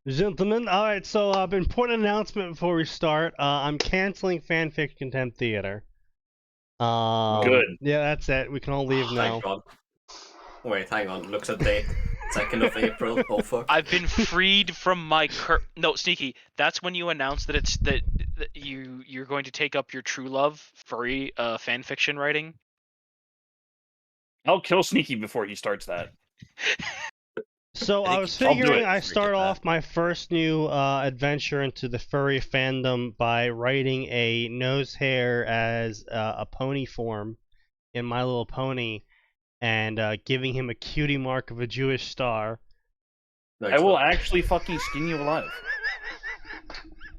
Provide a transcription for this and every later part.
Gentlemen, alright, so important announcement before we start. I'm canceling Fanfiction Contempt Theater. Good. Yeah, that's it. We can all leave now. Thank God. Wait, hang on. Looks at date. 2nd of April. Oh fuck. I've been freed from my No, Sneaky. That's when you announce that it's that you're going to take up your true love furry fan fiction writing. I'll kill Sneaky before he starts that. So I was I'll do figuring it. I start off my first new adventure into the furry fandom by writing a nose hair as a pony form in My Little Pony and giving him a cutie mark of a Jewish star. I will actually fucking skin you alive.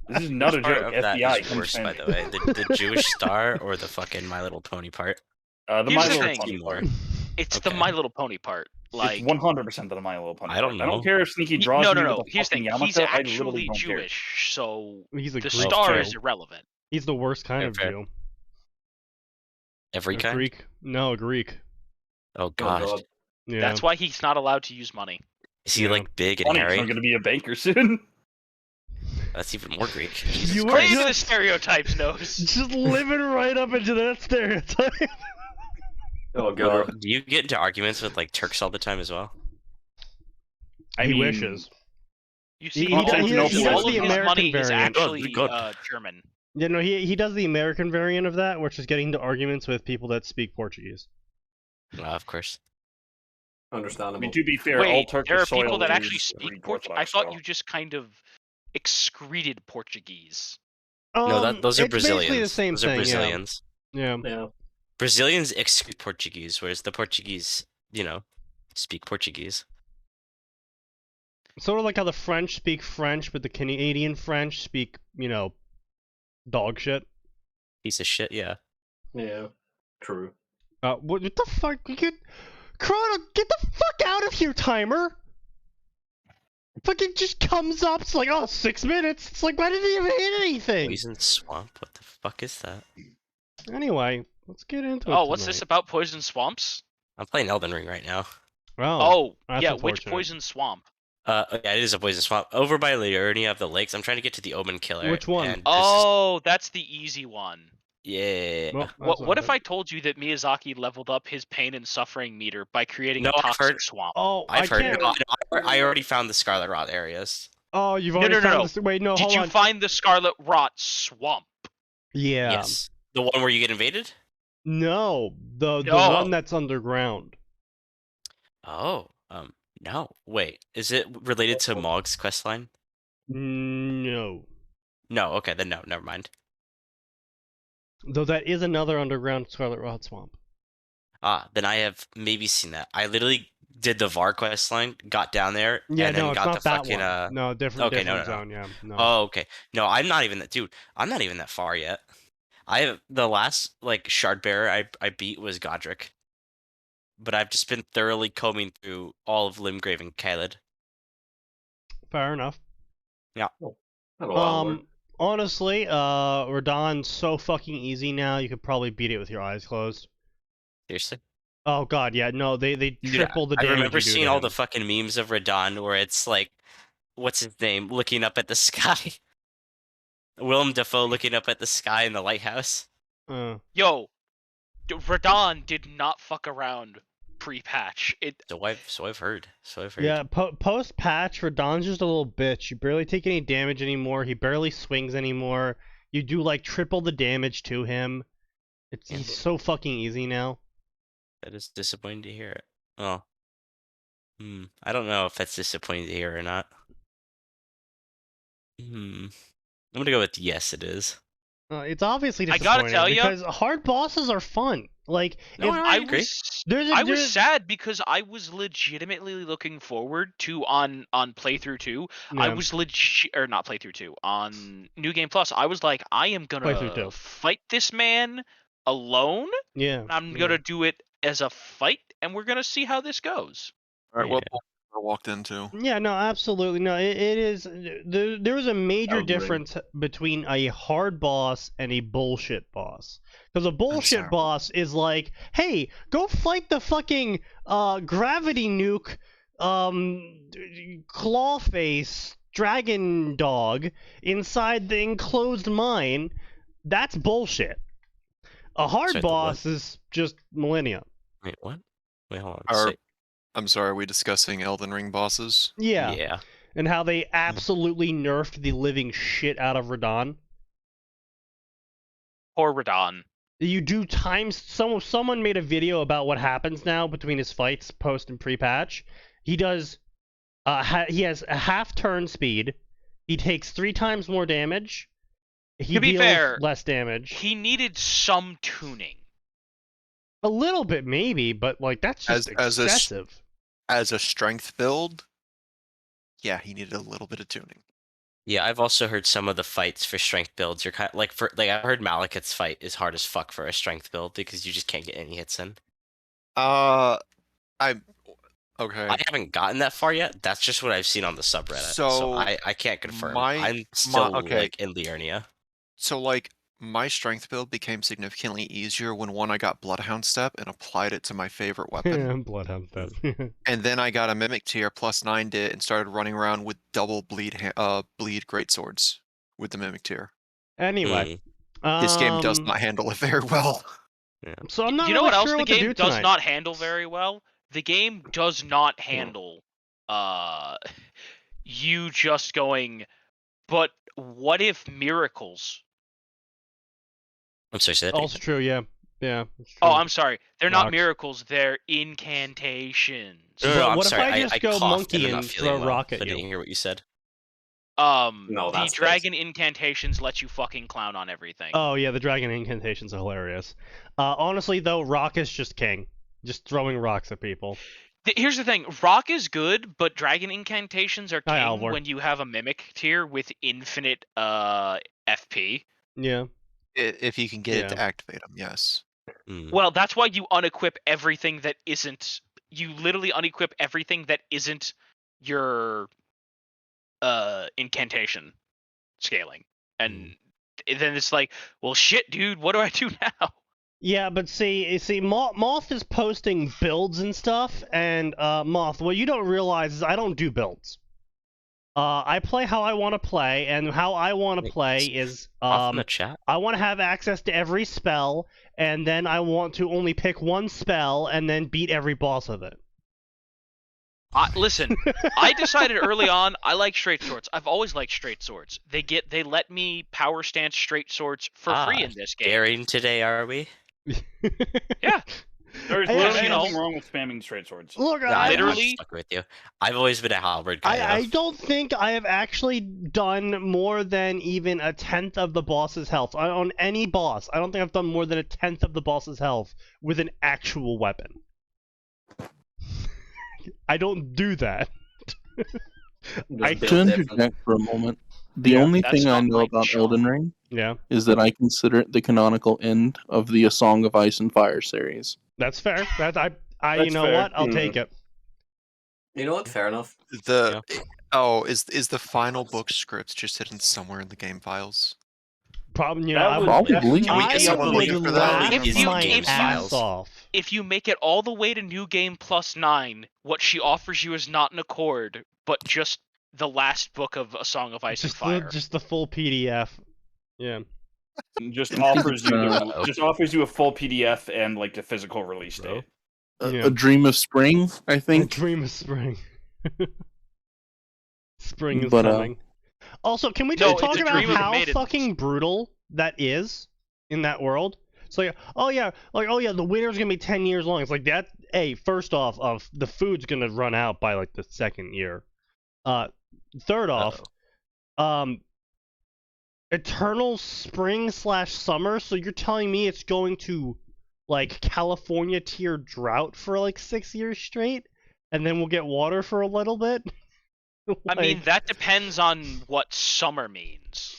This is not a Part joke. of that FBI is worse, by consent. the way. The Jewish star or the fucking My Little Pony part? The Here's My the Little thing. Pony part. It's the Okay. My Little Pony part. Like, It's 100% the My Little Pony. I don't part. I don't know. care if Sneaky draws me no. with a Here's the fucking thing. yarmulke. He's I actually literally don't care. Jewish, so He's a the Greek star too. is irrelevant. He's the worst kind of fair. Jew. Every A kind? Greek? No, a Greek. Oh Oh gosh. God. Yeah. That's why he's not allowed to use money. Is he like big and Funny, hairy? I'm going to be a banker soon. That's even more Greek. You Jesus are Play Christ. into the just- stereotypes, Nose. Just living right up into that stereotype. Oh God. Do you get into arguments with like Turks all the time as well? I He mean, wishes. You see, he all, does- of he does his, the all of his American money is variant. actually Good. German. Yeah, no, he does the American variant of that, which is getting into arguments with people that speak Portuguese. Of course. I Understandable. mean, to be fair, all Wait, Turkish there are soil people that is actually speak Greek Portuguese. I Orthodox, thought so. you just kind of excreted Portuguese. No, those are it's Brazilians. basically the same those thing. are Brazilians. Yeah. Yeah. Brazilians exclude Portuguese, whereas the Portuguese, speak Portuguese. Sort of like how the French speak French, but the Canadian French speak, dog shit. Piece of shit, yeah. Yeah. True. What the fuck? Chrono, get the fuck out of here, timer! Fucking just comes up, it's like, oh, 6 minutes. It's like, why didn't he even hit anything? Poison Swamp? What the fuck is that? Anyway, let's get into it. Oh, what's this about poison swamps? I'm playing Elden Ring right now. Oh, Oh, that's yeah, which unfortunate. poison swamp? Yeah, it is a poison swamp. Over by Liurnia of the Lakes. I'm trying to get to the Omen Killer. Which one? and this Oh, that's the easy one. yeah. Well, What if I told you that Miyazaki leveled up his pain and suffering meter by creating No, a I've toxic heard- swamp? Oh, I've heard. can't... No, I already found the Scarlet Rot areas. Oh, you've No, already no, found no. this... Wait, no, Did hold you on. find the Scarlet Rot swamp? Yeah. Yes. The one where you get invaded? No, the No. one that's underground. Oh, no. Wait, is it related to Mog's questline? No. No, okay, then no, never mind. Though that is another underground Scarlet Rot swamp. Then I have maybe seen that. I literally did the VAR questline, got down there, Yeah, and then no, it's got not the that fucking one. No, different, okay, different no. zone, yeah. No. Oh, okay. No, I'm not even that dude. I'm not even that far yet. I have the last shard bearer I beat was Godric. But I've just been thoroughly combing through all of Limgrave and Caelid. Fair enough. Hello, Alward. Honestly, Radahn's so fucking easy now, you could probably beat it with your eyes closed. Seriously? Oh god, yeah, no, they triple the I damage. remember you do seeing to all him. the fucking memes of Radahn where it's like, what's his name, looking up at the sky. Willem Dafoe looking up at the sky in the lighthouse. Yo, Radahn did not fuck around pre-patch. So I've heard. Yeah, post patch, Radahn's just a little bitch. You barely take any damage anymore. He barely swings anymore. You do like triple the damage to him. He's so fucking easy now. That is disappointing to hear it. Oh. I don't know if that's disappointing to hear or not. I'm gonna go with yes, it is. It's obviously I disappointing. gotta tell ya- because hard bosses are fun. Like, No, if I agree. I was sad because I was legitimately looking forward to on playthrough 2. I Yeah. was or not playthrough 2 on New Game Plus. I was like, I am Playthrough 2. gonna fight this man alone. Yeah. I'm gonna do it as a fight, and we're gonna see how this goes. All right, Yeah. what I walked into. Yeah, no, absolutely. No, it is. There is a major Elden Ring. difference between a hard boss and a bullshit boss. Because a bullshit sorry. boss is like, hey, go fight the fucking gravity nuke clawface dragon dog inside the enclosed mine, that's bullshit. A hard Sorry, the boss is just Millennia. Wait, what? Wait, hold on. I'm sorry, are we discussing Elden Ring bosses? Yeah. Yeah. And how they absolutely nerfed the living shit out of Radon. Poor Radon. You do times. Someone made a video about what happens now between his fights, post and pre-patch. He does. He has a half turn speed. He takes 3 times more damage. He To be deals fair, less damage. He needed some tuning. A little bit maybe, but like that's just excessive. As a strength build, yeah, he needed a little bit of tuning. Yeah, I've also heard some of the fights for strength builds are kind of like I heard Malekith's fight is hard as fuck for a strength build because you just can't get any hits in. Okay. I haven't gotten that far yet. That's just what I've seen on the subreddit. So I can't confirm. I'm still like in Liurnia. So like my strength build became significantly easier when I got Bloodhound Step and applied it to my favorite weapon. Bloodhound Step. And then I got a Mimic Tier plus 9'd it and started running around with double bleed greatswords with the Mimic Tier. Anyway, this game does not handle it very well. Yeah. So I'm not. You know really what else sure the what to game do does tonight. not handle very well? The game does not handle you just going, but what if miracles? I'm sorry, say that Also true, yeah. Yeah. It's true. Oh, I'm sorry. They're not Rocks. miracles, they're incantations. No, I'm what if sorry. I just go coughed monkey I'm and not feeling throw well, rock at so I you? didn't hear what you said. No, The that's dragon incantations let you fucking clown on everything. Oh yeah, the dragon incantations are hilarious. Honestly though, rock is just king. Just throwing rocks at people. Here's the thing, rock is good, but dragon incantations are Hi, king Alvor. when you have a mimic tier with infinite FP. Yeah. If you can get it Yeah. to activate them, yes. Well, that's why you unequip everything that isn't. You literally unequip everything that isn't your incantation scaling, and then it's like, well, shit, dude, what do I do now? Yeah, but see, Moth is posting builds and stuff, and Moth, what you don't realize is I don't do builds. I play how I want to play, and how I want to play is Off in the chat. I want to have access to every spell, and then I want to only pick one spell and then beat every boss of it. Listen, I decided early on I like straight swords. I've always liked straight swords. They let me power stance straight swords for free in this game. Daring today, are we? Yeah. There's Yeah, literally you nothing know. wrong with spamming straight swords. Look, Yeah, I'm literally- stuck with you. I've always been a halberd guy. I don't think I have actually done more than even a 10th of the boss's health on any boss. I don't think I've done more than a 10th of the boss's health with an actual weapon. I don't do that. I Just build To different. interject for a moment, the Yeah, only that's thing I not know my about job. Elden Ring Yeah, is that I consider it the canonical end of the A Song of Ice and Fire series. that's fair. That you That's know fair. what? I'll take it. You know what? Fair enough. Is the final book script just hidden somewhere in the game files? Probably, you That know, I would would. Probably. Can we get I someone would looking for that? laugh If you- my if you- ass off. If you make it all the way to New Game Plus 9, what she offers you is not an Accord, but just the last book of A Song of Ice and Fire. Just the full PDF. Yeah. Just offers you Uh-oh. a full PDF and like the physical release date. Yeah. A Dream of Spring, I A think. dream of spring. Spring is But, coming. Also, can we No, just it's talk a about dream of how maidens. fucking brutal that is in that world? It's like, oh yeah, the winter's gonna be 10 years long. It's like that. Hey, first off, the food's gonna run out by like the second year. Third off, eternal spring/summer. So you're telling me it's going to like California tier drought for like 6 years straight, and then we'll get water for a little bit? I mean, that depends on what summer means.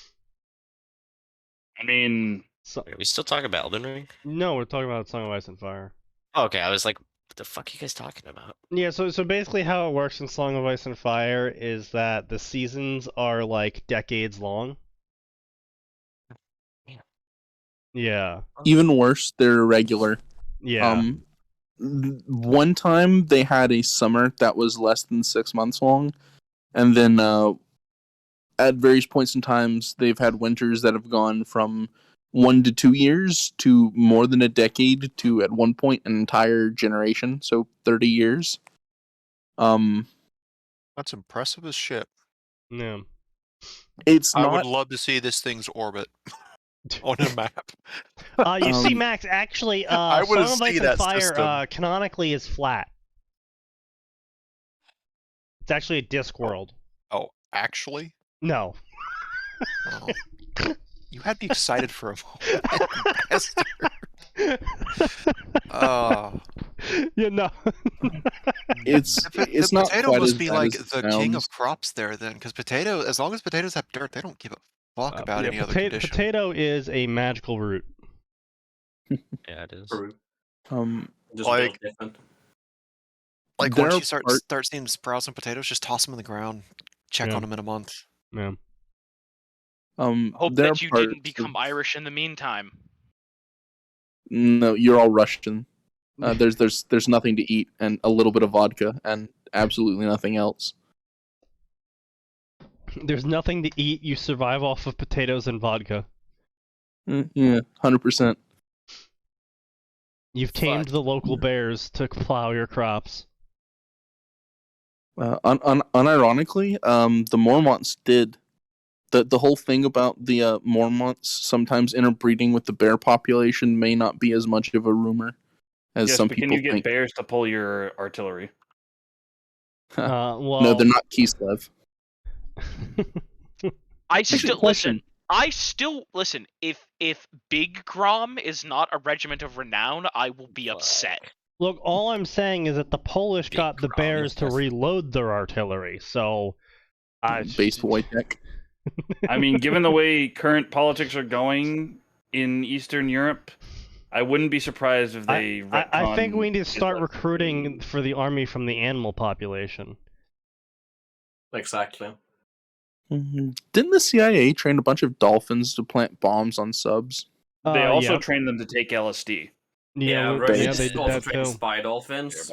I mean, Are we still talking about Elden Ring? no, we're talking about Song of Ice and Fire. Oh, okay, I was like, what the fuck are you guys talking about? Yeah, so basically how it works in Song of Ice and Fire is that the seasons are like decades long. Yeah. Yeah. Even worse, they're irregular. Yeah. one time they had a summer that was less than 6 months long, and then at various points in times they've had winters that have gone from 1 to 2 years to more than a decade to at one point an entire generation, so 30 years. That's impressive as shit. Yeah. It's I not. would love to see this thing's orbit on a map. You see, Max, actually, I wanna Song of Ice see and that Fire system. canonically is flat. It's actually a disc world. Oh, actually? No. Oh. You had me excited for a moment. Bastard. You know. It's The not potato quite must as be bad like as it the king sounds. of crops there then, because as long as potatoes have dirt, they don't give a fuck about any other condition. Potato is a magical root. Yeah, it is. True. Just Like- built different. Like There once are you start seeing sprouts and potatoes, just toss them in the ground. Check Yeah. on them in a month. Yeah. Hope there that are you parts didn't become of- Irish in the meantime. No, you're all Russian. There's nothing to eat and a little bit of vodka and absolutely nothing else. There's nothing to eat. You survive off of potatoes and vodka. Yeah, 100%. You've tamed the local bears to plow your crops. Unironically, the Mormonts did. The whole thing about the Mormonts sometimes interbreeding with the bear population may not be as much of a rumor as Yes, some but can people you get think. bears to pull your artillery? Well, No, they're not Kislev. I still question. listen. If Big Grom is not a regiment of renown, I will be upset. Look, all I'm saying is that the Polish Big got the Grom. bears to reload their artillery, so... Based Wojtek. I mean, given the way current politics are going in Eastern Europe, I wouldn't be surprised if they I think we need to start Hitler. recruiting for the army from the animal population. Exactly. Didn't the CIA train a bunch of dolphins to plant bombs on subs? They also yeah. train them to take LSD. Yeah, Russians they did also that train too. spy dolphins.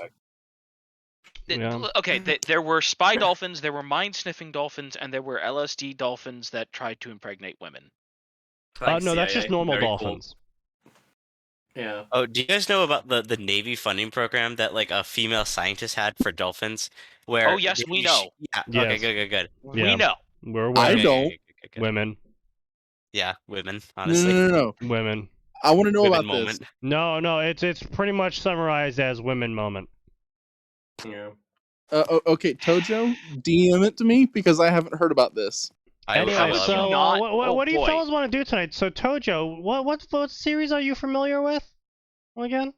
Yeah. Okay, there were spy dolphins, there were mind-sniffing dolphins, and there were LSD dolphins that tried to impregnate women. Thanks, No, that's just CIA. normal Very cool. dolphins. Yeah. Oh, do you guys know about the Navy funding program that like a female scientist had for dolphins? Where Oh, yes, we know. Yeah. Yes. Okay. Good. Yeah. We know. We're I women. don't. Good. Women. Yeah, women. Honestly. No. Women. I want to know Women about moment. this. No, it's pretty much summarized as women moment. Yeah. Okay, Tojo, DM it to me because I haven't heard about this. I will- Anyway, I will. so not- what do you boy. fellas want to do tonight? So Tojo, what series are you familiar with? Again?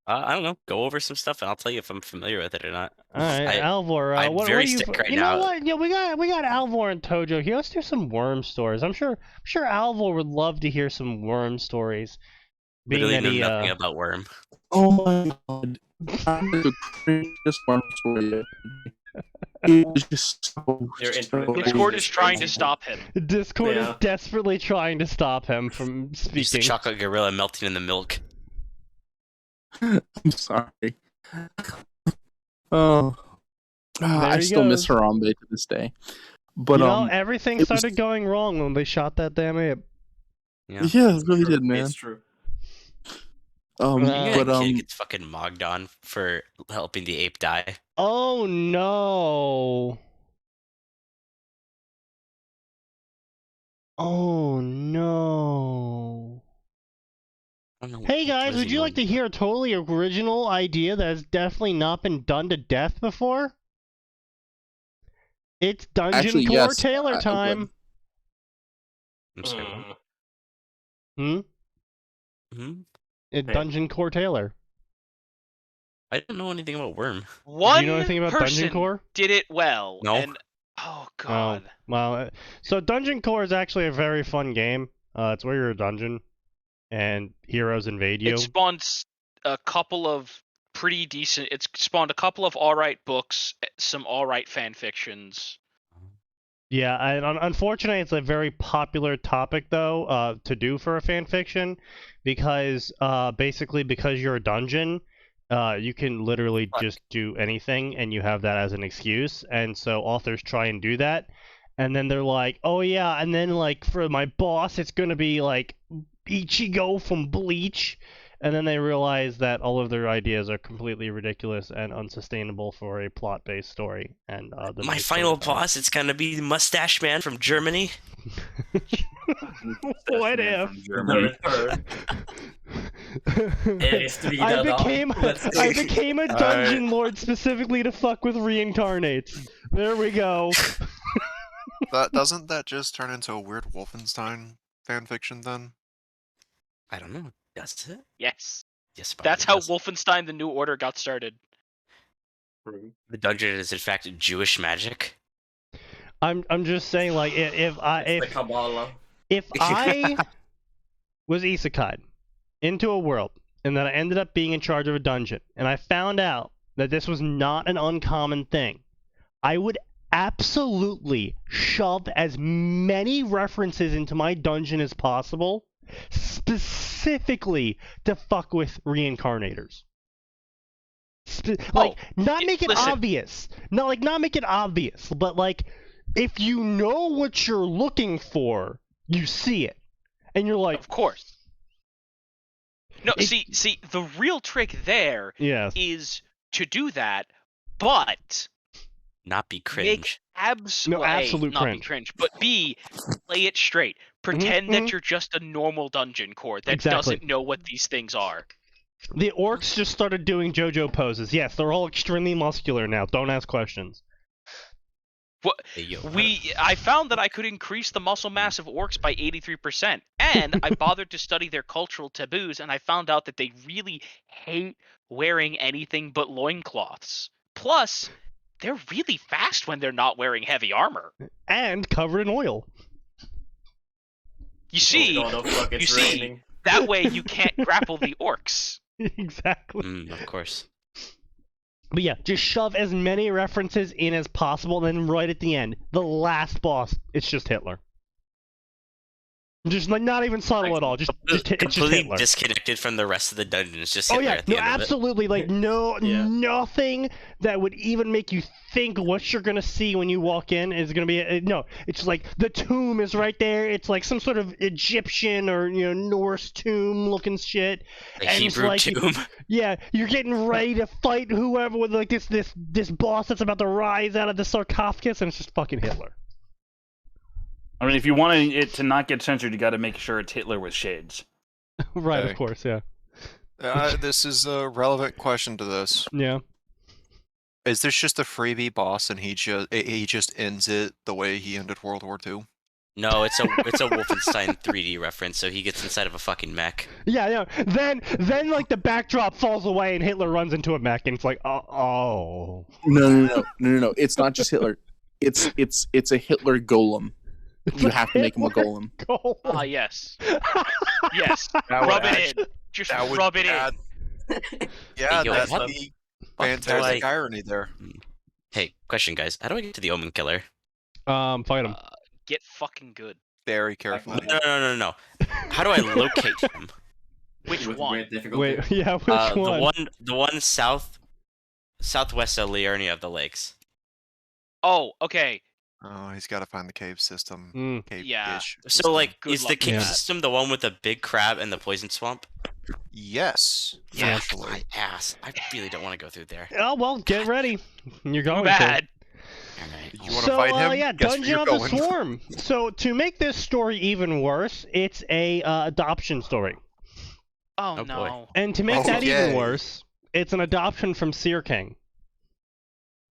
I don't know. Go over some stuff and I'll tell you if I'm familiar with it or not. All right, Alvor. I'm what very are you? sick right you know now. what? Yeah, we got Alvor and Tojo here. Let's do some worm stories. I'm sure Alvor would love to hear some worm stories. Being Literally that know he, nothing about worm. Oh my god. I'm the craziest one story. It was just so. Your internet Discord is trying to stop him. Discord is Yeah. desperately trying to stop him from It's the speaking. chocolate gorilla melting in the milk. I'm sorry. Oh. I he still miss goes. Harambe to this day. But Everything it was- started going wrong when they shot that damn ape. Yeah. yeah, it really did, man. It's true. You get But a kid gets fucking mogged on for helping the ape die. Oh no. Oh no. I don't know Hey what guys, was would he you like to on. hear a totally original idea that has definitely not been done to death before? It's Dungeon Actually, Core yes, Taylor I would. time. I'm sorry. what? Mm. Hmm? It's Hey. Dungeon Core Taylor. I don't know anything about worm. One Do you know anything about person Dungeon Core? did it well. No. And oh god. Well, so Dungeon Core is actually a very fun game. It's where you're a dungeon, and heroes invade you. It spawned a couple of pretty decent. It's spawned a couple of alright books, some alright fan fictions. Yeah, unfortunately, it's a very popular topic though to do for a fan fiction, because basically because you're a dungeon, you can literally just do anything, and you have that as an excuse. And so authors try and do that, and then they're like, "Oh yeah," and then like for my boss, it's gonna be like Ichigo from Bleach, and then they realize that all of their ideas are completely ridiculous and unsustainable for a plot-based story. And My final boss, it's gonna be Mustache Man from Germany. What if? The return. I became a dungeon lord specifically to fuck with reincarnates. There we go. Doesn't that just turn into a weird Wolfenstein fanfiction then? I don't know. Does it? Yes. Yes. That's how Wolfenstein: The New Order got started. The dungeon is in fact Jewish magic. I'm just saying, like, if I was isekai into a world, and then I ended up being in charge of a dungeon, and I found out that this was not an uncommon thing, I would absolutely shove as many references into my dungeon as possible, specifically to fuck with reincarnators. Not make it obvious. Not make it obvious, but like, if you know what you're looking for, you see it, and you're like, of course. No, see, the real trick there is to do that, but not be cringe. Absolute not cringe. Be cringe, but B, play it straight. Pretend that you're just a normal dungeon core that doesn't know what these things are. The orcs just started doing JoJo poses. Yes, they're all extremely muscular now. Don't ask questions. I found that I could increase the muscle mass of orcs by 83%, and I bothered to study their cultural taboos, and I found out that they really hate wearing anything but loincloths. Plus, they're really fast when they're not wearing heavy armor. And covered in oil. You see, that way you can't grapple the orcs. Exactly. Of course. But yeah, just shove as many references in as possible, and then right at the end, the last boss, it's just Hitler. Just like not even subtle at all. Just it's just completely Hitler. Disconnected from the rest of the dungeon. It's just Hitler at the end absolutely. Of it. Like nothing that would even make you think what you're gonna see when you walk in is gonna be no. It's just like the tomb is right there. It's like some sort of Egyptian or Norse tomb looking shit. A Hebrew tomb. Yeah, you're getting ready to fight whoever with like this boss that's about to rise out of the sarcophagus, and it's just fucking Hitler. I mean, if you want it to not get censored, you got to make sure it's Hitler with shades. Right, of course, yeah. This is a relevant question to this. Yeah. Is this just a freebie boss, and he just ends it the way he ended World War II? No, it's a Wolfenstein 3D reference, so he gets inside of a fucking mech. Yeah. Then like the backdrop falls away and Hitler runs into a mech, and it's like, oh. No. It's not just Hitler. It's a Hitler golem. You have to make him a golem. Ah, yes. Yes. Rub it in. Just rub it in. Yeah, yo, that's the fantastic irony there. Hey, question, guys. How do I get to the Omen Killer? Fight him. Get fucking good. Very carefully. No. How do I locate him? Which one? Wait, yeah, which one? The one southwest of Liurnia of the Lakes. Oh, okay. Oh, he's got to find the cave system. Cave-ish So, system. like, is the cave system the one with the big crab and the poison swamp? Yes. Yeah, actually. my ass. I really don't want to go through there. Oh, well, get ready. You're going bad. You want to fight him? Yeah, Guess Dungeon of the Swarm. So, to make this story even worse, it's a adoption story. Oh no. Boy. And to make that even worse, it's an adoption from Seer King.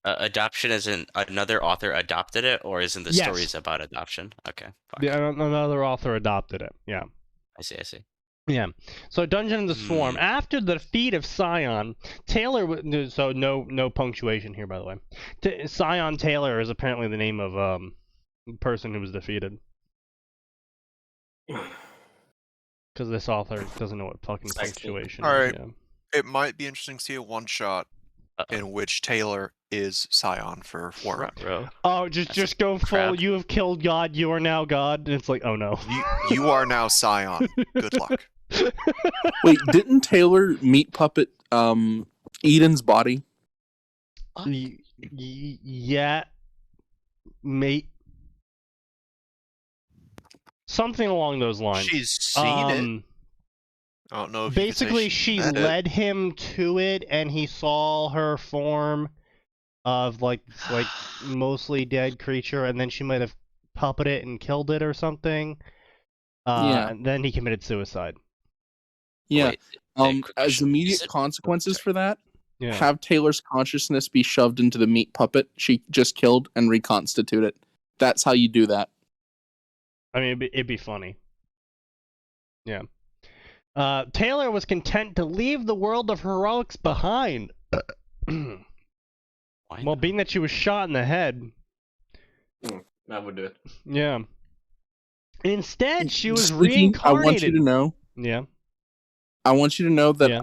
Adoption as in another author adopted it, or isn't the stories about adoption? Okay. Fuck. Yeah, another author adopted it. Yeah. I see. Yeah. So Dungeon of the Swarm. After the defeat of Scion, Taylor. So no punctuation here, by the way. Scion Taylor is apparently the name of the person who was defeated. Because this author doesn't know what fucking punctuation is. Alright. Yeah. It might be interesting to see a one-shot in which Taylor is Scion for War. Oh, just go full. You have killed God. You are now God. And it's like, oh no. You are now Scion. Good luck. Wait, didn't Taylor meat puppet Eden's body. Yeah, mate. Something along those lines. She's seen it. I don't know if you could say Basically, she's she met it. led him to it, and he saw her form of like mostly dead creature, and then she might have puppeted it and killed it or something. Yeah. And then he committed suicide. Yeah. Wait, quick As question. immediate Is it- consequences sorry. for that, Yeah. have Taylor's consciousness be shoved into the meat puppet she just killed and reconstitute it. That's how you do that. I mean, it'd be funny. Yeah. Taylor was content to leave the world of heroics behind. Why Well, not? being that she was shot in the head. That would do it. Yeah. Instead, she was Sneaky, reincarnated. I want you to know. Yeah. I want you to know that Yeah.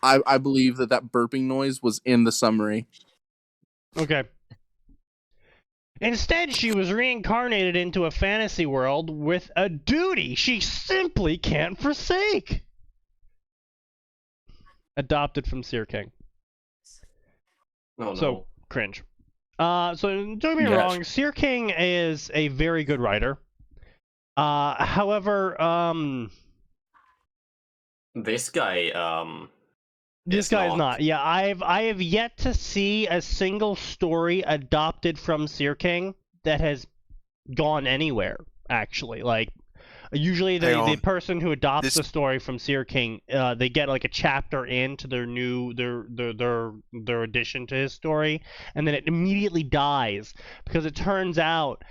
I believe that burping noise was in the summary. Okay. Instead, she was reincarnated into a fantasy world with a duty she simply can't forsake. Adopted from Seer King. Oh no. So, cringe. So, don't get me Yes. wrong, Seer King is a very good writer. However, This guy, this is guy is not. not. Yeah, I have yet to see a single story adopted from Seer King that has gone anywhere. Actually, like usually the person who adopts the story from Seer King, they get like a chapter into their addition to his story, and then it immediately dies because it turns out,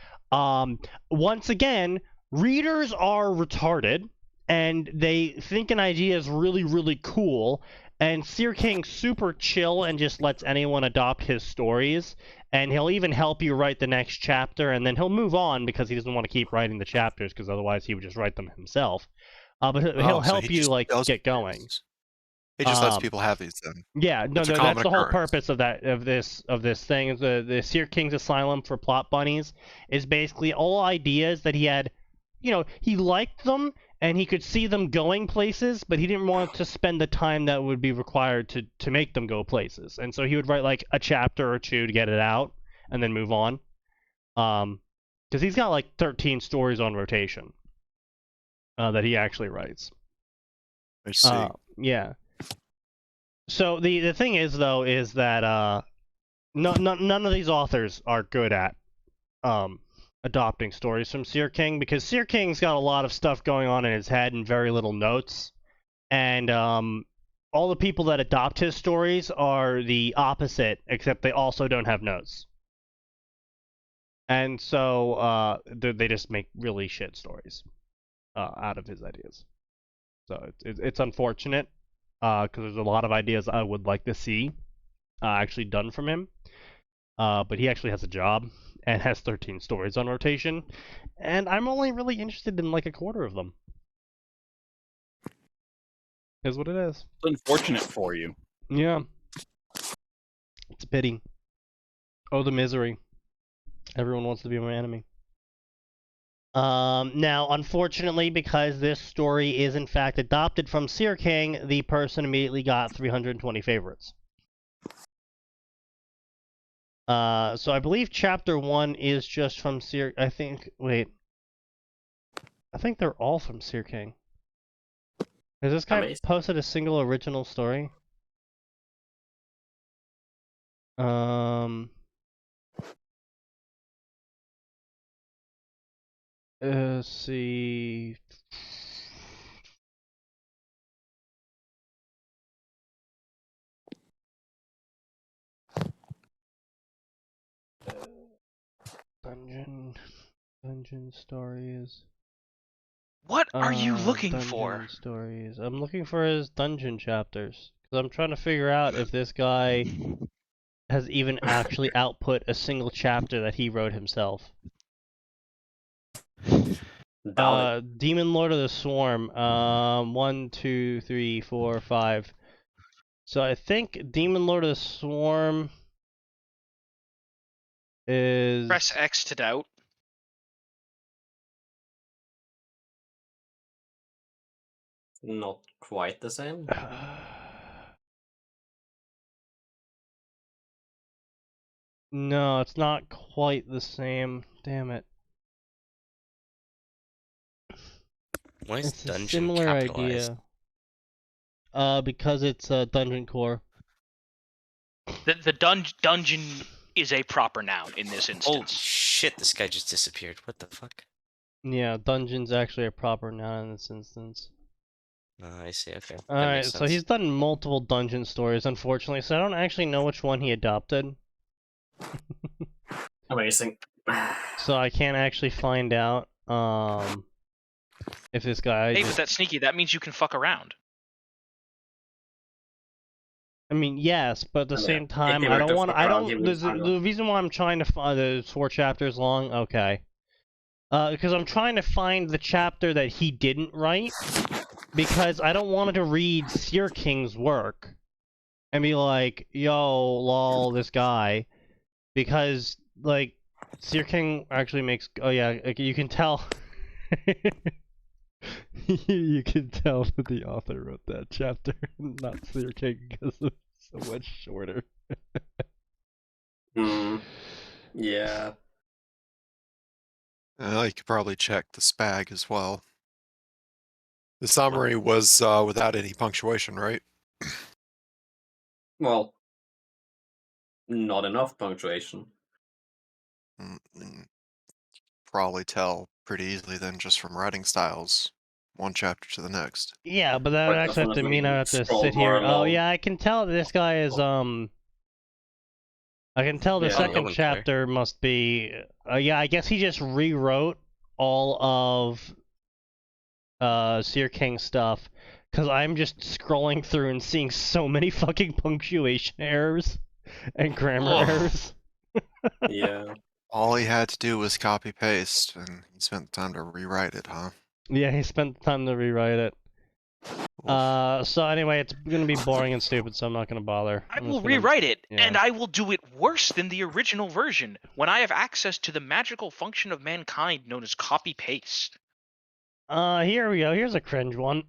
once again, readers are retarded and they think an idea is really, really cool. And Seer King's super chill and just lets anyone adopt his stories. And he'll even help you write the next chapter, and then he'll move on because he doesn't want to keep writing the chapters, because otherwise he would just write them himself. But he'll help you like get going. He just lets people have these then. Yeah, no, It's a that's common the whole occurrence. purpose of this thing. The Seer King's Asylum for plot bunnies is basically all ideas that he had. He liked them and he could see them going places, but he didn't want to spend the time that would be required to make them go places. And so he would write like a chapter or two to get it out and then move on. Because he's got like 13 stories on rotation that he actually writes. I see. Yeah. So the thing is though is that none of these authors are good at adopting stories from Seer King, because Seer King's got a lot of stuff going on in his head and very little notes, and all the people that adopt his stories are the opposite, except they also don't have notes, and so they just make really shit stories out of his ideas. So it's unfortunate because there's a lot of ideas I would like to see actually done from him, but he actually has a job and has 13 stories on rotation, and I'm only really interested in like a quarter of them. Is what it is. It's unfortunate for you. Yeah. It's a pity. Oh, the misery. Everyone wants to be my enemy. Now, unfortunately, because this story is in fact adopted from Seer King, the person immediately got 320 favorites. So I believe chapter 1 is just from Seer... I think they're all from Seer King. Has this guy Amazing. posted a single original story? Let's see... Dungeon stories. What are you looking Dungeon for? stories. I'm looking for his dungeon chapters. Because I'm trying to figure out if this guy has even actually output a single chapter that he wrote himself. Demon Lord of the Swarm. 1, 2, 3, 4, 5. So I think Demon Lord of the Swarm is... Press X to doubt. Not quite the same. No, it's not quite the same. Damn it. Why is It's a dungeon similar capitalized? idea. Because it's a dungeon core. The dungeon is a proper noun in this Oh instance. shit! This guy just disappeared. What the fuck? Yeah, dungeon's actually a proper noun in this instance. I see. Okay. That Alright, makes so sense. he's done multiple dungeon stories, unfortunately, so I don't actually know which one he adopted. Amazing. So I can't actually find out, if this guy Hey, just... but that's sneaky. That means you can fuck around. I mean, yes, but at the Yeah. same If time, he I were don't to want. fuck I around, he don't. would find The reason why I'm trying to find it's 4 chapters long. Okay, because I'm trying to find the chapter that he didn't write, because I don't want to read Seer King's work and be like, "Yo, lol, this guy," because like Seer King actually makes. Oh yeah, like, you can tell. You can tell that the author wrote that chapter, not Seer King, because it's so much shorter. Yeah. You could probably check the spag as well. The summary was without any punctuation, right? Well, not enough punctuation. Probably tell pretty easily then just from writing styles, one chapter to the next. Yeah, but that would But actually have to mean I have to scroll sit more here. Oh along. yeah, I can tell that this guy is I can tell the Yeah. second Unclear. chapter must be. Yeah, I guess he just rewrote all of Seer King stuff, because I'm just scrolling through and seeing so many fucking punctuation errors and grammar Ugh. errors. Yeah. All he had to do was copy paste, and he spent the time to rewrite it, huh? Yeah, he spent the time to rewrite it. Oof. So anyway, it's gonna be boring and stupid, so I'm not gonna bother. I I'm will just gonna- rewrite it, yeah. and I will do it worse than the original version when I have access to the magical function of mankind known as copy paste. Here we go. Here's a cringe one.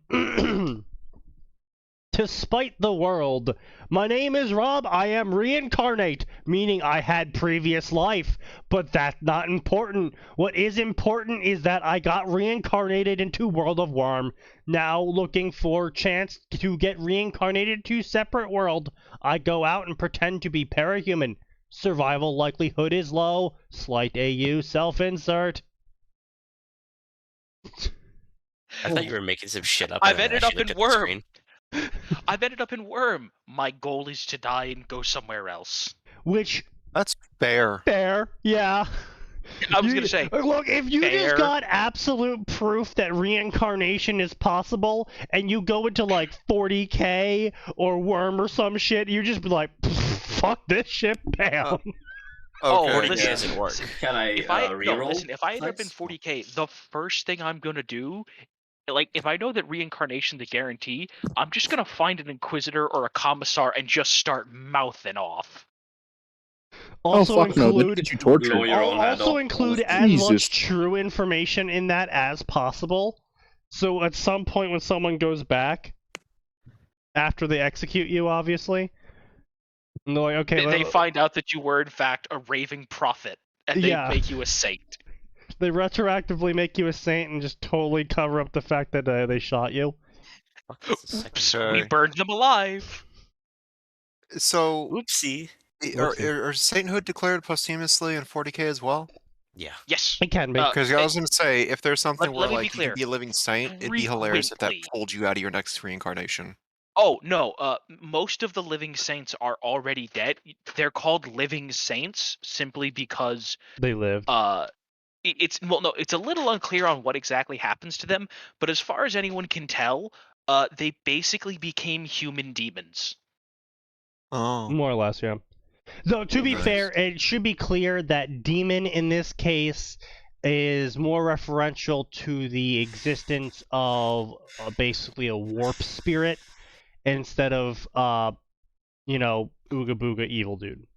To spite the world. My name is Rob. I am reincarnate, meaning I had previous life. But that's not important. What is important is that I got reincarnated into World of Worm. Now looking for chance to get reincarnated to separate world. I go out and pretend to be parahuman. Survival likelihood is low. Slight AU self-insert. I thought you were making some shit up. I've and then ended up actually in looked at the Worm. screen. I've ended up in Worm. My goal is to die and go somewhere else. Which, That's fair. fair, yeah. I was gonna say, Look, if you fair. just got absolute proof that reincarnation is possible, and you go into like 40k or Worm or some shit, you just be like, fuck this shit, bam. Oh, Okay. listen, doesn't work. Can I if I reroll? listen, if I end up in Nice. 40k, the first thing I'm gonna do, like if I know that reincarnation's a guarantee, I'm just gonna find an inquisitor or a commissar and just start mouthing off. Also oh fuck no! They include, get you tortured. Blow your own head also off. include as Jesus. much true information in that as possible. So at some point when someone goes back, after they execute you, obviously, and they're like, okay, They find out that you were in fact a raving prophet, and they Yeah. make you a saint. they retroactively make you a saint and just totally cover up the fact that they shot you. Fuck, that's the second Oops, one. we Okay. burned them alive. So, Oopsie. are sainthood declared posthumously in 40k as well? Yeah. Yes. It can be. Because I was going to say, if there's something let where me be like you clear. could be a living saint, it'd be hilarious if that Frequently. pulled you out of your next reincarnation. Oh no, most of the living saints are already dead. They're called living saints simply because They lived. it's a little unclear on what exactly happens to them, but as far as anyone can tell, they basically became human demons. Oh. More or less, yeah. Though, to be Nice. fair, it should be clear that demon in this case is more referential to the existence of basically a warp spirit instead of, ooga booga evil dude.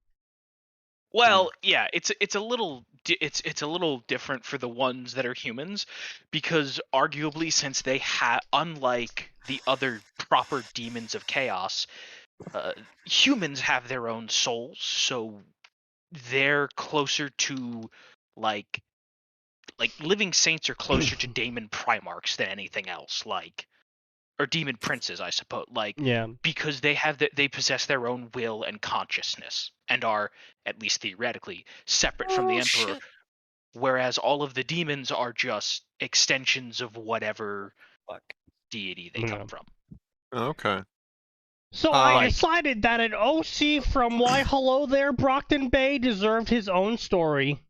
Well, yeah, it's a little it's a little different for the ones that are humans, because arguably since they unlike the other proper demons of chaos, humans have their own souls, so they're closer to like living saints are closer to daemon primarchs than anything else, or demon princes, I suppose, Yeah. because they possess their own will and consciousness and are, at least theoretically, separate from the emperor. Shit. Whereas all of the demons are just extensions of whatever Fuck. deity they Yeah. come from. Okay. So I Like- decided that an OC from Why Hello There, Brockton Bay deserved his own story.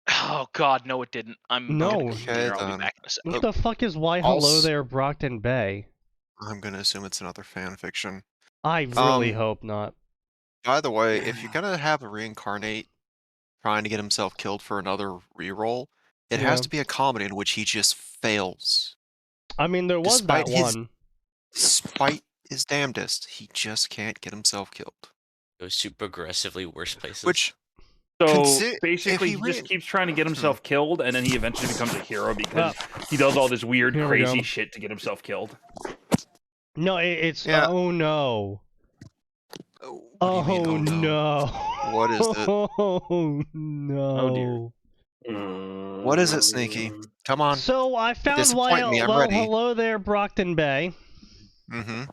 Oh God, no, it didn't. I'm No. gonna go Okay, here. I'll be then. back in a second. What the fuck is Why Hello Also- There, Brockton Bay? I'm gonna assume it's another fan fiction. I really Um, hope not. By the way, if you're gonna have a reincarnate trying to get himself killed for another reroll, it has Yeah. to be a comedy in which he just fails. I mean, there was that despite his- one. Despite his damnedest, he just can't get himself killed. Goes to progressively worse places. Which, So Consi- if basically, he he just ran- keeps trying to get himself killed, and then he eventually becomes a hero because Well, he does all this weird, here we crazy go. shit to get himself killed. No, it's Yeah. oh no. what do you mean, no. What is it? Oh no. Oh, dear. What is it, Sneaky? Come on. So I found Disappoint me, I'm well, ready. hello there, Brockton Bay. Mm-hmm.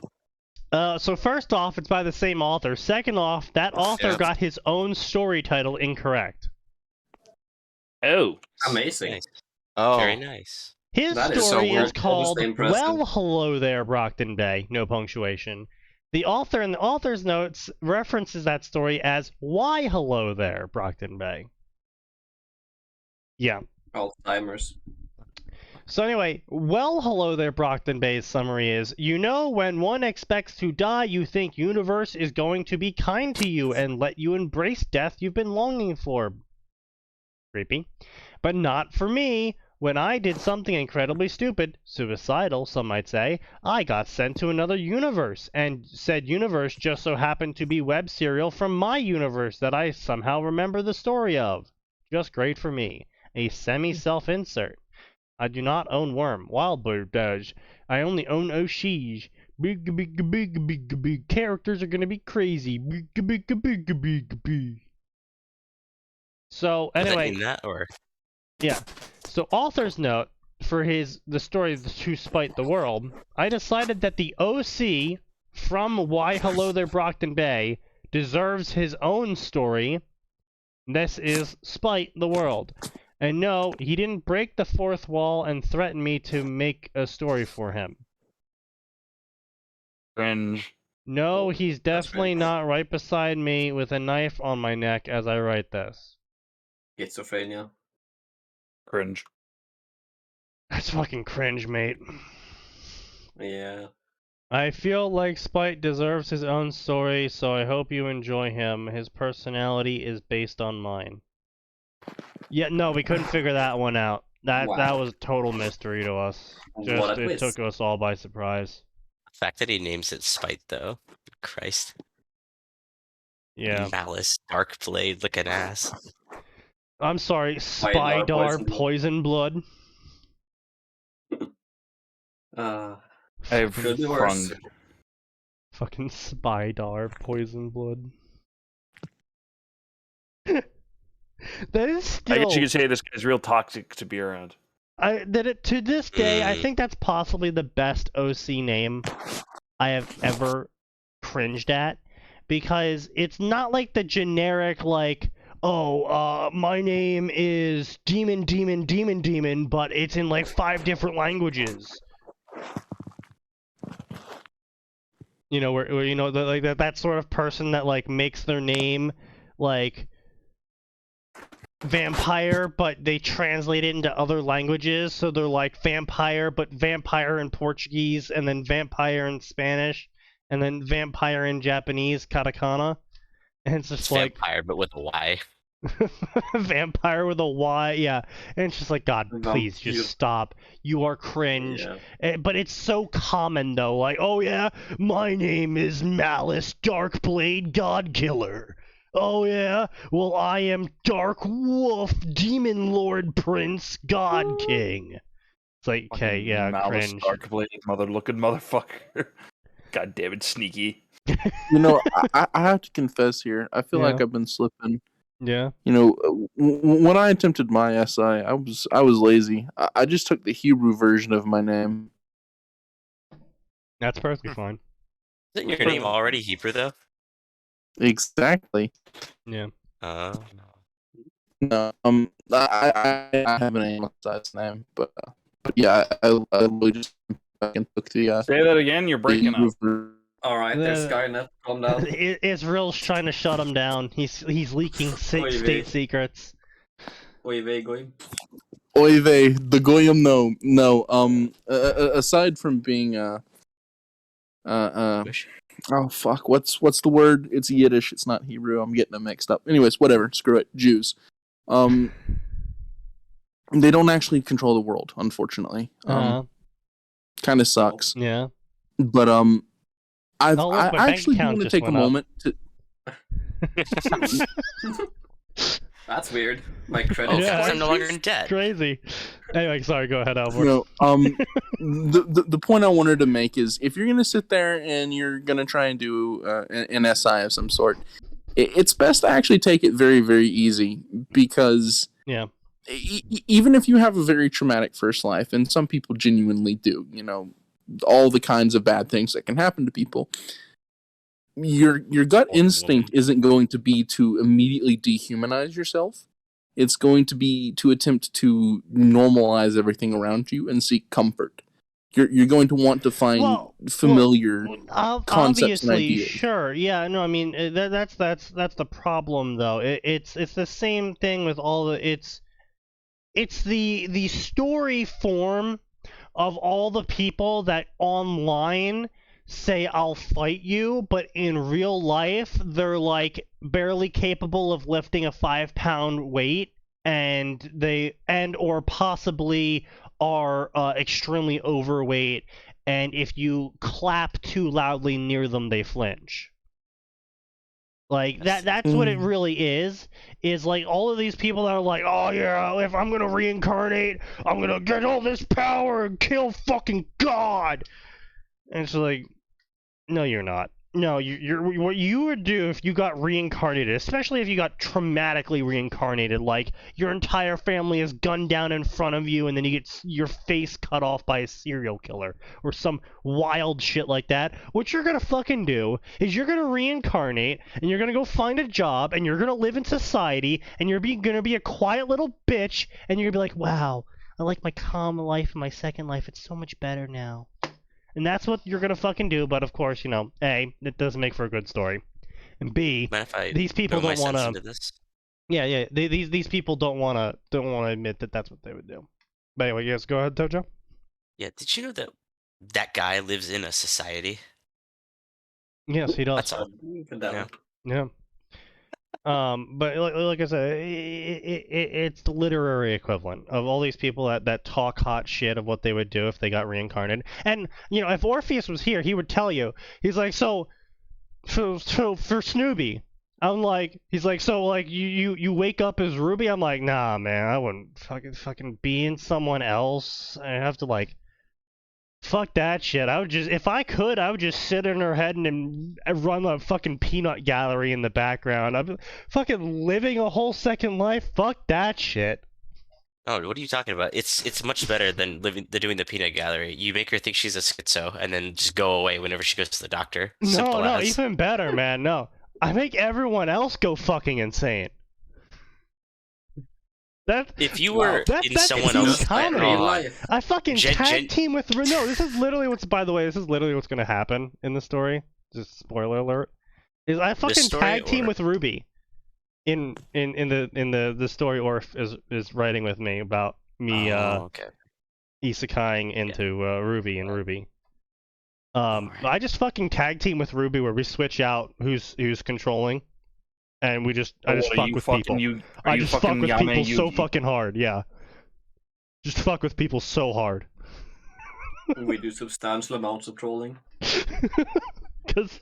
So first off, it's by the same author. Second off, that author Yeah. got his own story title incorrect. Oh, Amazing. Nice. Oh. Very nice. His That is so story weird. is called Obviously impressive. Well, Hello There, Brockton Bay. No punctuation. The author in the author's notes references that story as Why Hello There, Brockton Bay. Yeah. Alzheimer's. So anyway, Well, Hello There, Brockton Bay's summary is, you know, when one expects to die, you think universe is going to be kind to you and let you embrace death you've been longing for. Creepy. But not for me. When I did something incredibly stupid, suicidal, some might say, I got sent to another universe, and said universe just so happened to be web serial from my universe that I somehow remember the story of. Just great for me. A semi-self-insert. I do not own Worm. Wildbird does. I only own Oshish. Big. Characters are gonna be crazy. Big. So, Does that anyway. mean that, or Yeah. So author's note for the story To Spite the World, I decided that the OC from Why Hello There Brockton Bay deserves his own story. This is Spite the World. And no, he didn't break the fourth wall and threaten me to make a story for him. cringe. No, he's definitely cringe. not right beside me with a knife on my neck as I write this. Schizophrenia. Cringe. That's fucking cringe, mate. Yeah. I feel like Spite deserves his own story, so I hope you enjoy him. His personality is based on mine. Yeah, no, we couldn't figure that one out. That Wow. was a total mystery to us. What Just a it twist. took us all by surprise. the fact that he names it Spite, though? Christ. Yeah. Malice, Dark Blade, looking ass. I'm sorry, Spydar Spydar Poison Blood. I've Could be worse. fun. Fucking Spydar Poison Blood. That is still. I guess you could say this guy's real toxic to be around. To this day, I Mm. think that's possibly the best OC name I have ever cringed at, because it's not like the generic like, oh, my name is Demon, but it's in like 5 different languages. You know, where you know like that sort of person that like makes their name like vampire, but they translate it into other languages, so they're like vampire, but vampire in Portuguese, and then vampire in Spanish, and then vampire in Japanese, katakana. And it's just It's like vampire, but with a Y. vampire with a Y, yeah. And it's just like, God, please Vampire. just stop. You are cringe. Yeah. But it's so common though, like, oh yeah, my name is Malice Darkblade Godkiller. Oh yeah, well I am Dark Wolf Demon Lord Prince God King. It's like, okay, yeah, Malice, cringe. Dark Blade, mother-looking motherfucker. God damn it, Sneaky. You know, I have to confess here. I feel like Yeah. I've been slipping. Yeah. You know, when I attempted my SI, I was lazy. I just took the Hebrew version of my name. That's perfectly fine. Isn't your name already Hebrew though? Exactly. Yeah. No, I have an anglicized name, but yeah, I literally just fucking took the Say that again. You're breaking up. Alright, there's Skynet. Calm down. Israel's trying to shut him down. He's leaking Oy vey. state secrets. Oy vey, goy. Oy vey, the goyim, no. Aside from being oh fuck, what's the word? It's Yiddish. It's not Hebrew. I'm getting them mixed up. Anyways, whatever. Screw it. Jews. They don't actually control the world, unfortunately. Kind of sucks. Yeah. But I my bank actually account want to just take a went up. moment to. That's weird. My credit Oh, Yeah. because I'm no longer in debt. Crazy. Anyway, sorry. Go ahead, Albert. No, the point I wanted to make is if you're gonna sit there and you're gonna try and do an SI of some sort, it's best to actually take it very, very easy because Yeah. Even if you have a very traumatic first life, and some people genuinely do, you know, all the kinds of bad things that can happen to people, your gut instinct isn't going to be to immediately dehumanize yourself. It's going to be to attempt to normalize everything around you and seek comfort. You're going to want to find familiar concepts and obviously, ideas. sure. Yeah, no, I mean that's the problem though. It's the same thing with all the it's the story form of all the people that online say I'll fight you, but in real life they're like barely capable of lifting a 5-pound weight, and or possibly are extremely overweight, and if you clap too loudly near them they flinch. Like that's what it really is like all of these people that are like, oh yeah, if I'm gonna reincarnate, I'm gonna get all this power and kill fucking God. And it's like, no, you're not. No, you're what you would do if you got reincarnated, especially if you got traumatically reincarnated, like your entire family is gunned down in front of you and then you get your face cut off by a serial killer or some wild shit like that. What you're gonna fucking do is you're gonna reincarnate and you're gonna go find a job and you're gonna live in society and you're gonna be a quiet little bitch and you're gonna be like, wow, I like my calm life and my second life. It's so much better now. And that's what you're gonna fucking do, but of course, you know, A, it doesn't make for a good story, and B, these people don't want to. Yeah, these people don't want to admit that that's what they would do. But anyway, yes, go ahead, Tojo. Yeah, did you know that guy lives in a society? Yes, he does. That's all. Yeah. But like I said, it's the literary equivalent of all these people that talk hot shit of what they would do if they got reincarnated. And you know, if Orpheus was here, he would tell you. He's like, so for Snoopy, I'm like, he's like, so like you wake up as Ruby. I'm like, nah, man, I wouldn't fucking be in someone else. I have to like. Fuck that shit. I would just, if I could, I would just sit in her head and run a fucking peanut gallery in the background. I'm fucking living a whole second life. Fuck that shit. Oh, what are you talking about? It's much better than doing the peanut gallery. You make her think she's a schizo and then just go away whenever she goes to the doctor. No, even better, man. No, I make everyone else go fucking insane. If you were in someone else's life, I fucking tag team with no. This is literally what's. By the way, this is literally what's gonna happen in the story. Just spoiler alert. Is I fucking tag team with Ruby. In the story, Orf is writing with me about me isekaiing into Ruby and Ruby. I just fucking tag team with Ruby where we switch out who's controlling. And I just fuck with people. I just fuck with people so fucking hard, yeah. Just fuck with people so hard. We do substantial amounts of trolling. Cause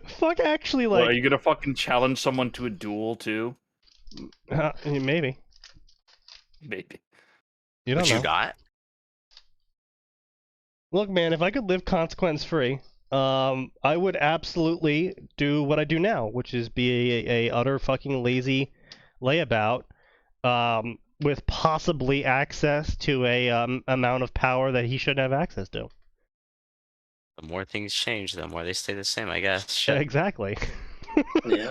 fuck, actually, like. Well, are you gonna fucking challenge someone to a duel too? Maybe. Maybe. You don't know. You got? Look, man, if I could live consequence free, I would absolutely do what I do now, which is be a utter fucking lazy layabout, with possibly access to a amount of power that he shouldn't have access to. The more things change, the more they stay the same, I guess. Shit. Exactly. Yeah.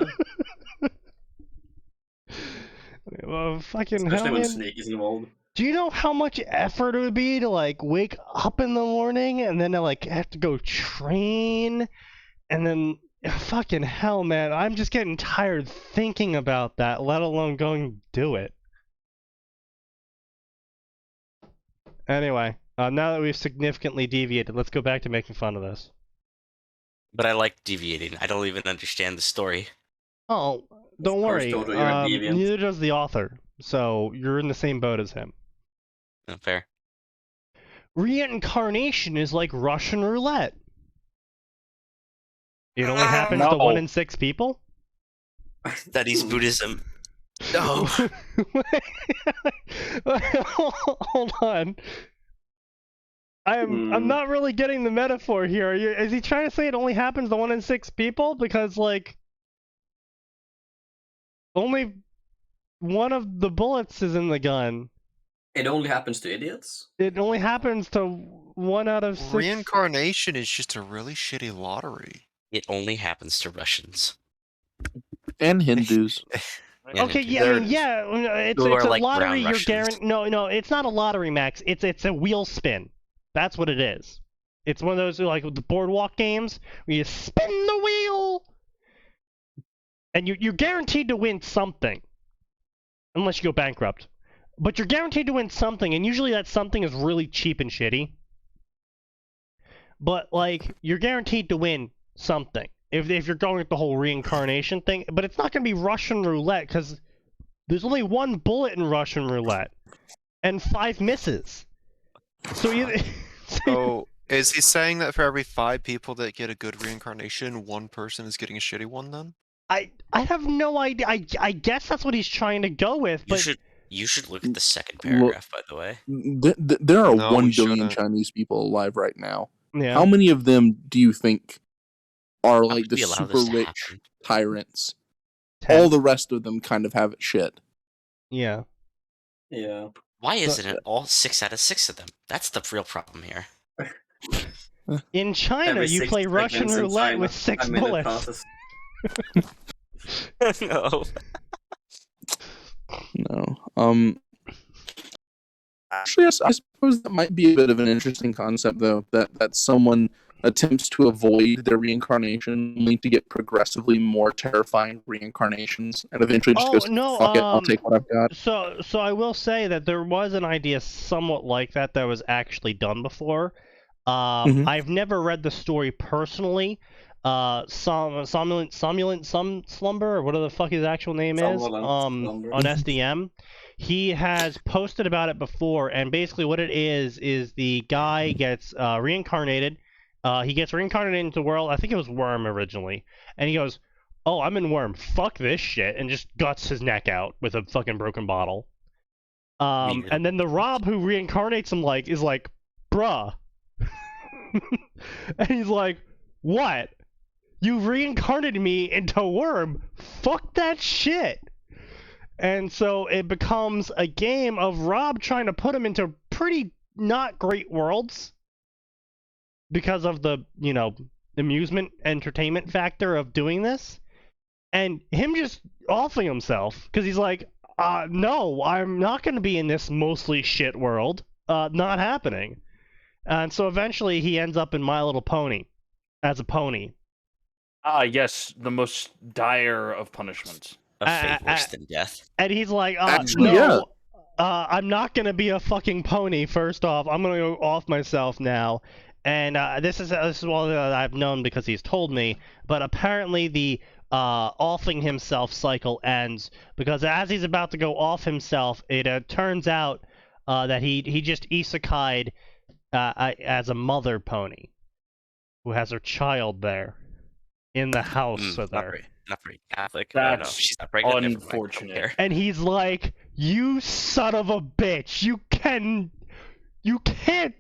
Well, fucking Especially hell, when man. Snake is involved. Do you know how much effort it would be to like wake up in the morning and then to like have to go train and then fucking hell, man, I'm just getting tired thinking about that, let alone going to do it. Anyway, now that we've significantly deviated, let's go back to making fun of this. But I like deviating. I don't even understand the story. Oh, don't course, worry. Toto, you're a deviant. Neither does the author, so you're in the same boat as him. Not fair. Reincarnation is like Russian roulette. It only happens No. to 1 in 6 people? Studies Buddhism. No. Hold on. I'm not really getting the metaphor here. Is he trying to say it only happens to 1 in 6 people? Because, like, only one of the bullets is in the gun. It only happens to idiots? It only happens to 1 out of 6. Reincarnation is just a really shitty lottery. It only happens to Russians. And Hindus. Yeah, Okay, dude. yeah, I mean, yeah, it's who a are like lottery. brown You're Russians. guaranteed. No, it's not a lottery, Max. It's a wheel spin. That's what it is. It's one of those like the boardwalk games where you spin the wheel, and you're guaranteed to win something, unless you go bankrupt. But you're guaranteed to win something, and usually that something is really cheap and shitty. But like you're guaranteed to win something. If you're going with the whole reincarnation thing, but it's not going to be Russian roulette because there's only 1 bullet in Russian roulette and 5 misses. So you. So, is he saying that for every 5 people that get a good reincarnation, 1 person is getting a shitty one then? I have no idea. I guess that's what he's trying to go with, but You should look at the second paragraph, by the way. There are No, 1 we billion shouldn't. Chinese people alive right now. yeah. How many of them do you think are How like could the we allow super this to rich happen? tyrants? 10. All the rest of them kind of have it shit. Yeah. Yeah. Why isn't it all 6 out of 6 of them? That's the real problem here. In China, Every you 6 play Russian seconds in roulette China, with 6 a minute bullets. passes. No. No. Actually, I suppose that might be a bit of an interesting concept, though. That someone attempts to avoid their reincarnation, only to get progressively more terrifying reincarnations, and eventually just goes, no, "Fuck it, I'll take what I've got." So I will say that there was an idea somewhat like that was actually done before. Mhm. I've never read the story personally. Somnolent Slumber, or whatever the fuck his actual name is, Somnolent Slumber. on SDM. He has posted about it before, and basically what it is the guy gets reincarnated. He gets reincarnated into the world. I think it was Worm originally, and he goes, "Oh, I'm in Worm. Fuck this shit," and just guts his neck out with a fucking broken bottle. And then the Rob who reincarnates him is like, "Bruh," and he's like, "What? You reincarnated me into Worm? Fuck that shit." And so it becomes a game of Rob trying to put him into pretty not great worlds because of the, amusement, entertainment factor of doing this. And him just offing himself because he's like, no, I'm not going to be in this mostly shit world. Not happening. And so eventually he ends up in My Little Pony as a pony. Ah, yes, the most dire of punishments. A fate worse than death. And he's like, Actually, no, I'm not going to be a fucking pony, first off. I'm going to go off myself now. And this is all that I've known because he's told me. But apparently the offing himself cycle ends because as he's about to go off himself, it turns out that he just isekai'd as a mother pony who has her child there in the house with her. Not very Catholic. I don't know. That's She's not pregnant. Never mind. unfortunate. I don't care. And he's like, "You son of a bitch! You can't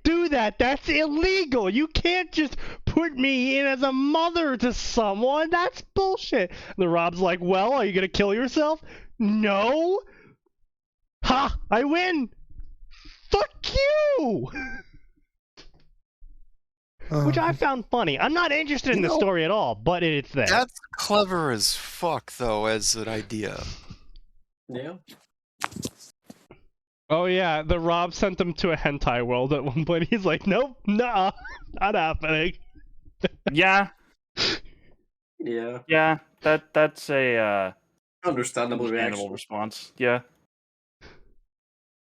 do that. That's illegal. You can't just put me in as a mother to someone? That's bullshit. And the Rob's like, well, are you gonna kill yourself? No. Ha! I win. Fuck you. Which I found funny. I'm not interested in the story at all, but it's there. That's clever as fuck, though, as an idea. Yeah. Oh yeah, the Rob sent him to a hentai world at one point. He's like, nope, nah, not happening. Yeah, Yeah. yeah. That's a Understandable understandable reaction. response. Yeah.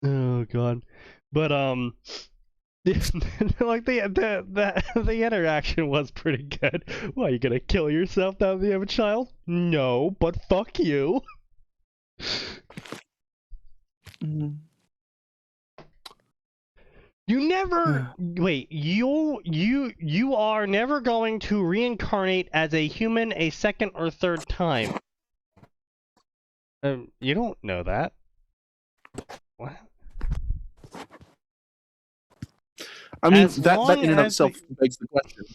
Oh god, but like the interaction was pretty good. Why, you gonna kill yourself now that you have a child? No, but fuck you. You never wait. You are never going to reincarnate as a human a second or third time. You don't know that. What? I mean, As that long in and of as itself begs the question.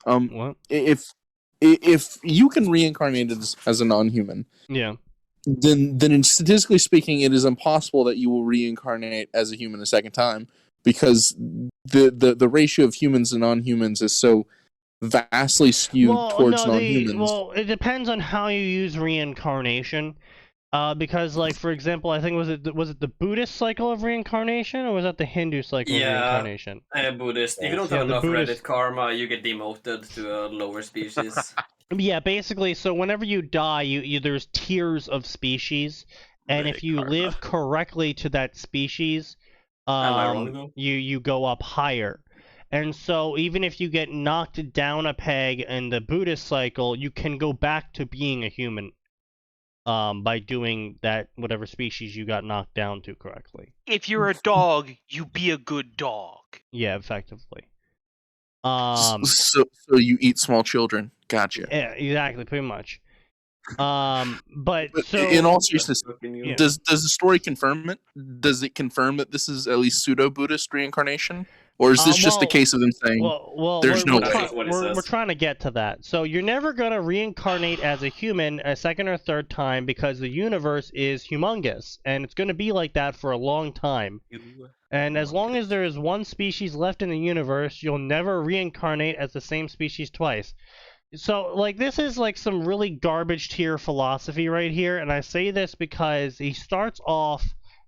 What? If you can reincarnate as a non-human, Yeah. then statistically speaking, it is impossible that you will reincarnate as a human a second time, because the ratio of humans and non-humans is so vastly skewed towards non-humans. Well, it depends on how you use reincarnation. Because, like, for example, I think was it the Buddhist cycle of reincarnation, or was that the Hindu cycle of reincarnation? Buddhist. If you don't Yeah, have the enough Buddhist- Reddit karma, you get demoted to a lower species. Yeah, basically. So whenever you die, you there's tiers of species, and if you live correctly to that species, Am I wrong, though? you go up higher. And so even if you get knocked down a peg in the Buddhist cycle, you can go back to being a human. By doing that, whatever species you got knocked down to correctly. If you're a dog, you be a good dog. Yeah, effectively. So you eat small children. Gotcha. Yeah, exactly, pretty much. But so in all seriousness, Yeah. does the story confirm it? Does it confirm that this is at least pseudo-Buddhist reincarnation, or is this just a case of them saying there's no way? We're trying to get to that. So you're never gonna reincarnate as a human a second or third time, because the universe is humongous, and it's gonna be like that for a long time. And as long as there is one species left in the universe, you'll never reincarnate as the same species twice. So, like, this is like some really garbage tier philosophy right here, and I say this because he starts off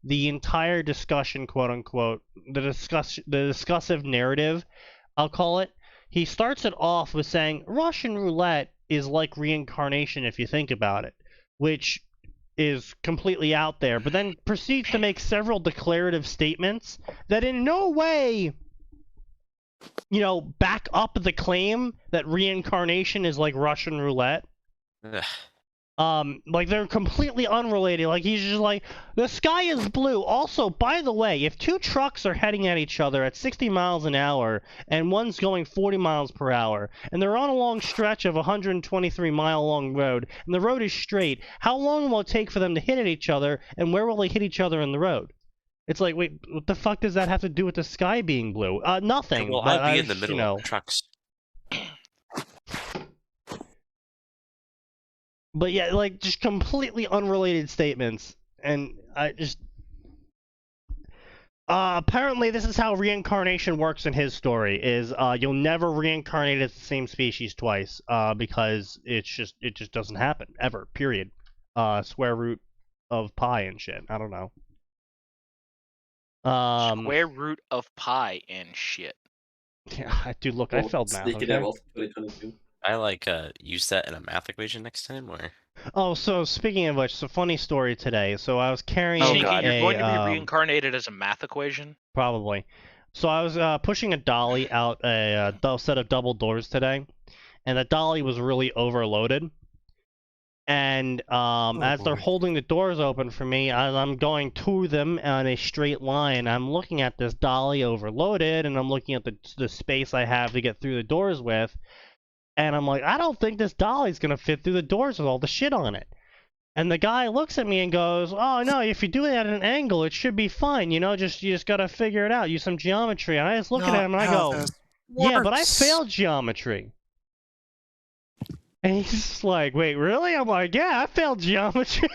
the entire discussion, quote unquote, the discussive narrative, I'll call it. He starts it off with saying Russian roulette is like reincarnation if you think about it, which is completely out there, but then proceeds to make several declarative statements that in no way, you know, back up the claim that reincarnation is like Russian roulette. Like, they're completely unrelated. Like, he's just like, the sky is blue. Also, by the way, if two trucks are heading at each other at 60 miles an hour and one's going 40 miles per hour and they're on a long stretch of a 123-mile long road and the road is straight, how long will it take for them to hit at each other, and where will they hit each other in the road? It's like, wait, what the fuck does that have to do with the sky being blue? Nothing. Well, but I'd be in the middle you know. of trucks. But yeah, like, just completely unrelated statements. And I just... apparently this is how reincarnation works in his story, is you'll never reincarnate as the same species twice, because it just doesn't happen, ever, period. Square root of pi and shit, I don't know. Square root of pi and shit. Yeah, dude, look, I failed math, okay? SneakyDevil 2022. I use that in a math equation next time, or Oh, so speaking of which, it's a funny story today. So I was carrying Sneaky, a... you're going to be reincarnated as a math equation? Probably. So I was pushing a dolly out a set of double doors today, and the dolly was really overloaded. And as they're holding the doors open for me, as I'm going to them on a straight line, I'm looking at this dolly overloaded, and I'm looking at the space I have to get through the doors with, and I'm like, I don't think this dolly's gonna fit through the doors with all the shit on it. And the guy looks at me and goes, oh no, if you do it at an angle, it should be fine, you know, you just gotta figure it out, use some geometry. And I just look at him and I go, Yeah, but I works. failed geometry. And he's just like, wait, really? I'm like, yeah, I failed geometry.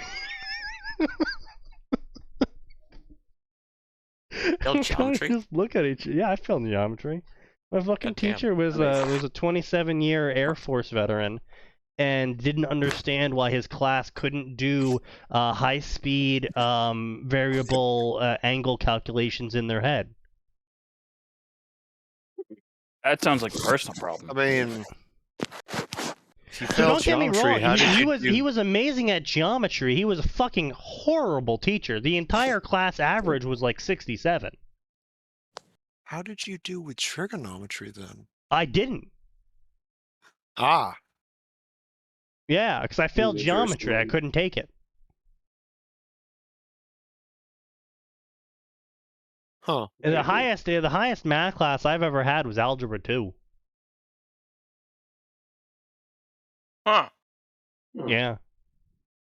Failed geometry? Just look at each. Yeah, I failed geometry. My fucking Goddamn. teacher was a 27-year Air Force veteran, and didn't understand why his class couldn't do high-speed variable angle calculations in their head. That sounds like a personal problem. I mean, if you So failed don't get me geometry, wrong. how did He you was do? he was amazing at geometry. He was a fucking horrible teacher. The entire class average was like 67. How did you do with trigonometry then? I didn't. Ah, Yeah, because I failed the first geometry. I one. couldn't take it. huh. And the highest math class I've ever had was Algebra 2. Huh. Yeah.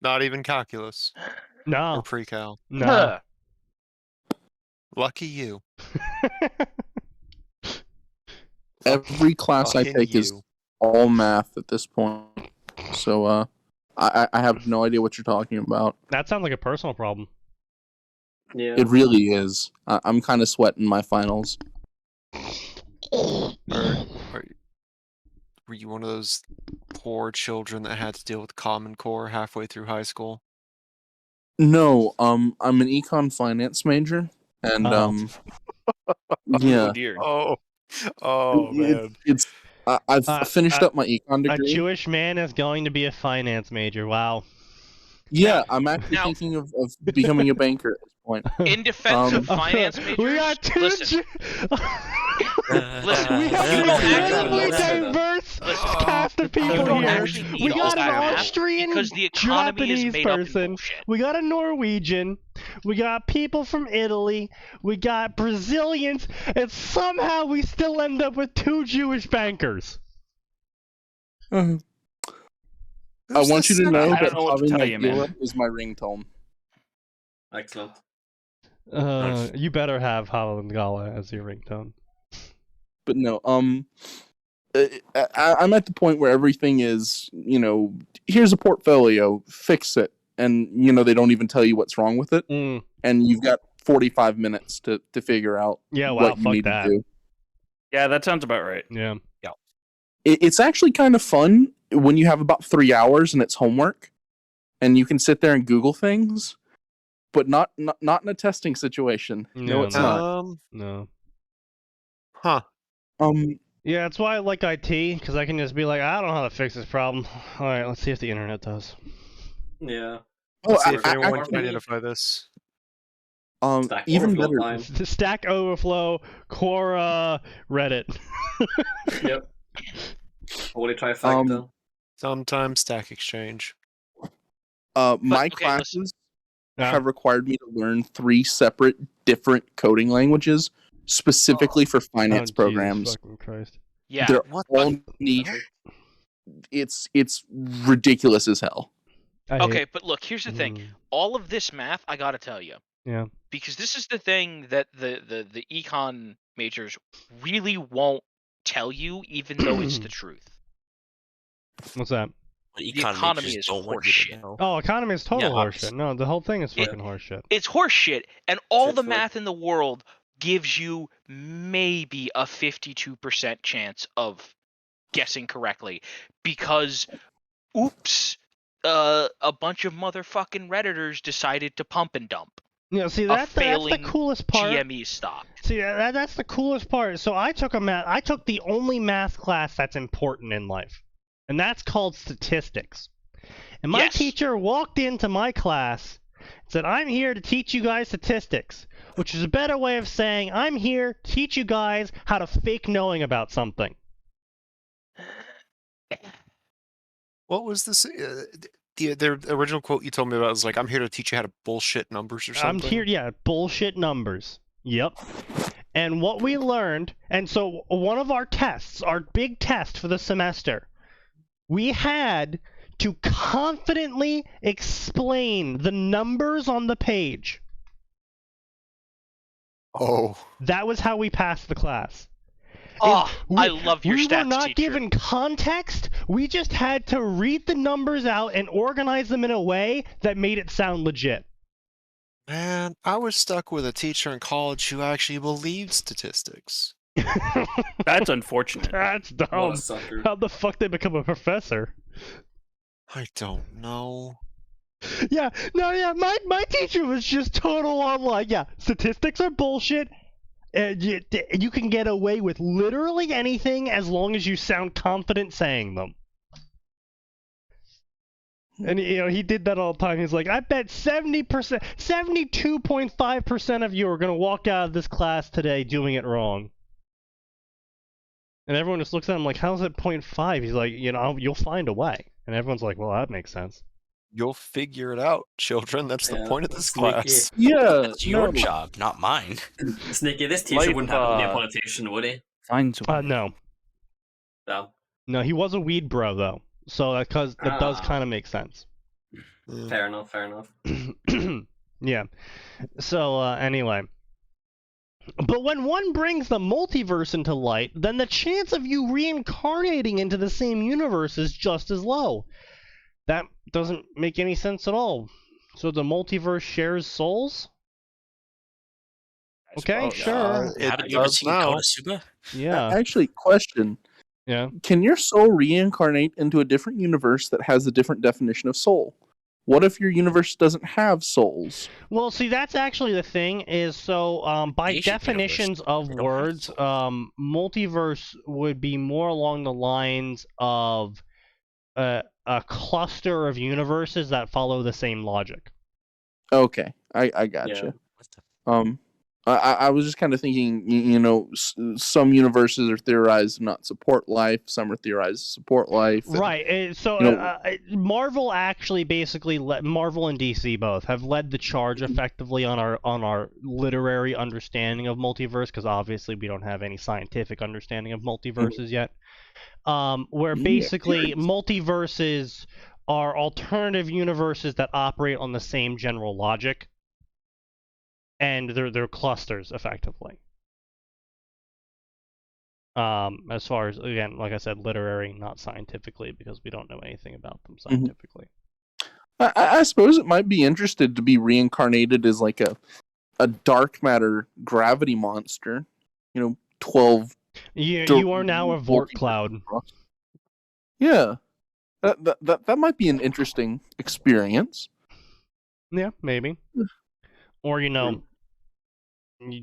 Not even calculus or No. pre-cal. No. Lucky you. Every class I Fucking take is you. all math at this point. So I have no idea what you're talking about. That sounds like a personal problem. Yeah. It really is. I'm kind of sweating my finals. Were you one of those poor children that had to deal with Common Core halfway through high school? No, I'm an econ finance major, and Oh. yeah, Oh dear. Oh man. I've finished up my econ A degree. Jewish man is going to be a finance major. Wow. Yeah, I'm actually Now- thinking of becoming a banker at this point. In defense of Um, finance majors, We got two. listen, listen, We you have an don't incredibly actually- diverse Listen, cast of you people don't here. actually need We all got an that math Austrian because the economy is Japanese made up in person. bullshit. We got a Norwegian. We got people from Italy. We got Brazilians. And somehow we still end up with two Jewish bankers. I Who's want the you to second? know I don't that know what to Javi tell you, man. Nagila is my ringtone. Excellent. Nice. You better have Halangala as your ringtone. But no, I'm at the point where everything is, here's a portfolio, fix it, and they don't even tell you what's wrong with it, Mm. and you've got 45 minutes to figure out Yeah, wow, what you fuck need that. to do. Yeah, that sounds about right. Yeah. It's actually kind of fun when you have about 3 hours and it's homework, and you can sit there and Google things, but not in a testing situation. No, it's not. No. Huh. Yeah, that's why I like IT, because I can just be like, I don't know how to fix this problem. All right, let's see if the internet does. Yeah. Let's see if I- anyone I- can identify this. Stack Even Overflow better. time. Stack Overflow, Quora, Reddit. Yep. Holy trifecta. Sometimes Stack Exchange. My okay, listen. classes Yeah. have required me to learn 3 separate different coding languages specifically for finance Oh, Jesus programs. fucking Christ. Yeah. They're What all the niche. heck? It's ridiculous as hell. I Okay, hate- but look, here's the thing. Mm. All of this math, I gotta tell you. Yeah. Because this is the thing that the econ majors really won't tell you, even though it's the truth. What's that? What The econ economy majors is don't want you to horseshit. know. Oh, economy is total Yeah, horseshit. No, the whole thing is It- fucking horseshit. It's horseshit, and all Shit the for- math in the world gives you maybe a 52% chance of guessing correctly, because, oops, a bunch of motherfucking Redditors decided to pump and dump Yeah, see, a that's the failing coolest part. GME stock. See, that's the coolest part. So I took the only math class that's important in life, and that's called statistics. And my Yes. teacher walked into my class and said, "I'm here to teach you guys statistics," which is a better way of saying, "I'm here to teach you guys how to fake knowing about something." What was this? The original quote you told me about was like, "I'm here to teach you how to bullshit numbers" or something. I'm here, yeah, bullshit numbers. Yep. And what we learned, and so one of our tests, our big test for the semester, we had to confidently explain the numbers on the page. Oh, That was how we passed the class. Oh, I love your we stats were not teacher. given context. We just had to read the numbers out and organize them in a way that made it sound legit. Man, I was stuck with a teacher in college who actually believed statistics. That's unfortunate. That's What dumb. a sucker. How the fuck they become a professor? I don't know. Yeah, no, yeah, my teacher was just total on like, yeah, statistics are bullshit. You can get away with literally anything as long as you sound confident saying them. And he did that all the time. He's like, I bet 70%, 72.5% of you are gonna walk out of this class today doing it wrong. And everyone just looks at him like, how's it 0.5? He's like, you'll find a way. And everyone's like, well, that makes sense. You'll figure it out, children. That's the Yeah, point of this sneaky. class. Yeah, That's your no. job, not mine. Sneaky, this teacher Life, wouldn't have a Neapolitan, would he? Finds a way. No. No, he was a weed bro, though. So that does kind of make sense. Fair enough, fair enough. Yeah. So, anyway. But when one brings the multiverse into light, then the chance of you reincarnating into the same universe is just as low. That doesn't make any sense at all. So the multiverse shares souls? Okay, suppose. sure. It How did you ever does see now. Konosuba? Yeah. Actually, question. Yeah. Can your soul reincarnate into a different universe that has a different definition of soul? What if your universe doesn't have souls? Well, see, that's actually the thing, is so, by Asian definitions universe, of they don't have words, souls. multiverse would be more along the lines of a cluster of universes that follow the same logic. Okay, I gotcha. What the I was just kind of thinking, some universes are theorized to not support life, some are theorized to support life. and- Right. So Marvel actually basically Marvel and DC both have led the charge effectively on our literary understanding of multiverse, because obviously we don't have any scientific understanding of multiverses yet. Where Yeah, basically multiverses are alternative universes that operate on the same general logic, and they're clusters effectively. As far as, again, like I said, literary, not scientifically, because we don't know anything about them scientifically. I suppose it might be interested to be reincarnated as like a dark matter gravity monster. 12. You are now a Vort cloud. Yeah, that might be an interesting experience. Yeah, maybe. Or you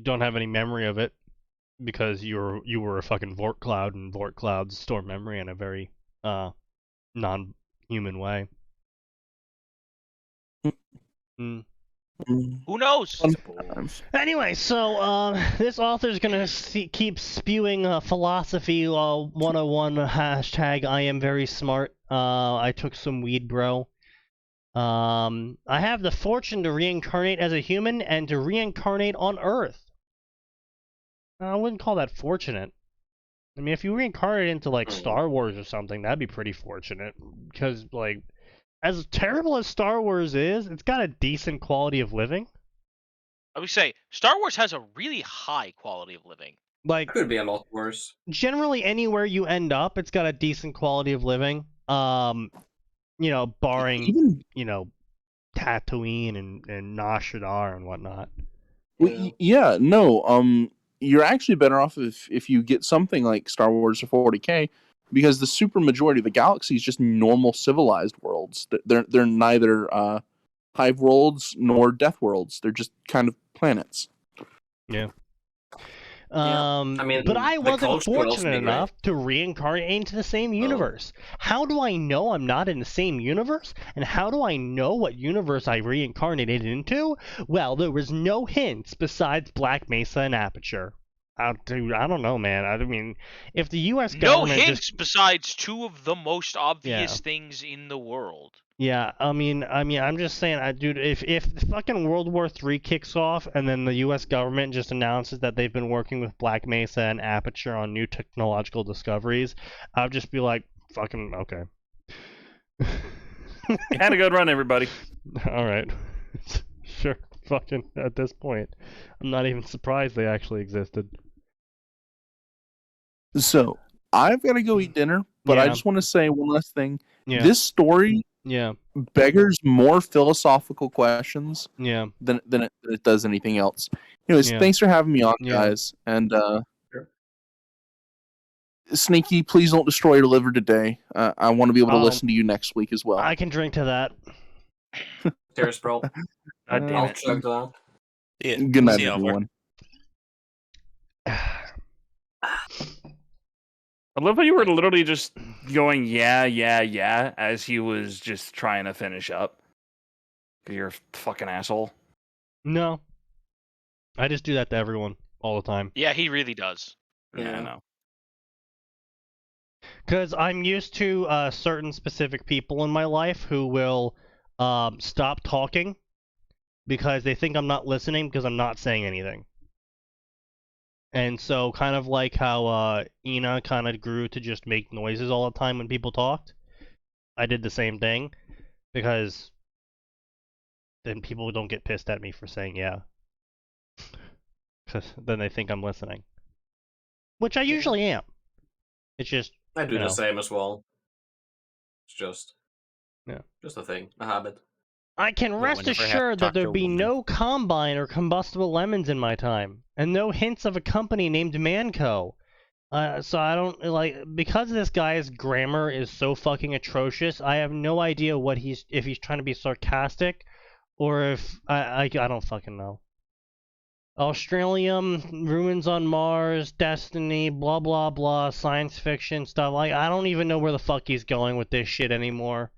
don't have any memory of it because you were a fucking Vort cloud, and Vort clouds store memory in a very non-human way. Mm. Who knows? Anyway, so this author's gonna keep spewing philosophy 101 hashtag I am very smart. I took some weed, bro. I have the fortune to reincarnate as a human and to reincarnate on Earth. I wouldn't call that fortunate. I mean, if you reincarnate into like Star Wars or something, that'd be pretty fortunate. Because like, as terrible as Star Wars is, it's got a decent quality of living. I would say Star Wars has a really high quality of living. Like, Could be a lot worse. generally anywhere you end up, it's got a decent quality of living. Barring Even Tatooine and Nar Shaddaa and whatnot. yeah, no. You're actually better off if you get something like Star Wars or 40K, because the super majority of the galaxy is just normal civilized worlds. They're neither hive worlds nor death worlds. They're just kind of planets. Yeah. I mean, but I the wasn't culture would also fortunate be great. enough to reincarnate into the same universe. How do I know I'm not in the same universe? And how do I know what universe I reincarnated into? Well, there was no hints besides Black Mesa and Aperture. Dude, I don't know, man. I mean, if the U.S. No government hints besides two of the most obvious Yeah. things in the world. Yeah, I mean, I'm just saying, dude, if the fucking World War III kicks off and then the U.S. government just announces that they've been working with Black Mesa and Aperture on new technological discoveries, I'll just be like, fucking okay. You had a good run, everybody. All right, sure, fucking at this point, I'm not even surprised they actually existed. So I've got to go eat dinner, but I Yeah. just want to say one last thing. Yeah. This story Yeah. beggars more philosophical questions Yeah. than it does anything else. Anyways, Yeah. thanks for having me on, Yeah. guys. And Sure. Sneaky, please don't destroy your liver today. I want to be able to Oh. listen to you next week as well. I can drink to that. Cheers, bro. God damn I'll it. chug to that. Yeah. Good night, See you, Oliver. everyone. I love how you were literally just going, yeah, as he was just trying to finish up. You're a fucking asshole. No. I just do that to everyone all the time. Yeah, he really does. Yeah, I know. Because I'm used to certain specific people in my life who will stop talking because they think I'm not listening because I'm not saying anything. And so, kind of like how Ina kind of grew to just make noises all the time when people talked, I did the same thing because then people don't get pissed at me for saying yeah. Because then they think I'm listening. Which I usually am. It's just, I do you the know. same as well. It's just Yeah. just a thing, a habit. I can rest whenever I have to assured that talk to there'd a be woman. no Combine or combustible lemons in my time, and no hints of a company named Manco. So I don't, like, because this guy's grammar is so fucking atrocious, I have no idea if he's trying to be sarcastic, or if, I don't fucking know. Australium, Ruins on Mars, Destiny, blah blah blah, science fiction stuff, like, I don't even know where the fuck he's going with this shit anymore.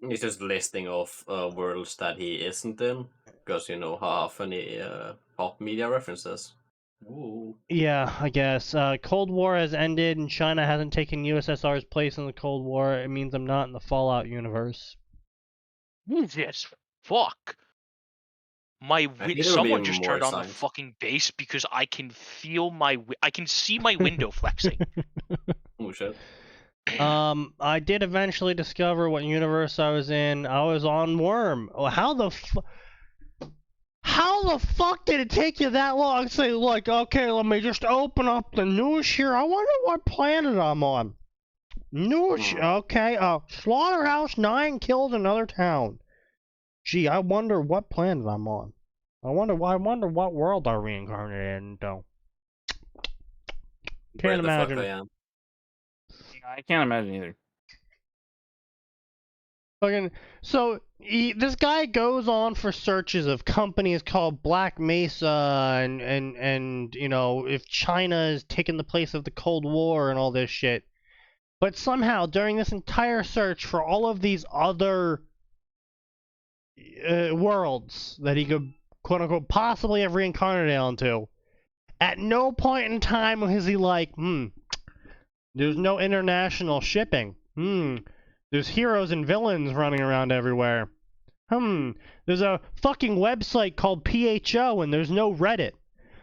He's just listing off worlds that he isn't in, because you know how funny pop media references. Ooh. Yeah, I guess. Cold War has ended and China hasn't taken USSR's place in the Cold War. It means I'm not in the Fallout universe. Jesus fuck. I think it'll be Someone just more turned on the science. fucking bass because I can feel I can see my window flexing. Oh shit. I did eventually discover what universe I was in. I was on Worm. Oh, how the fuck did it take you that long to say, like, okay, let me just open up the news here. I wonder what planet I'm on. News, okay, Slaughterhouse 9 killed another town. Gee, I wonder what planet I'm on. I wonder what world I reincarnated into. Where Can't the fuck imagine. I am. I can't imagine either. Fucking, so this guy goes on for searches of companies called Black Mesa and you know, if China is taking the place of the Cold War and all this shit. But somehow during this entire search for all of these other worlds that he could quote unquote possibly have reincarnated onto, at no point in time is he like, there's no international shipping. There's heroes and villains running around everywhere. There's a fucking website called PHO and there's no Reddit.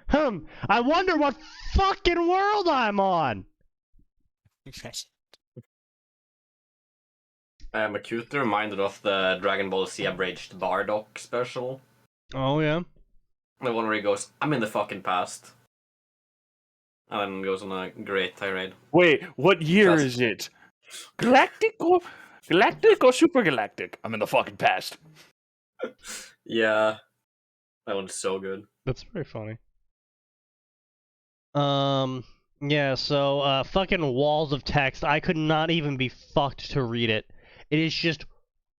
I wonder what fucking world I'm on. I am acutely reminded of the Dragon Ball Z abridged Bardock special. Oh yeah. The one where he goes, I'm in the fucking past. And then goes on a great tirade. Wait, what year That's- is it? Galactic or super galactic? I'm in the fucking past. Yeah. That one's so good. That's very funny. Yeah, so, fucking walls of text. I could not even be fucked to read it. It is just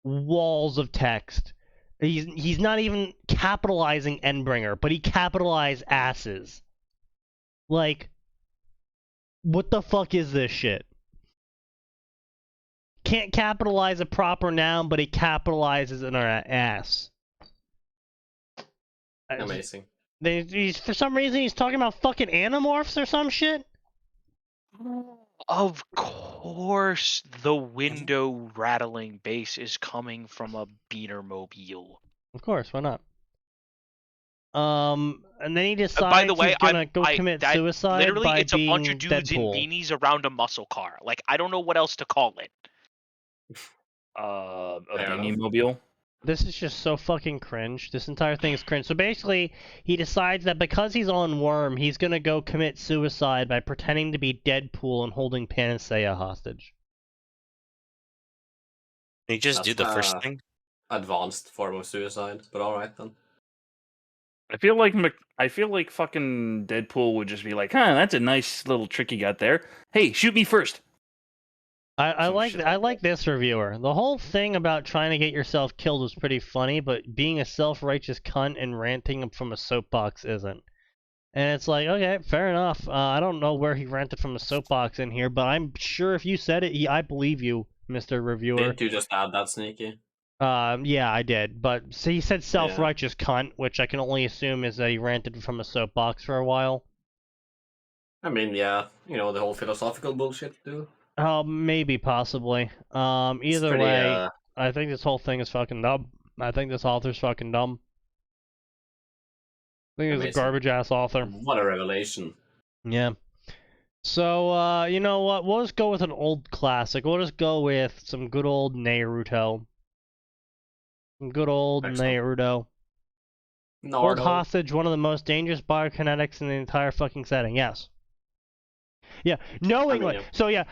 walls of text. He's not even capitalizing Endbringer, but he capitalized asses. Like, what the fuck is this shit? Can't capitalize a proper noun, but he capitalizes an ass. Amazing. For some reason, he's talking about fucking Animorphs or some shit? Of course, the window rattling bass is coming from a Beanermobile. Of course, why not? And then he decides By the way, he's gonna go commit suicide literally, by it's a being bunch of dudes Deadpool. in beanies around a muscle car. Like, I don't know what else to call it. A Fair beanie enough. mobile. This is just so fucking cringe. This entire thing is cringe. So basically, he decides that because he's on Worm, he's gonna go commit suicide by pretending to be Deadpool and holding Panacea hostage. Can you just do the first thing? Advanced form of suicide, but alright then. I feel like fucking Deadpool would just be like, huh, that's a nice little trick you got there. Hey, shoot me first. I Some like shit I like like this reviewer. The whole thing about trying to get yourself killed was pretty funny, but being a self-righteous cunt and ranting from a soapbox isn't. And it's like, okay, fair enough. I don't know where he ranted from a soapbox in here, but I'm sure if you said it, I believe you, Mr. Reviewer. Didn't you just add that, Sneaky? Yeah, I did. But so he said self-righteous cunt, which I can only assume is that he ranted from a soapbox for a while. I mean, yeah, you know, the whole philosophical bullshit too. Maybe, possibly. Either pretty, way, I think this whole thing is fucking dumb. I think this author's fucking dumb. I think he's a Amazing. garbage-ass author. What a revelation. Yeah. So, you know what? We'll just go with an old classic. We'll just go with some good old Naruto. Some good old Excellent. Naruto. Hold hostage, one of the most dangerous biokinetics in the entire fucking setting. Yes. Yeah. Knowingly. yeah. So, yeah.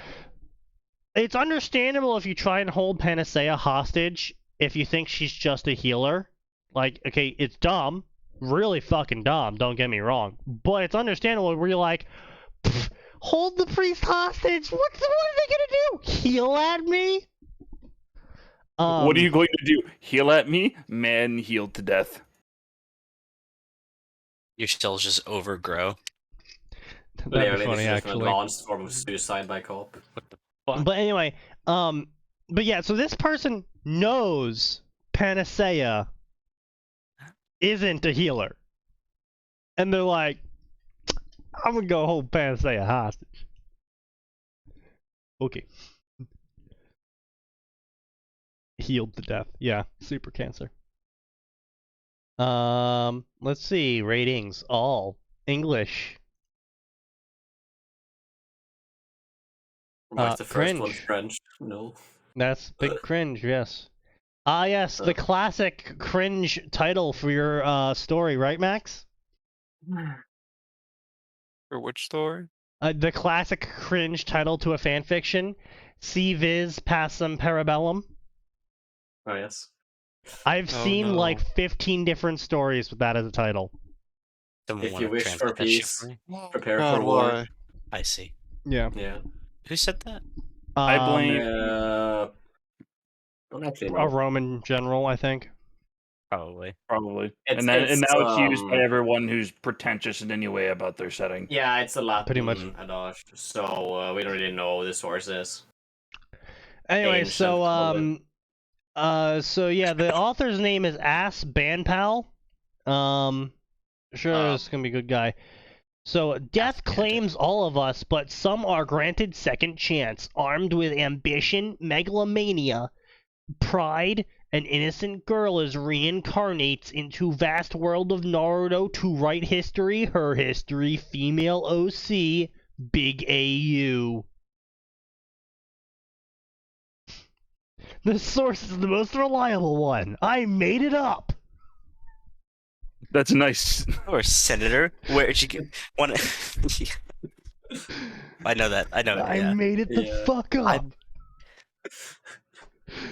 It's understandable if you try and hold Panacea hostage if you think she's just a healer. Like, okay, it's dumb. Really fucking dumb, don't get me wrong. But it's understandable where you're like, hold the priest hostage? What are they gonna do? Heal at me? What are you going to do? Heal at me? Man healed to death. Your cells just overgrow. That'd Literally, be funny, this is an actually. advanced form of suicide by cop. But anyway, but yeah, so this person knows Panacea isn't a healer. And they're like, I'm gonna go hold Panacea hostage. Okay. Healed to death. Yeah, super cancer. Let's see, ratings. All. English. What's the first one? Cringe. French? No. That's big cringe, yes. Ah, yes, the classic cringe title for your story, right, Max? For which story? The classic cringe title to a fanfiction, Si Vis Pacem Parabellum. Oh, yes. I've seen like 15 different stories with that as a title. Someone If wanna you wish translate for that shit peace, me? prepare for war. I see. Yeah. Yeah. Who said that? I blame Don't actually a know. Roman general, I think. Probably. Probably. It's- And now it's used by um, everyone who's pretentious in any way about their setting. Yeah, it's a Latin Pretty much. adage, so we don't really know who the source is. Anyway, Ancient so Roman. so yeah, the author's name is Ass Banpal. Sure, this is gonna be a good guy. So, death claims all of us, but some are granted second chance, armed with ambition, megalomania, pride. An innocent girl is reincarnates into vast world of Naruto to write history, her history, female OC, big AU. The source is the most reliable one. I made it up. That's nice. Or Senator. Where'd you get one? I know that. I know. I Yeah. made it the fuck up.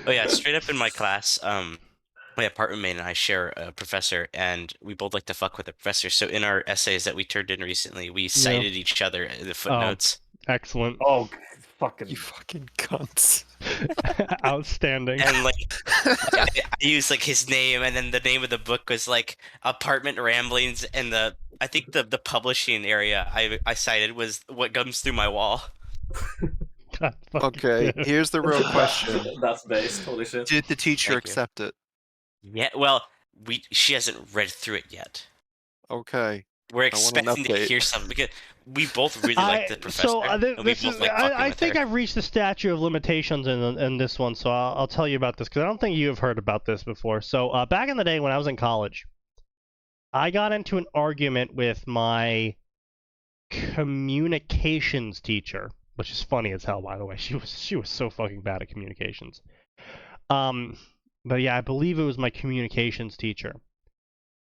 Oh yeah, straight up in my class, my apartment mate and I share a professor, and we both like to fuck with the professor. So in our essays that we turned in recently, we cited each other in the footnotes. Excellent. Oh, fucking. You fucking cunts. Outstanding. And like, I used like his name, and then the name of the book was like Apartment Ramblings, and I think the publishing area I cited was What Comes Through My Wall. God, Okay, here's the real question. That's based. Holy shit. Did the teacher Thank you. accept it? Yeah, well, she hasn't read through it yet. Okay. We're I want an expecting to update. hear something because we both really like the professor. So and we this both is, like fucking I with think her. I've reached the statute of limitations in this one, so I'll tell you about this because I don't think you have heard about this before. So back in the day when I was in college, I got into an argument with my communications teacher, which is funny as hell, by the way. She was so fucking bad at communications. But yeah, I believe it was my communications teacher.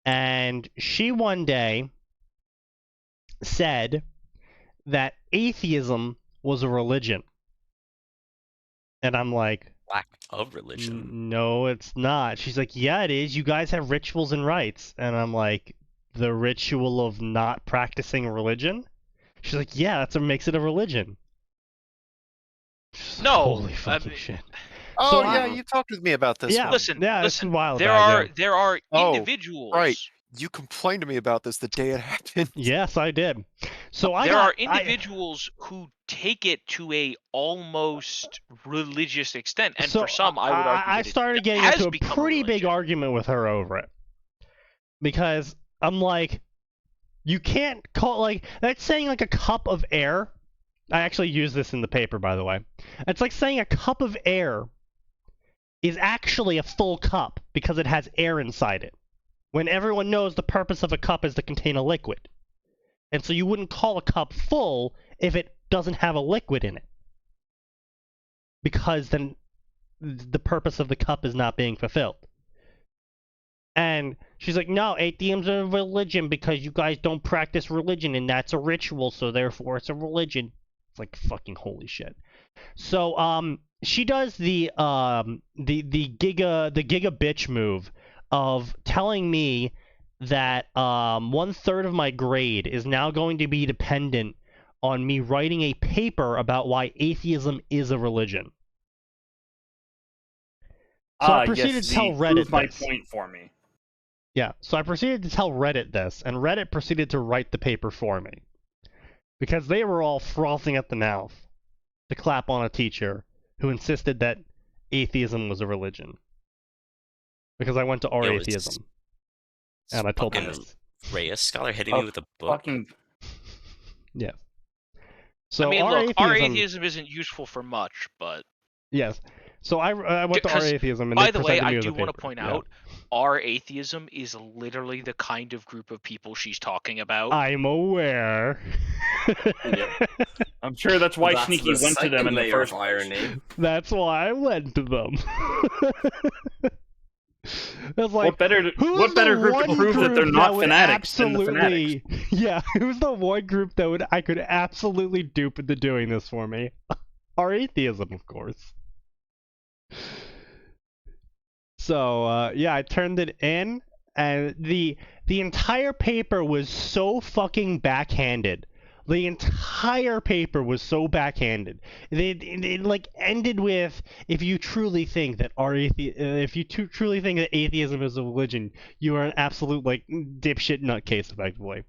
And she one day said that atheism was a religion. And I'm like, Lack of religion. no, it's not. She's like, yeah, it is. You guys have rituals and rites. And I'm like, the ritual of not practicing religion? She's like, yeah, that's what makes it a religion. No, Holy fucking shit. Oh So yeah, I- you talked with me about this. Yeah, one. Listen, yeah, it's listen. a while There back, are yeah. there are Oh, individuals. right. You complained to me about this the day it happened. Yes, I did. So There are individuals who take it to a almost religious extent, and so for some, I would argue I that started it getting has into a become pretty big religion. argument with her over it. Because I'm like, you can't call, like, that's saying like a cup of air. I actually use this in the paper, by the way. It's like saying a cup of air is actually a full cup because it has air inside it, when everyone knows the purpose of a cup is to contain a liquid. And so you wouldn't call a cup full if it doesn't have a liquid in it, because then the purpose of the cup is not being fulfilled. And she's like, no, atheism's a religion because you guys don't practice religion, and that's a ritual, so therefore it's a religion. It's like, fucking holy shit. So she does the giga bitch move of telling me that 1/3 of my grade is now going to be dependent on me writing a paper about why atheism is a religion. So I proceeded to tell Reddit prove my this. point for me. Yeah, so I proceeded to tell Reddit this, and Reddit proceeded to write the paper for me. Because they were all frothing at the mouth to clap on a teacher who insisted that atheism was a religion. Because I went to our Yo, it's atheism. And I told them fucking this. Reyes scholar hitting me with a book. Fucking Yeah. So I mean, our look, our atheism isn't useful for much, but Yes. So I went to our Because, atheism, and by they the way, presented me I with a do want to paper. point Yeah. out, our atheism is literally the kind of group of people she's talking about. I'm aware. I'm sure that's why That's Sneaky the went to them second in the layer first of place. irony. That's why I went to them. That's like, What better who's group the to one prove that they're group not would fanatics than the fanatics? Yeah, who's the one group that I could absolutely dupe into doing this for me? Our atheism, of course. So yeah, I turned it in, and the entire paper was so fucking backhanded. The entire paper was so backhanded. It like ended with, if you truly think that truly think that atheism is a religion, you are an absolute like dipshit nutcase, effectively.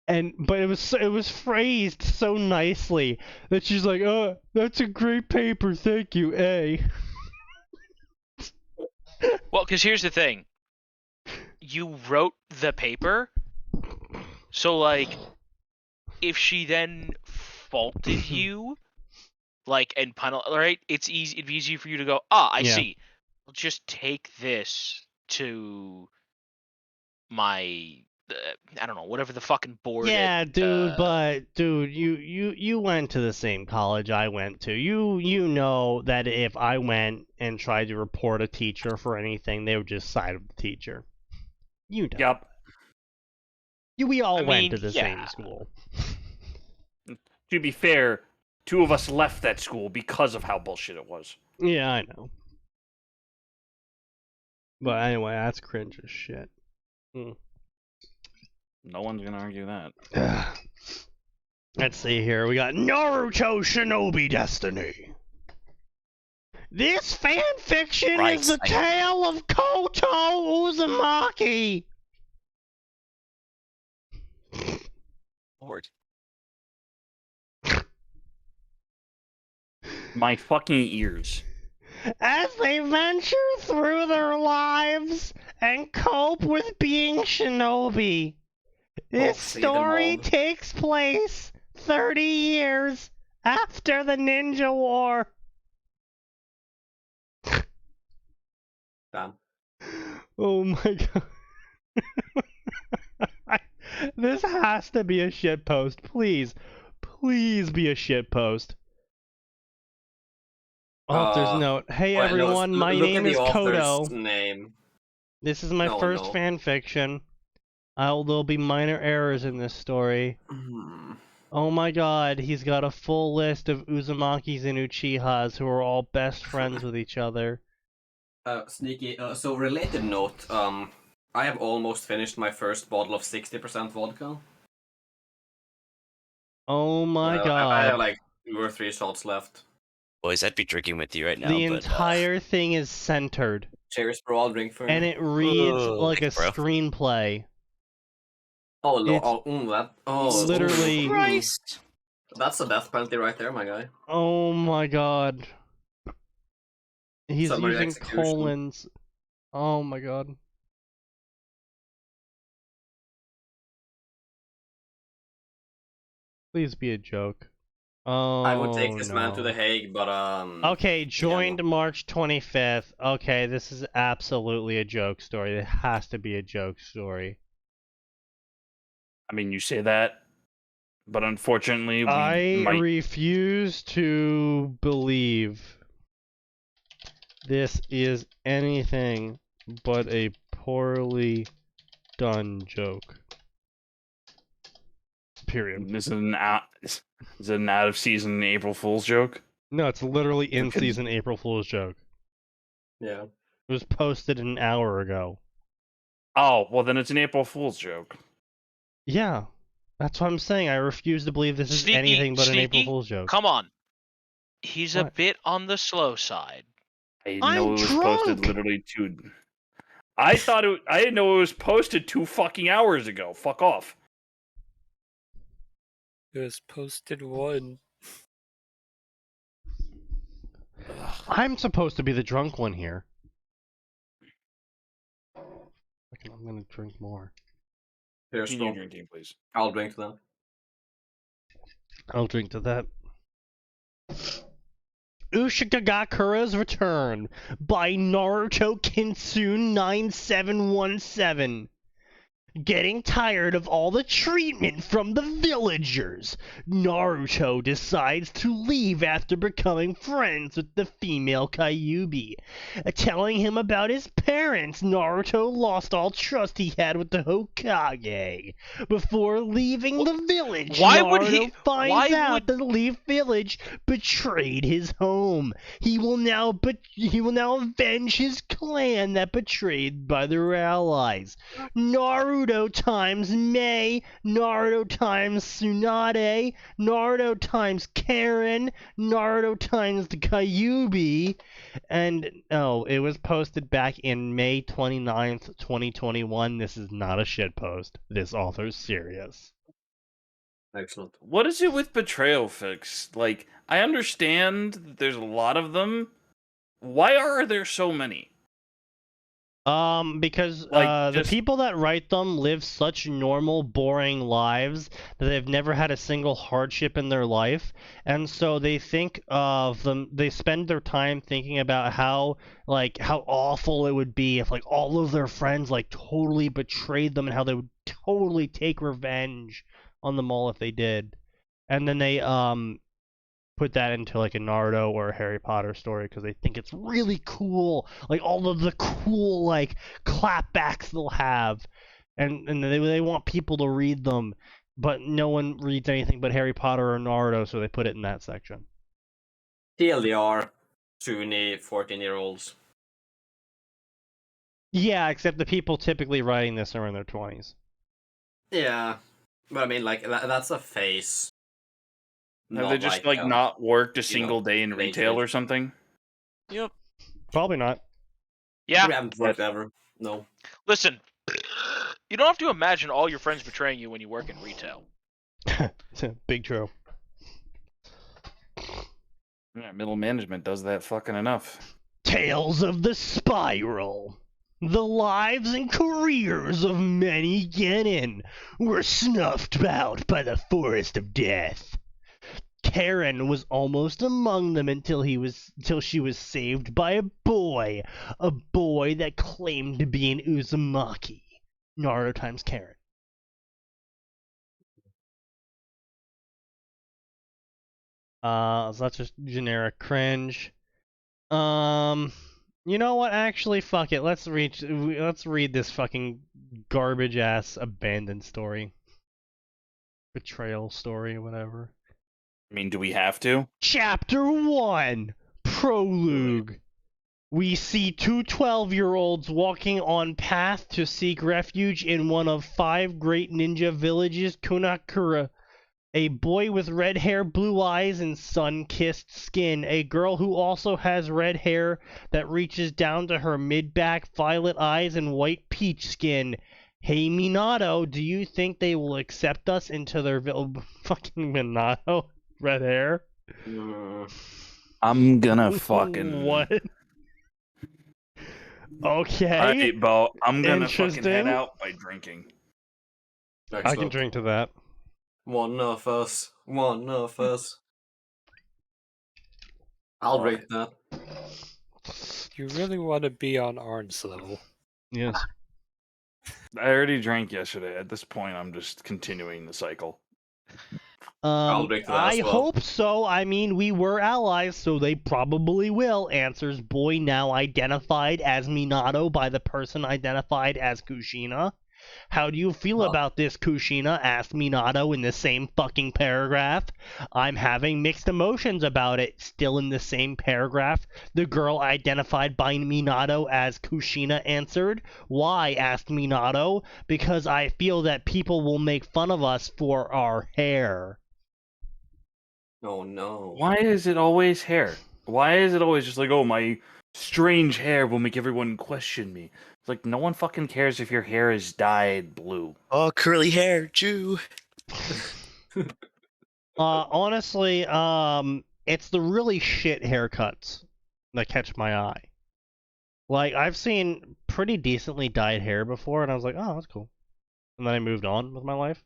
But it was phrased so nicely that she's like, "Oh, that's a great paper, thank you, A." Well, because here's the thing. You wrote the paper, so, like, if she then faulted you, like, and right, it'd be easy for you to go, I Yeah. see. I'll just take this to my, I don't know, whatever the fucking board. Yeah, dude, but dude, you went to the same college I went to. You know that if I went and tried to report a teacher for anything, they would just side with the teacher. You know. Yep. We all I went mean, to the same yeah. school. To be fair, 2 of us left that school because of how bullshit it was. Yeah, I know. But anyway, that's cringe as shit. No one's gonna argue that. Let's see here. We got Naruto Shinobi Destiny. This fan fiction Right, is the tale of Koto Uzumaki. Lord. My fucking ears. As they venture through their lives and cope with being shinobi. This see them story all. takes place 30 years after the Ninja War. Damn. Oh my god. This has to be a shitpost. Please. Please be a shitpost. Author's note. Hey Well, no, everyone, my look at name the is author's Kodo. name. This is my No, first no. fan fiction. There'll be minor errors in this story. Oh my god, he's got a full list of Uzumakis and Uchihas who are all best friends with each other. Sneaky. So related note. I have almost finished my first bottle of 60% vodka. Oh my I have god. like 2 or 3 shots left. Boys, I'd be drinking with you right now, The but entire thing is centered. Cheers, bro. I'll drink for you. And it reads like a Thanks, bro. screenplay. Oh, Lord. It's That. Oh, literally- Christ. That's a death penalty right there, my guy. Oh my god. He's Summary using execution. colons. Oh my god. Please be a joke. Oh, I would take this no. man to The Hague, but Okay, joined no. March 25th. Okay, this is absolutely a joke story. It has to be a joke story. I mean, you say that, but unfortunately, we I might. refuse to believe this is anything but a poorly done joke. Period. This is an out. Is it an out of season April Fool's joke? No, it's literally in Because- season April Fool's joke. Yeah. It was posted an hour ago. Oh, well then it's an April Fool's joke. Yeah, that's what I'm saying. I refuse to believe this is anything but an April Sneaky, Fool's joke. come on. He's a What? bit on the slow side. I I'm know it was posted drunk! literally 2. I thought it. I didn't know it was posted 2 fucking hours ago. Fuck off. It was posted 1. I'm supposed to be the drunk one here. I'm gonna drink more. Here's Continue bro. drinking, please. I'll drink to that. I'll drink to that. Ushikagakura's Return by Naruto Kitsune 9717. Getting tired of all the treatment from the villagers, Naruto decides to leave after becoming friends with the female Kyuubi. Telling him about his parents, Naruto lost all trust he had with the Hokage. Before leaving the village, Why Naruto would he- finds why out would- that the Leaf Village betrayed his home. He will now avenge his clan that betrayed by their allies. Naruto times Mei, Naruto times Tsunade, Naruto times Karen, Naruto times the Kyuubi, and it was posted back in May 29th, 2021. This is not a shitpost. This author's serious. Excellent. What is it with betrayal fics? Like, I understand that there's a lot of them. Why are there so many? Because Like, the just- people that write them live such normal, boring lives that they've never had a single hardship in their life, and so they think of them. They spend their time thinking about how awful it would be if like all of their friends like totally betrayed them and how they would totally take revenge on them all if they did, and then they put that into like a Naruto or a Harry Potter story because they think it's really cool, like all of the cool like clapbacks they'll have, and they want people to read them, but no one reads anything but Harry Potter or Naruto, so they put it in that section. TLDR, Sunni 14-year-olds. Yeah, except the people typically writing this are in their 20s. Yeah, but I mean, like that's a phase. Have they just like um, not worked a you single know, day in retail major- or something? Yep. Probably not. Yeah, We haven't worked ever. No. listen. You don't have to imagine all your friends betraying you when you work in retail. Big true. Yeah, middle management does that fucking enough. Tales of the Spiral. The lives and careers of many genin were snuffed out by the forest of death. Karen was almost among them until she was saved by a boy that claimed to be an Uzumaki. Naruto times Karen. So that's just generic cringe. You know what? Actually, fuck it. Let's read this fucking garbage ass abandoned story, betrayal story, or whatever. I mean, do we have to? Chapter 1, Prologue. We see two 12-year-olds walking on path to seek refuge in one of 5 great ninja villages, Kunakura. A boy with red hair, blue eyes, and sun-kissed skin. A girl who also has red hair that reaches down to her mid-back, violet eyes, and white peach skin. Hey, Minato, do you think they will accept us into their fucking Minato? Red hair? I'm gonna fucking... What? Okay. Alright, Bo, I'm gonna fucking head Interesting. out by drinking. I can Excellent. drink to that. One of us. One of us. I'll rate that. You really want to be on Arn's level. Yes. I already drank yesterday. At this point, I'm just continuing the cycle. I'll drink that I as well. hope so. I mean, we were allies, so they probably will. Answers boy now identified as Minato by the person identified as Kushina. How do you feel about this, Kushina? Asked Minato in the same fucking paragraph. I'm having mixed emotions about it. Still in the same paragraph, the girl identified by Minato as Kushina answered. Why? Asked Minato. Because I feel that people will make fun of us for our hair. Oh no. Why is it always hair? Why is it always just like, oh, my strange hair will make everyone question me? It's like, no one fucking cares if your hair is dyed blue. Oh, curly hair, Jew. Honestly, it's the really shit haircuts that catch my eye. Like, I've seen pretty decently dyed hair before, and I was like, oh, that's cool. And then I moved on with my life.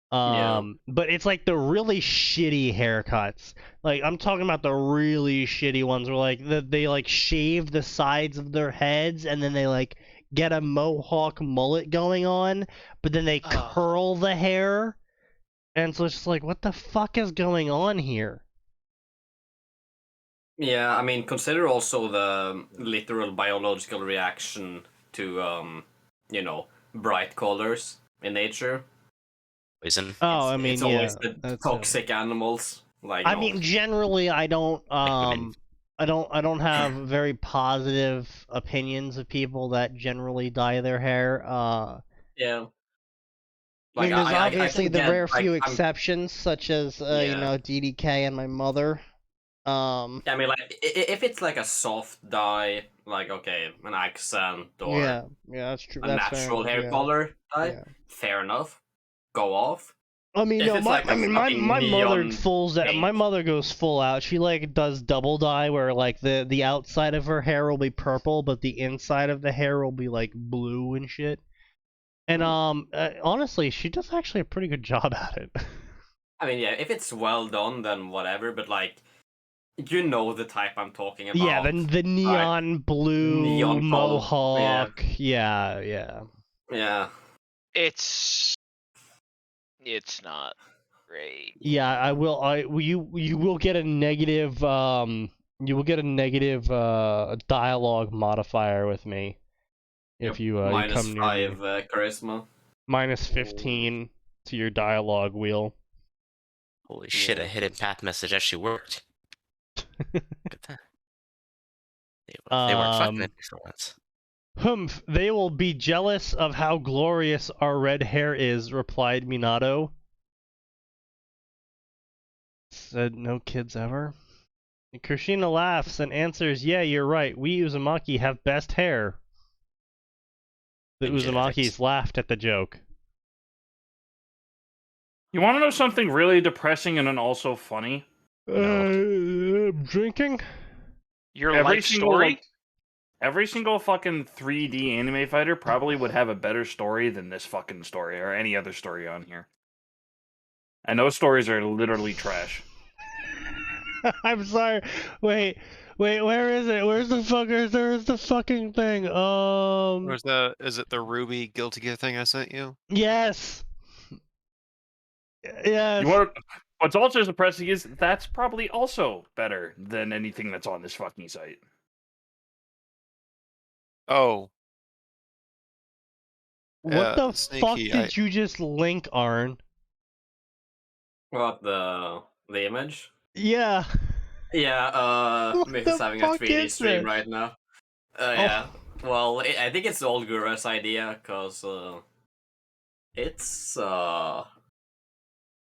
But it's like the really shitty haircuts. Like, I'm talking about the really shitty ones where, like, they like, shave the sides of their heads, and then they, like, get a mohawk mullet going on, but then they curl the hair. And so it's just like, what the fuck is going on here? Yeah, I mean, consider also the literal biological reaction to, you know, bright colors in nature. Poison. Oh, I mean, it's yeah. always the toxic animals. Like, I mean, generally, I don't have very positive opinions of people that generally dye their hair. yeah. I mean, there's obviously can the get, rare like, few I'm- exceptions, such as, you Yeah. know, DDK and my mother. I mean, like, if it's like a soft dye, like, okay, an accent or yeah, that's true. a That's natural fair, hair yeah. color dye, Yeah. fair enough. Go off. I mean, If no, it's like a my fucking mother neon my pink. mother goes full out. She like does double dye where like the outside of her hair will be purple, but the inside of the hair will be like blue and shit. And honestly, she does actually a pretty good job at it. I mean, yeah, if it's well done, then whatever. But like, you know the type I'm talking about. Yeah, the neon blue Neon color, mohawk. Yeah, yeah. Yeah. It's not great. Yeah, you will get a negative dialogue modifier with me if you Minus come near me. 5 charisma. Minus 15 to your dialogue wheel. Holy shit, Yeah. a hidden path message actually worked. Look at that. They weren't fucking it for once. Humph, they will be jealous of how glorious our red hair is, replied Minato. Said no kids ever. Kushina laughs and answers, yeah, you're right. We Uzumaki have best hair. The And genetics. Uzumakis laughed at the joke. You want to know something really depressing and then also funny? Drinking? Your Every life single, story? like, every single fucking 3D anime fighter probably would have a better story than this fucking story or any other story on here. And those stories are literally trash. I'm sorry. Wait, where is it? Where's the fucking thing? Where's the? Is it the Ruby Guilty Gear thing I sent you? Yes. Yes. What's also depressing is that's probably also better than anything that's on this fucking site. Oh, What the Sneaky, fuck did you just link, Arn? What, the image? Yeah. Yeah, What Mix the is having a fuck 3D is stream this? right now. Oh. Yeah. Well, I think it's old Gura's idea, cause it's Yeah,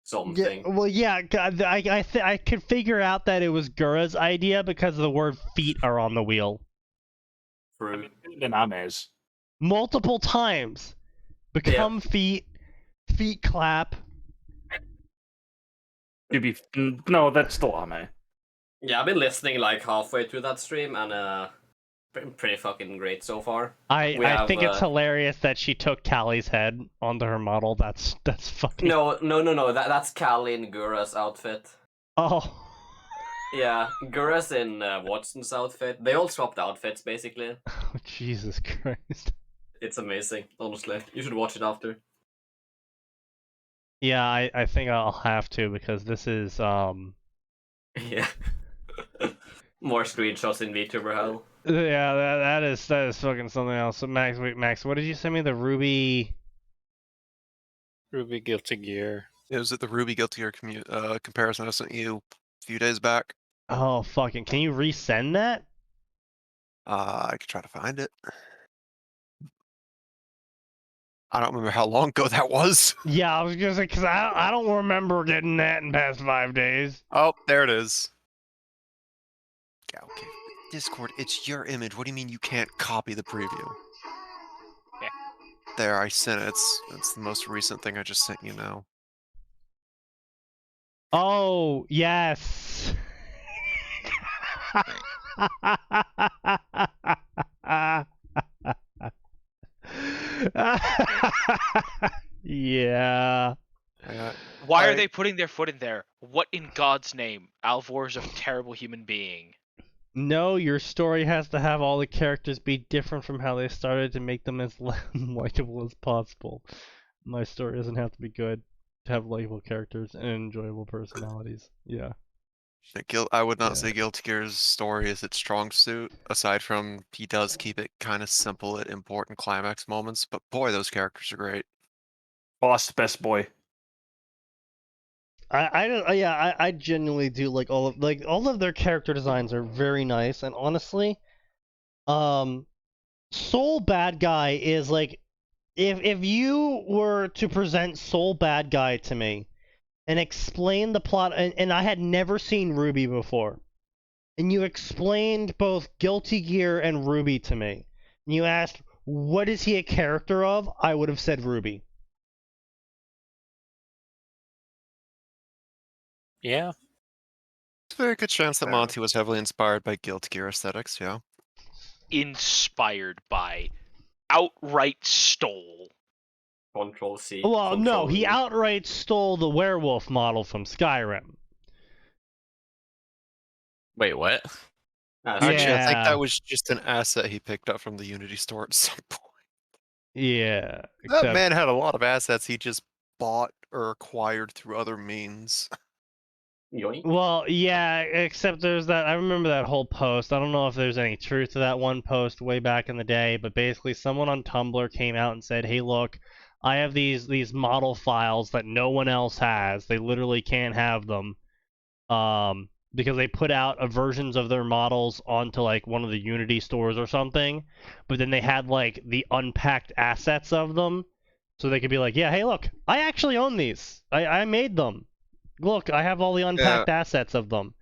something. well, yeah, I could figure out that it was Gura's idea because the word feet are on the wheel. I True. mean, the Names. Multiple times. Become feet, feet clap. No, that's still Ame. Yeah, I've been listening like halfway through that stream, and pretty fucking great so far. We I have, think it's hilarious that she took Callie's head onto her model. That's fucking. No. That's Callie in Gura's outfit. Oh. Yeah, Gura's in Watson's outfit. They all swapped outfits basically. Oh, Jesus Christ. It's amazing, honestly. You should watch it after. Yeah, I think I'll have to because this is Yeah. More screenshots in VTuber hell. Yeah, that is fucking something else. So Max, wait, Max, what did you send me? The Ruby Guilty Gear. It was at the Ruby Guilty Gear comparison I sent you a few days back. Oh, fucking, can you resend that? I could try to find it. I don't remember how long ago that was. Yeah, I was gonna say, because I don't remember getting that in past 5 days. Oh, there it is. Yeah, okay. Discord, it's your image. What do you mean you can't copy the preview? Yeah. There, I sent it. It's the most recent thing I just sent you now. Oh, yes. Yeah. Why are they putting their foot in there? What in God's name? Alvor's a terrible human being. No, your story has to have all the characters be different from how they started to make them as likable as possible. My story doesn't have to be good to have likable characters and enjoyable personalities. Yeah. I would not say Guilty Gear's story is its strong suit, aside from he does keep it kind of simple at important climax moments, but boy, those characters are great. Boss, best boy. I genuinely do like all of their character designs are very nice, and honestly, Soul Bad Guy is like, if you were to present Soul Bad Guy to me and explain the plot, and I had never seen Ruby before, and you explained both Guilty Gear and Ruby to me, and you asked, what is he a character of? I would have said Ruby. Yeah. It's a very good chance that Monty was heavily inspired by Guilty Gear aesthetics, yeah. Inspired by. Outright stole. Control C. Well, no, Control he V. outright stole the werewolf model from Skyrim. Wait, what? Actually, I think Yeah. that was just an asset he picked up from the Unity store at some point. Yeah. That man had a lot of assets he just bought or acquired through other means. Yoink. Well, yeah, except there's that. I remember that whole post. I don't know if there's any truth to that one post way back in the day, but basically someone on Tumblr came out and said, "Hey, look, I have these model files that no one else has. They literally can't have them, because they put out versions of their models onto like one of the Unity stores or something, but then they had like the unpacked assets of them, so they could be like, yeah, hey, look, I actually own these. I made them. Look, I have all the unpacked assets of them."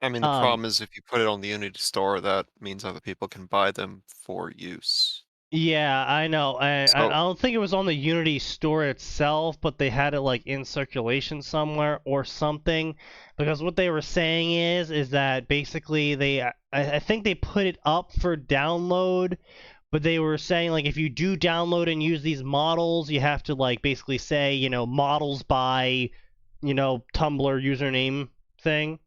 I mean, the problem is if you put it on the Unity store, that means other people can buy them for use. Yeah, I know. I don't think it was on the Unity store itself, but they had it like in circulation somewhere or something. Because what they were saying is that basically I think they put it up for download, but they were saying like if you do download and use these models, you have to like basically say, you know, models by, you know, Tumblr username thing.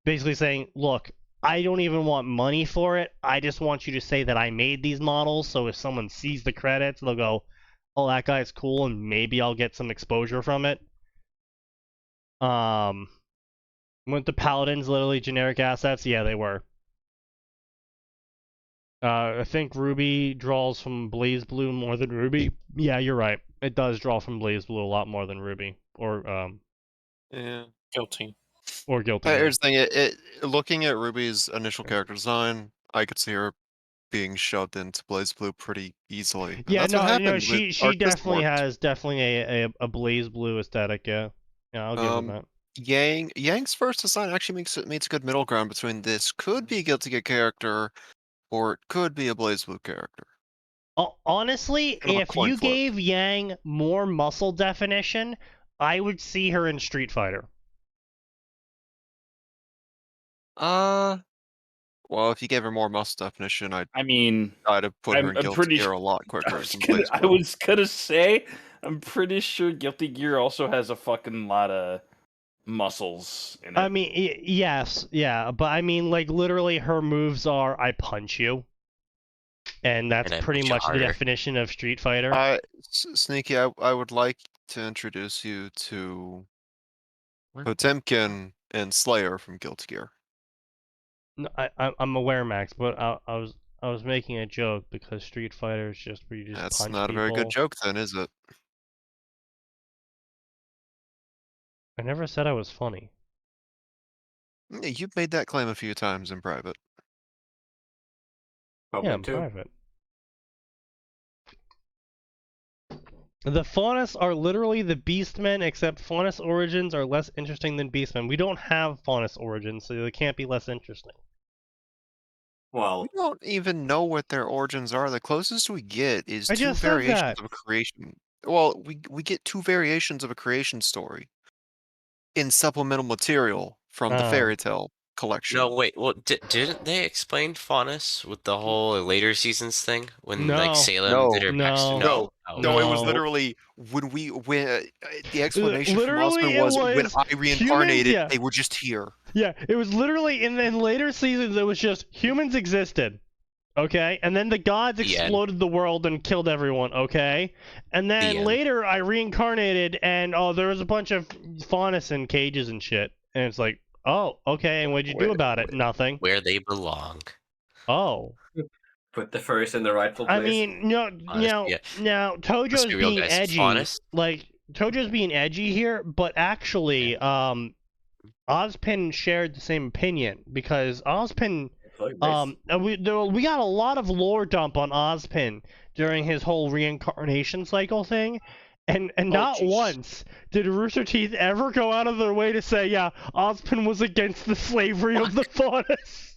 Basically saying, look, I don't even want money for it. I just want you to say that I made these models, so if someone sees the credits, they'll go, oh, that guy's cool, and maybe I'll get some exposure from it. Weren't the paladins literally generic assets? Yeah, they were. I think Ruby draws from Blaze Blue more than Ruby. Yeah, you're right. It does draw from Blaze Blue a lot more than Ruby, or Yeah. Guilty. or Guilty. Yeah. Here's the thing. Looking at Ruby's initial character design, I could see her being shoved into Blaze Blue pretty easily. And Yeah, that's what no, happened she with Arc definitely Discord. has a Blaze Blue aesthetic. Yeah, I'll give her that. Yang's first design actually makes a good middle ground between this could be a Guilty Gear character, or it could be a Blaze Blue character. Honestly, Kind of a if coin you flip. gave Yang more muscle definition, I would see her in Street Fighter. Well, if you gave her more muscle definition, I'd mean, have put her I'm in Guilty pretty Gear sure. a lot I quicker was than gonna, Blaze I Blue. was gonna say, I'm pretty sure Guilty Gear also has a fucking lot of muscles in it. I mean, yes, yeah, but I mean, like, literally, her moves are I punch you, and that's And I pretty punch you much the harder. definition of Street Fighter. Sneaky, I would like to introduce you to Potemkin and Slayer from Guilty Gear. No, I'm aware, Max, but I was making a joke because Street Fighter is just where you just That's punch not people. a very good joke then, is it? I never said I was funny. You've made that claim a few times in private. Probably Yeah, in too. private. The Faunus are literally the Beastmen, except Faunus origins are less interesting than Beastmen. We don't have Faunus origins, so they can't be less interesting. Well, We don't even know what their origins are. The closest we get is I two just said variations that. of a creation. Well, we get two variations of a creation story in supplemental material from the Oh. fairy tale collection. No, wait. Well, didn't they explain Faunus with the whole later seasons thing when No. like Salem No. did her backstory? No. Oh. No, it was No. literally when the explanation from Literally, Osman it was when was I reincarnated, yeah. they were just here. Yeah, it was literally in later seasons. It was just humans existed, okay, and then the gods The end. exploded the world and killed everyone, okay, and then end. later I reincarnated and there was a bunch of faunus in cages and shit, and it's like, oh, okay, and what'd you do Wait, about it? Nothing. Where they belong. Oh. put the furries in the rightful place. I mean, now Tojo's Let's be real, being guys. edgy. Faunus? Like Tojo's being edgy here, but actually, Ozpin shared the same opinion because Ozpin, we got a lot of lore dump on Ozpin during his whole reincarnation cycle thing, and not once did Rooster Teeth ever go out of their way to say, yeah, Ozpin was against the slavery of the faunus.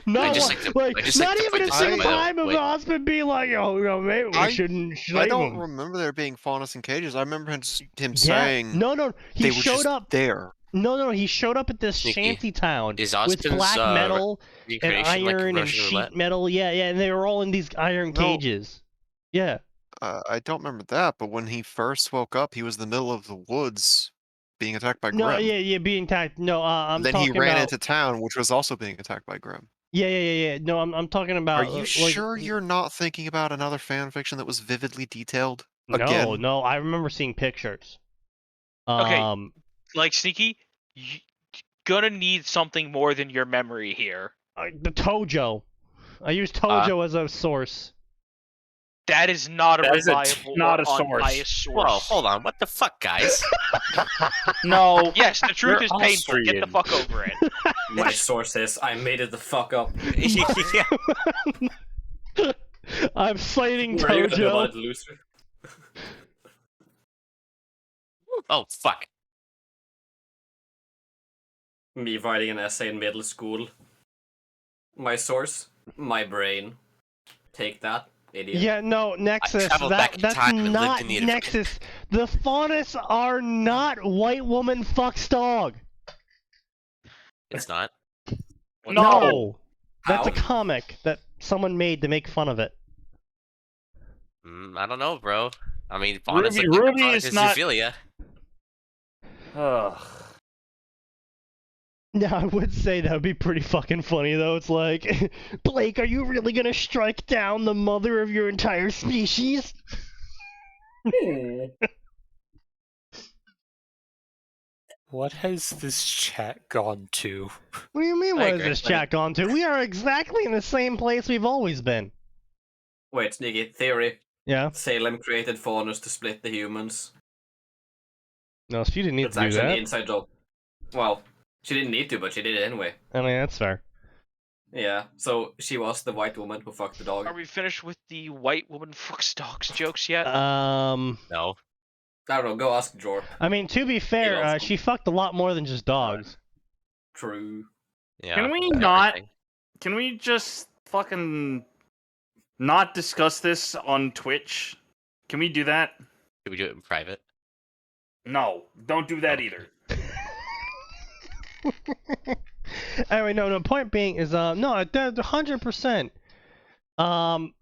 Not just one, like to not put even a this single in my- time of wait. Ozpin being like, oh, maybe we shouldn't I slave don't him. remember there being faunus in cages. I remember him Yeah, saying no, he they were showed just up. there. No, he showed up at this Sneaky. shanty town Is with Ozpin's, black metal and reincarnation like iron and Russian sheet roulette? metal. Yeah, and they were all in these iron No. cages. Yeah. I don't remember that, but when he first woke up, he was in the middle of the woods being attacked by No, Grim. yeah, being attacked. No, I'm Then he talking ran about. into town, which was also being attacked by Grim. Yeah. No, I'm talking about. Are you sure you're not thinking about another fan fiction that was vividly detailed? Again? No, I remember seeing pictures. Okay. Like Sneaky, you gonna need something more than your memory here. The Tojo. I use Tojo as a source. That is not a That is reliable not or a source. unbiased source. Whoa, hold on. What the fuck, guys? No. Yes, the truth You're is painful. Get the Austrian. fuck over it. My source says I made it the fuck up. Yeah. I'm citing Were you the Tojo. blood loser? Oh, fuck. Me writing an essay in middle school. My source, my brain. Take that, idiot. Yeah, no, Nexus. traveled back in That's time and lived not in the Nexus. The faunus are not white woman fucks dog. It's not. No. That's a How? comic that someone made to make fun of it. I don't know, bro. I mean, Faunus Ruby- like Ruby necrophilic is not- zoophilia. Ugh. Yeah, I would say that would be pretty fucking funny, though. It's like, Blake, are you really gonna strike down the mother of your entire species? What has this chat gone to? What do you mean, I what has agree. this chat gone to? We are exactly in the same place we've always been. Wait, Sneaky, theory. Yeah? Salem created faunus to split the humans. No, she didn't need That's to do actually an that. inside job. Well, she didn't need to, but she did it anyway. I mean, that's fair. Yeah, so she was the white woman who fucked the dog. Are we finished with the white woman fucks dogs jokes yet? No. I don't know, go ask Jorp. I mean, to be fair, loves them. she fucked a lot more than just dogs. True. Yeah. Can we everything. not? Can we just fucking not discuss this on Twitch? Can we do that? Can we do it in private? No, don't do that either. Anyway, no, point being is, no, 100%.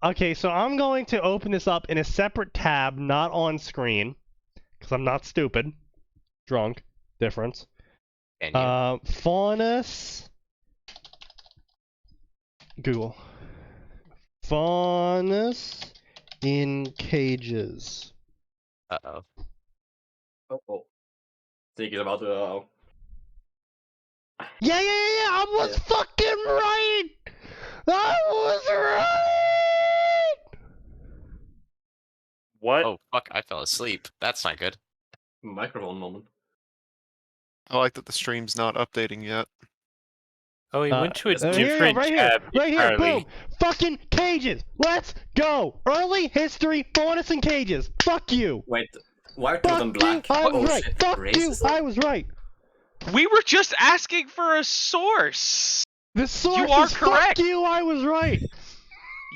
Okay, so I'm going to open this up in a separate tab, not on screen, because I'm not stupid. Drunk. Difference. Can you? Faunus. Google. Faunus in cages. Uh-oh. Oh. Sneaky's about to. Yeah, I was fucking right! I was right! What? Oh, fuck, I fell asleep. That's not good. Microphone moment. I like that the stream's not updating yet. Oh, he went to a Here, different right here, tab. right here, entirely. boom! Fucking cages! Let's go! Early history, faunus in cages! Fuck you! Wait, why are two of them Fuck you! black? I was Oh right! shit, Fuck you! racism? I was right! We were just asking for a source. The source are is correct. fuck you! I was right!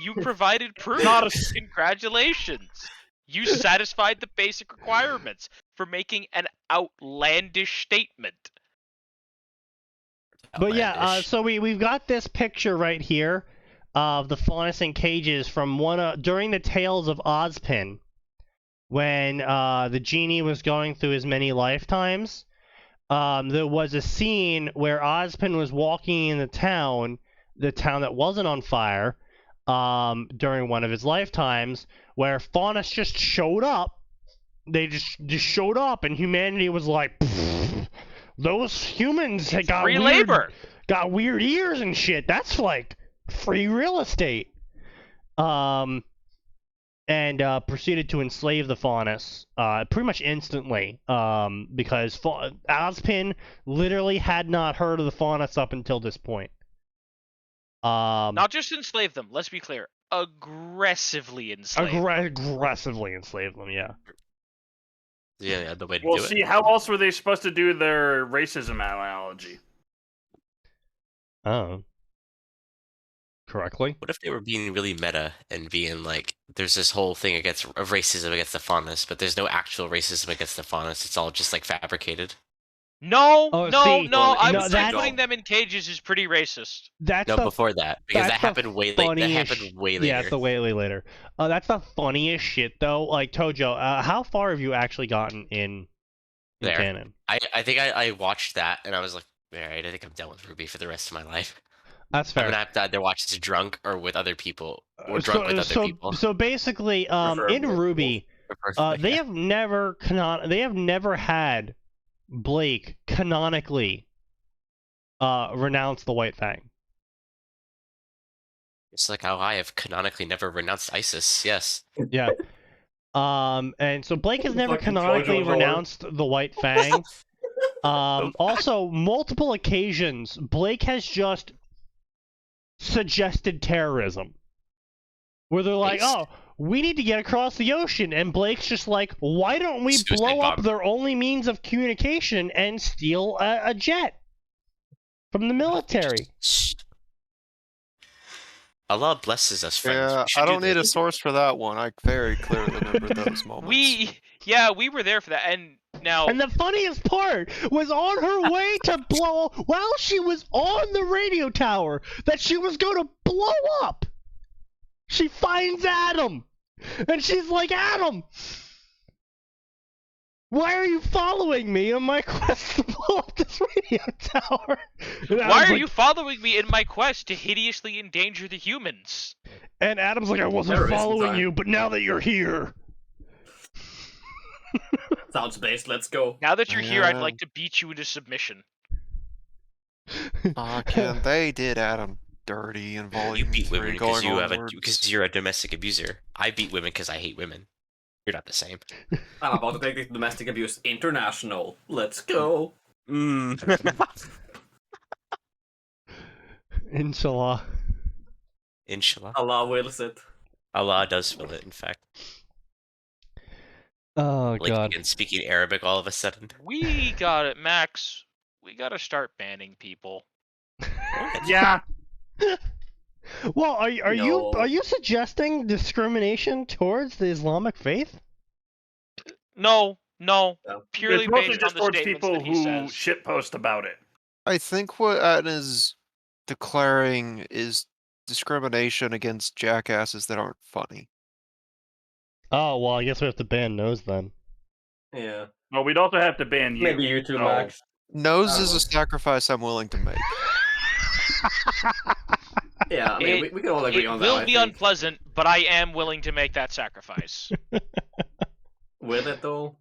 You provided proof. Not Congratulations. You satisfied the basic requirements for making an outlandish statement. But yeah, Outlandish. so we've got this picture right here of the faunus in cages from during the Tales of Ozpin, when the genie was going through his many lifetimes. There was a scene where Ozpin was walking in the town that wasn't on fire, during one of his lifetimes, where faunus just showed up. They just showed up, and humanity was like, those humans had got Free weird, labor. got weird ears and shit. That's like free real estate. And proceeded to enslave the faunus pretty much instantly, because Ozpin literally had not heard of the faunus up until this point. Not just enslave them, let's be clear. Aggressively enslave them. Aggressively enslave them, yeah. Yeah, the way to Well, do see, it. how else were they supposed to do their racism analogy? Oh. Correctly? What if they were being really meta and being like, there's this whole thing of racism against the faunus, but there's no actual racism against the faunus. It's all just like fabricated. No, Oh, no, see, no. I no, would say that's- putting them in cages is pretty racist. That's No, the before that, because that that's the happened way late. That funniest happened way later. Yeah, it's the way later. That's the funniest shit though. Like Tojo, how far have you actually gotten in There. canon? I think I watched that and I was like, all right, I think I'm done with Ruby for the rest of my life. That's I'm fair. gonna have to either watch this drunk or with other people, or drunk with other people. So basically, in Preferably. Ruby, Personally, they yeah. have never had Blake canonically renounce the White Fang. It's like how I have canonically never renounced ISIS. Yes. Yeah. And so Blake has never Fucking canonically Trojan horse. renounced the White Fang. Also, multiple occasions, Blake has just suggested terrorism. Where they're like, Based. oh, we need to get across the ocean. And Blake's just like, why don't we Suicide blow up bomb. their only means of communication and steal a jet from the military? Allah blesses us, friends. Yeah, We should I do don't need a this. source for that one. I very clearly remember those moments. We were there for that, and now And the funniest part was on her way to blow, while she was on the radio tower that she was going to blow up, she finds Adam. And she's like, Adam, why are you following me on my quest to blow up this radio tower? And why Adam's are like- you following me in my quest to hideously endanger the humans? And Adam's like, I wasn't Terrorism following time. you, but now that you're here. Sounds based, let's go. Now that you're here, I'd Yeah. like to beat you into submission. Ken, they did Adam dirty in You Volume beat 3 women because going you onwards. because you're a domestic abuser. I beat women because I hate women. You're not the same. I'm about to take the domestic abuse international. Let's go. Inshallah. Inshallah. Allah wills it. Allah does will it, in fact. Oh Like god. again, speaking Arabic all of a sudden. We got it, Max. We gotta start banning people. Yeah. Well, are No. you suggesting discrimination towards the Islamic faith? No, No. purely It's mostly based just on the towards statements people that he who says. shitpost about it. I think what Atin is declaring is discrimination against jackasses that aren't funny. Oh well, I guess we have to ban those then. Yeah. Well, we'd also have to ban you. Maybe you too, so- Max. Nose I is don't a sacrifice I'm willing to make. Yeah, I mean, we can all agree It on that. will I be think. unpleasant, but I am willing to make that sacrifice. Will it though?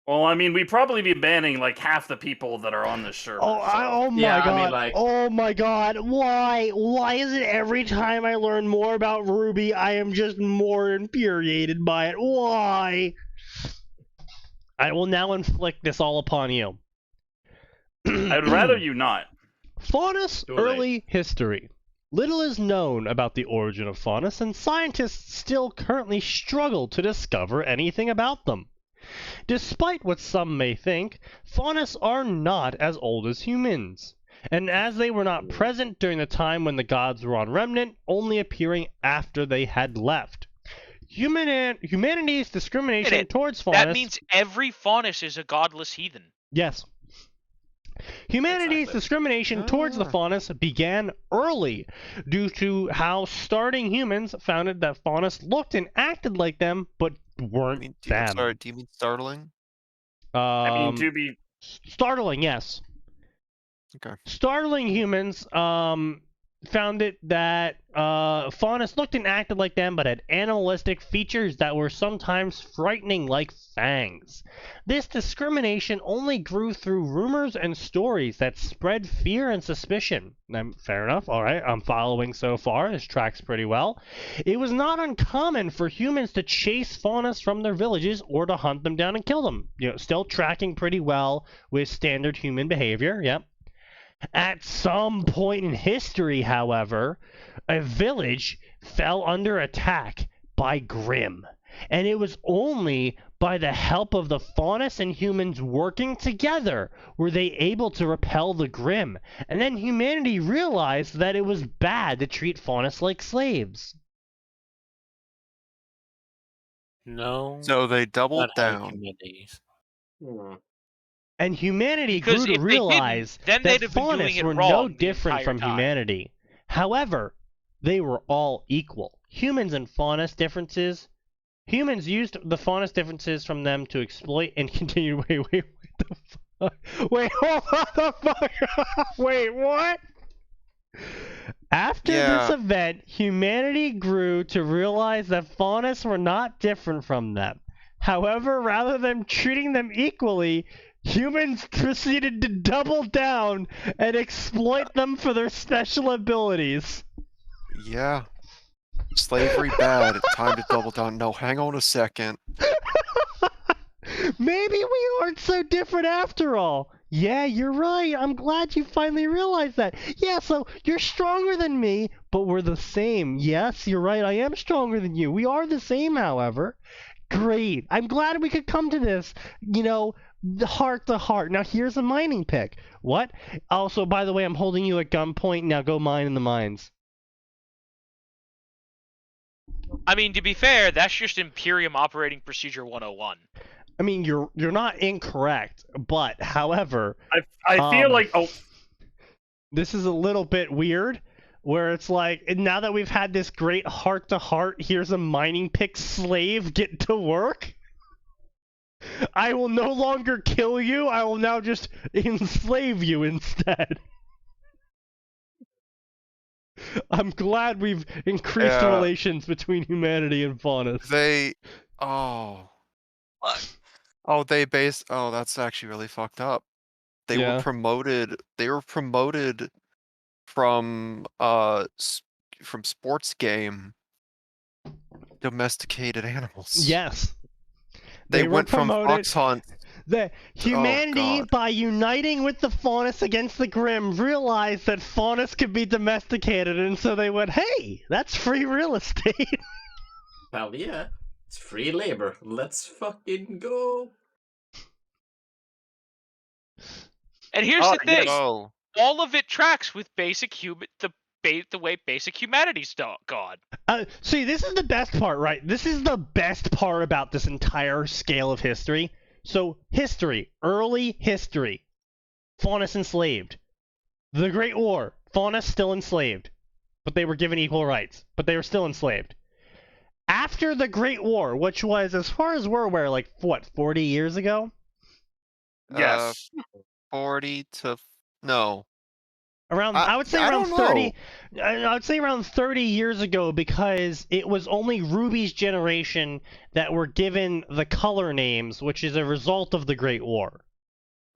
Well, I mean, we'd probably be banning like half the people that are on this server. Oh my Yeah, I god. mean, like- Oh my god. Why is it every time I learn more about Ruby, I am just more infuriated by it? Why? I will now inflict this all upon you. I'd rather you not. Faunus Too late. early history. Little is known about the origin of Faunus, and scientists still currently struggle to discover anything about them. Despite what some may think, Faunus are not as old as humans, and as they were not present during the time when the gods were on Remnant, only appearing after they had left. Humanity's discrimination Wait, towards Faunus... That means every Faunus is a godless heathen. Yes. Humanity's Exactly. discrimination towards the Faunus began early due to how starting humans found that Faunus looked and acted like them, but weren't them. Do you mean startling? I mean, to be Startling, yes. Okay. Startling humans found it that Faunus looked and acted like them, but had animalistic features that were sometimes frightening, like fangs. This discrimination only grew through rumors and stories that spread fear and suspicion. Fair enough, alright, I'm following so far, this tracks pretty well. It was not uncommon for humans to chase Faunus from their villages or to hunt them down and kill them. Still tracking pretty well with standard human behavior, yep. At some point in history, however, a village fell under attack by Grimm, and it was only by the help of the Faunus and humans working together were they able to repel the Grimm, and then humanity realized that it was bad to treat Faunus like slaves. No. So they doubled not how down. humanity- Hmm. And humanity Because grew if to they didn't, realize then that they'd have been doing Faunus it were wrong no the different entire from time. humanity. However, they were all equal. Humans and Faunus differences. Humans used the Faunus differences from them to exploit and continue. Wait, the fuck? Wait, hold on the fuck. Wait, what? After this Yeah. event, humanity grew to realize that Faunus were not different from them. However, rather than treating them equally, humans proceeded to double down and exploit them for their special abilities. Yeah. Slavery bad. It's time to double down. No, hang on a second. Maybe we aren't so different after all. Yeah, you're right. I'm glad you finally realized that. Yeah, so you're stronger than me, but we're the same. Yes, you're right. I am stronger than you. We are the same, however. Great. I'm glad we could come to this, heart to heart. Now, here's a mining pick. What? Also, by the way, I'm holding you at gunpoint. Now go mine in the mines. I mean, to be fair, that's just Imperium Operating Procedure 101. I mean, you're not incorrect, but however, I feel like this is a little bit weird, where it's like, now that we've had this great heart-to-heart, here's a mining pick slave, get to work. I will no longer kill you, I will now just enslave you instead. I'm glad we've increased Yeah. relations between humanity and Faunus. Oh. Fuck. Oh, oh, that's actually really fucked up. They were Yeah. promoted from from sports game domesticated animals. Yes. They were went from promoted. fox hunt. The humanity, God. by uniting with the faunus against the Grimm, realized that faunus could be domesticated, and so they went, hey, that's free real estate. Hell yeah. It's free labor. Let's fucking go. And here's Oh, the thing: Oh. all of it tracks with basic the way basic humanity's gone. See, this is the best part, right? This is the best part about this entire scale of history. So, history, early history, faunus enslaved. The Great War, faunus still enslaved. But they were given equal rights, but they were still enslaved. After the Great War, which was, as far as we're aware, like, what, 40 years ago? Yes. 40 to no. Around, I would say I around don't 30. know. I would say around 30 years ago, because it was only Ruby's generation that were given the color names, which is a result of the Great War.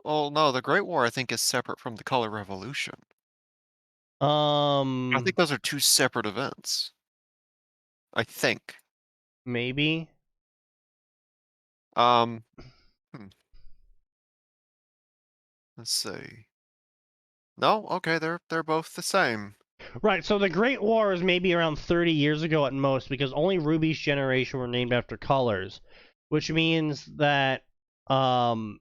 Well, no, the Great War I think is separate from the Color Revolution. I Um, think those are two separate events. I think. maybe. Hmm. Let's see. No, okay, they're both the same. Right, so the Great War is maybe around 30 years ago at most, because only Ruby's generation were named after colors, which means that Wait,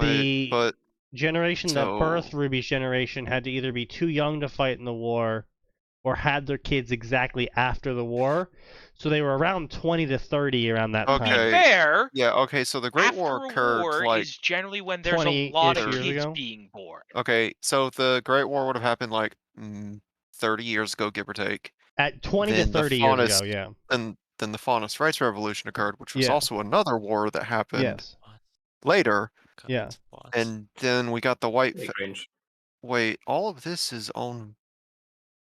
the but generation that birthed so Ruby's generation had to either be too young to fight in the war or had their kids exactly after the war. So they were around 20 to 30 around that To time. be Okay. fair, yeah, okay, so the Great War after a occurred war like is generally when there's a 20-ish lot of years kids ago. being born. okay, so the Great War would have happened like 30 years ago, give or take. At 20 to Then the 30 years faunus ago, yeah. then the Faunus Rights Revolution occurred, which was Yeah. also another war that happened Yes. later. Yeah. And then we got the white Pretty cringe. wait, all of this is on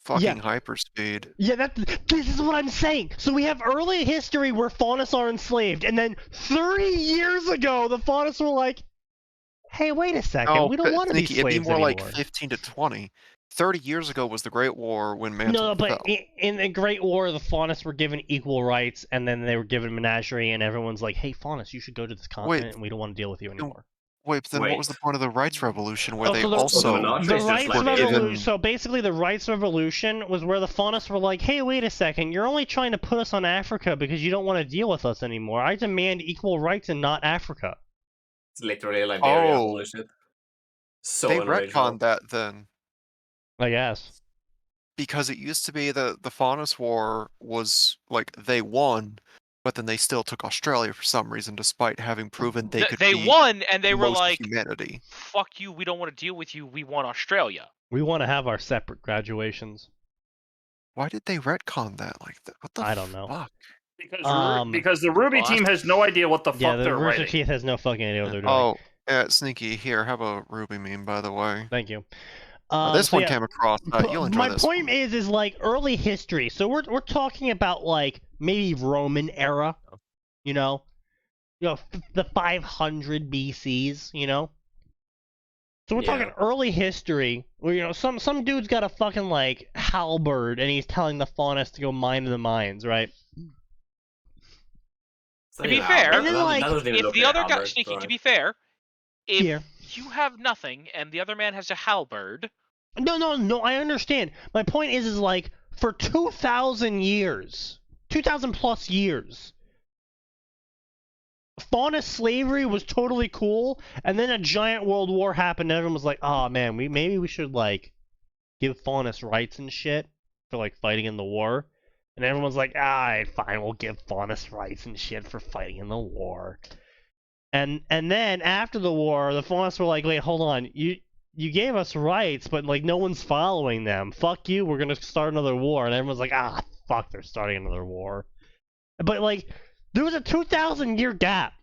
fucking hyperspeed. Yeah, this is what I'm saying. So we have early history where faunus are enslaved, and then 30 years ago, the faunus were like, hey, wait a second, Oh, we don't want to be Sneaky, it'd slaves be more anymore. like 15 to 20. 30 years ago was the Great War when Mantle No, but fell. in the Great War, the faunus were given equal rights, and then they were given menagerie, and everyone's like, hey, faunus, you should go to this continent, and we don't want to deal with you anymore. Wait, but then what was the point of the Rights Revolution where they so also the rights like revolution. given- So basically, the rights revolution was where the faunus were like, "Hey, wait a second! You're only trying to put us on Africa because you don't want to deal with us anymore. I demand equal rights and not Africa." It's literally Liberia. Oh. Holy shit. So they unoriginal. retconned that then. I guess. Because it used to be the Faunus War was like they won, but then they still took Australia for some reason, despite having proven they could They beat won, and they were most of like, humanity. fuck you, we don't want to deal with you, we want Australia. We want to have our separate graduations. Why did they retcon that like that? What the I don't know. fuck? Because the Ruby team has no idea what the Yeah, fuck the they're Rooster writing. Teeth has no fucking idea what they're doing. Oh, yeah, Sneaky, here, have a Ruby meme, by the way. Thank you. This so one yeah, came across. You'll enjoy my this point one. is like early history. So we're talking about like maybe Roman era, you know, the 500 BCs, you know. So we're talking early history, where some dude's got a fucking like halberd and he's telling the faunus to go mine the mines, right? To be fair, and then, like, if the other guy, Sneaky, to be fair, if Here. you have nothing and the other man has a halberd. No, I understand. My point is like, for 2,000 years, 2,000 plus years, faunus slavery was totally cool, and then a giant world war happened and everyone was like, oh man, maybe we should like give faunus rights and shit for like fighting in the war. And everyone's like, alright, fine, we'll give faunus rights and shit for fighting in the war. And then after the war, the faunus were like, wait, hold on, you gave us rights, but like no one's following them. Fuck you, we're gonna start another war. And everyone's like, fuck, they're starting another war. But like, there was a 2,000-year gap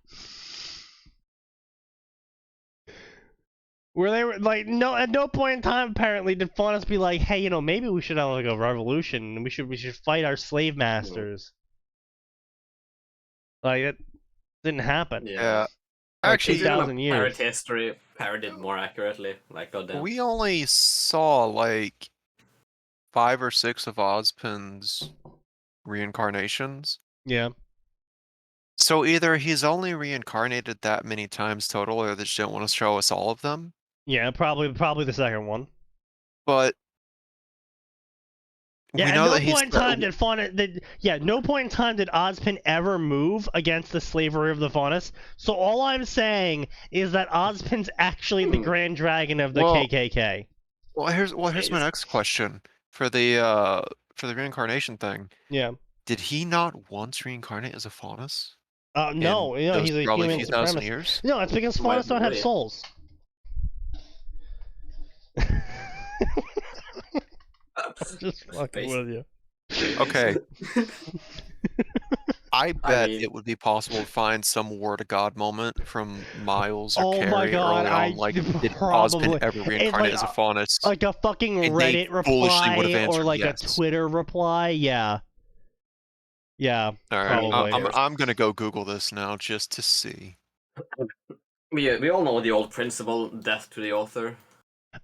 where they were like, at no point in time apparently did faunus be like, hey, maybe we should have like a revolution and we should fight our slave masters. Like it didn't happen. Yeah. For Actually, 2,000 years. Parrot history, parodied more accurately, like Contempt. we only saw like 5 or 6 of Ozpin's reincarnations. Yeah. So either he's only reincarnated that many times total, or they just don't want to show us all of them. Yeah, probably the second one. But Yeah, we at know no that he's point in time did no point in time did Ozpin ever move against the slavery of the Faunus. So all I'm saying is that Ozpin's actually the Grand Dragon of the KKK. Well, here's my next question for the reincarnation thing. Yeah. Did he not once reincarnate as a Faunus? No, those he's a probably human few thousand supremacist. years? No, it's because Why Faunus don't have really? souls. I'm just fucking with you. Okay. I bet mean- it would be possible to find some word of God moment from Miles or Oh Carrie my God, early on, like did probably. Ozpin ever reincarnate as a Faunus? Like a fucking And they Reddit foolishly would've reply or answered like yes. a Twitter reply. Yeah. Yeah. All right, probably. I'm gonna go Google this now just to see. We all know the old principle, death to the author.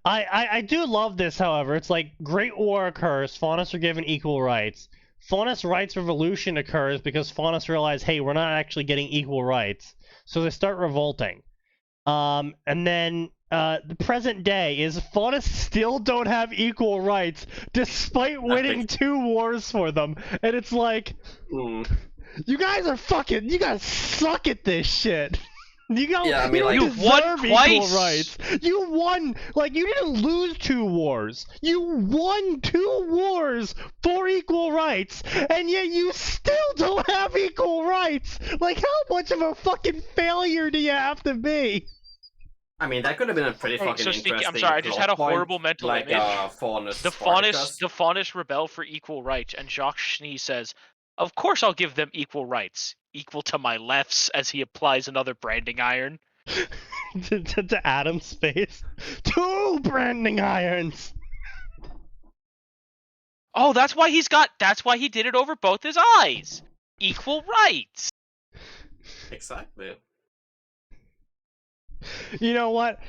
I do love this, however. It's like Great War occurs, Faunus are given equal rights. Faunus Rights Revolution occurs because Faunus realize, hey, we're not actually getting equal rights. So they start revolting. And then the present day is Faunus still don't have equal rights despite winning 2 wars for them. And it's like, you guys suck at this shit. You don't you won deserve twice. equal rights. You won, like, you didn't lose 2 wars. You won 2 wars for equal rights, and yet you still don't have equal rights. Like, how much of a fucking failure do you have to be? I mean, that could have been a pretty fucking so interesting. Sneaky, I'm sorry, I just had a plot point, horrible mental like, image. Faunus The Faunus rebel for equal rights, and Jacques Schnee says, "Of course I'll give them equal rights, equal to my lefts," as he applies another branding iron. to Adam's face. 2 branding irons! Oh, that's why he did it over both his eyes. Equal rights. Exactly. You know what?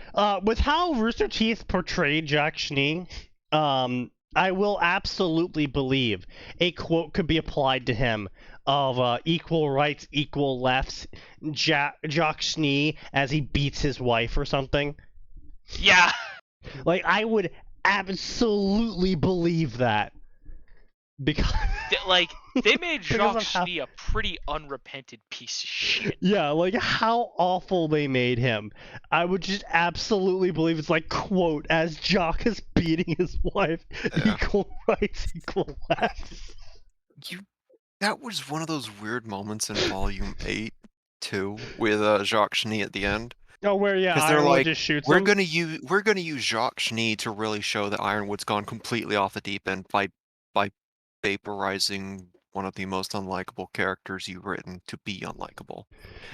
With how Rooster Teeth portrayed Jack Schnee, I will absolutely believe a quote could be applied to him of equal rights, equal lefts, Jock Schnee as he beats his wife or something. Yeah. Like, I would absolutely believe that. Because they made because Jacques of how- Schnee a pretty unrepentant piece of shit. Yeah, like how awful they made him. I would just absolutely believe it's like, quote, as Jock is beating his wife, equal rights, equal lefts. That was one of those weird moments in Volume 8, too, with Jacques Schnee at the end. Oh, where they're Ironwood like, just shoots we're him? gonna use Jacques Schnee to really show that Ironwood's gone completely off the deep end by vaporizing one of the most unlikable characters you've written to be unlikable.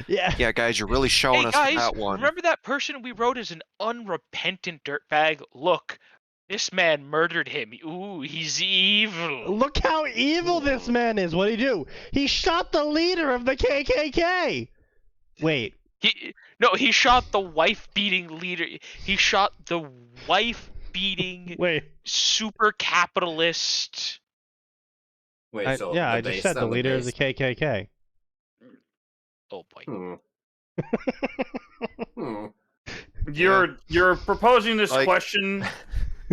Yeah. Yeah, guys, you're really showing us guys, that one. remember that person we wrote as an unrepentant dirtbag? Look, this man murdered him. Ooh, he's evil. Look how evil this man is. What'd he do? He shot the leader of the KKK. Wait. He shot the wife-beating leader. He shot the wife-beating super capitalist. Wait, I just base said the and leader of the base. KKK. Oh boy. You're proposing this Like- question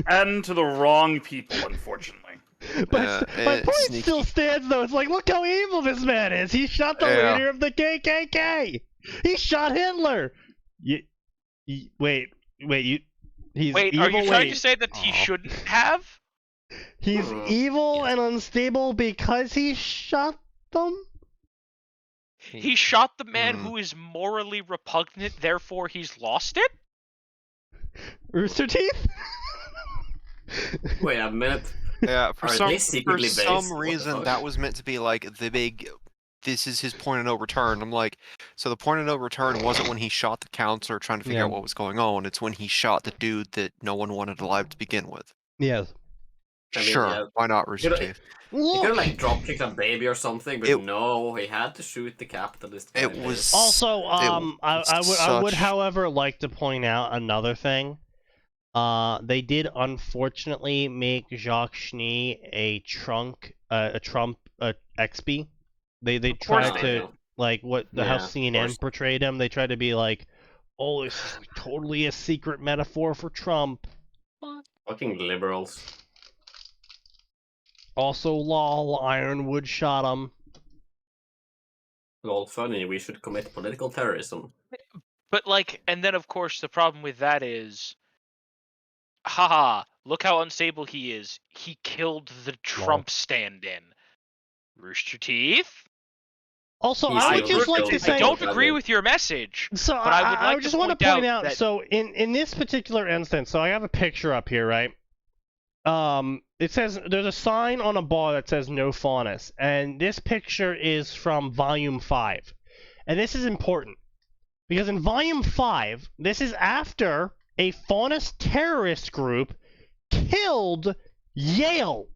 and to the wrong people, unfortunately. But my point still stands, though. It's like, look how evil this man is. He shot the leader of the KKK. He shot Hitler. He's Wait, evil. are you trying to say that he shouldn't have? He's evil and unstable because he shot them? He shot the man who is morally repugnant, therefore he's lost it? Rooster Teeth? Wait a minute. Yeah, Are they secretly based? some What the reason fuck? that was meant to be like the big. This is his point of no return. I'm like, so the point of no return wasn't when he shot the counselor trying to figure out what was going on. It's when he shot the dude that no one wanted alive to begin with. Yes. I mean, Sure, yeah. why not Rooster Could- Teeth? He could have Look! like drop kicked a baby or something, but It- no, he had to shoot the capitalist guy. It was Also, I would, such- however, like to point out another thing. They did unfortunately make Jacques Schnee a Trump XP. They course tried they to do. like what the Yeah, how of CNN course. portrayed him. They tried to be like, oh, this is totally a secret metaphor for Trump. Fucking liberals. Also, lol, Ironwood shot him. All funny, we should commit political terrorism. But like, and then of course the problem with that is, haha, look how unstable he is. He killed the Trump stand-in. Rooster Teeth? Also, He's I the would just like to original say, I don't Stand-in. agree with your message. so but I would like just to want point to point out out. that- So in this particular instance, so I have a picture up here, right? It says there's a sign on a bar that says no faunus, and this picture is from Volume 5, and this is important because in Volume 5, this is after a faunus terrorist group killed Yale.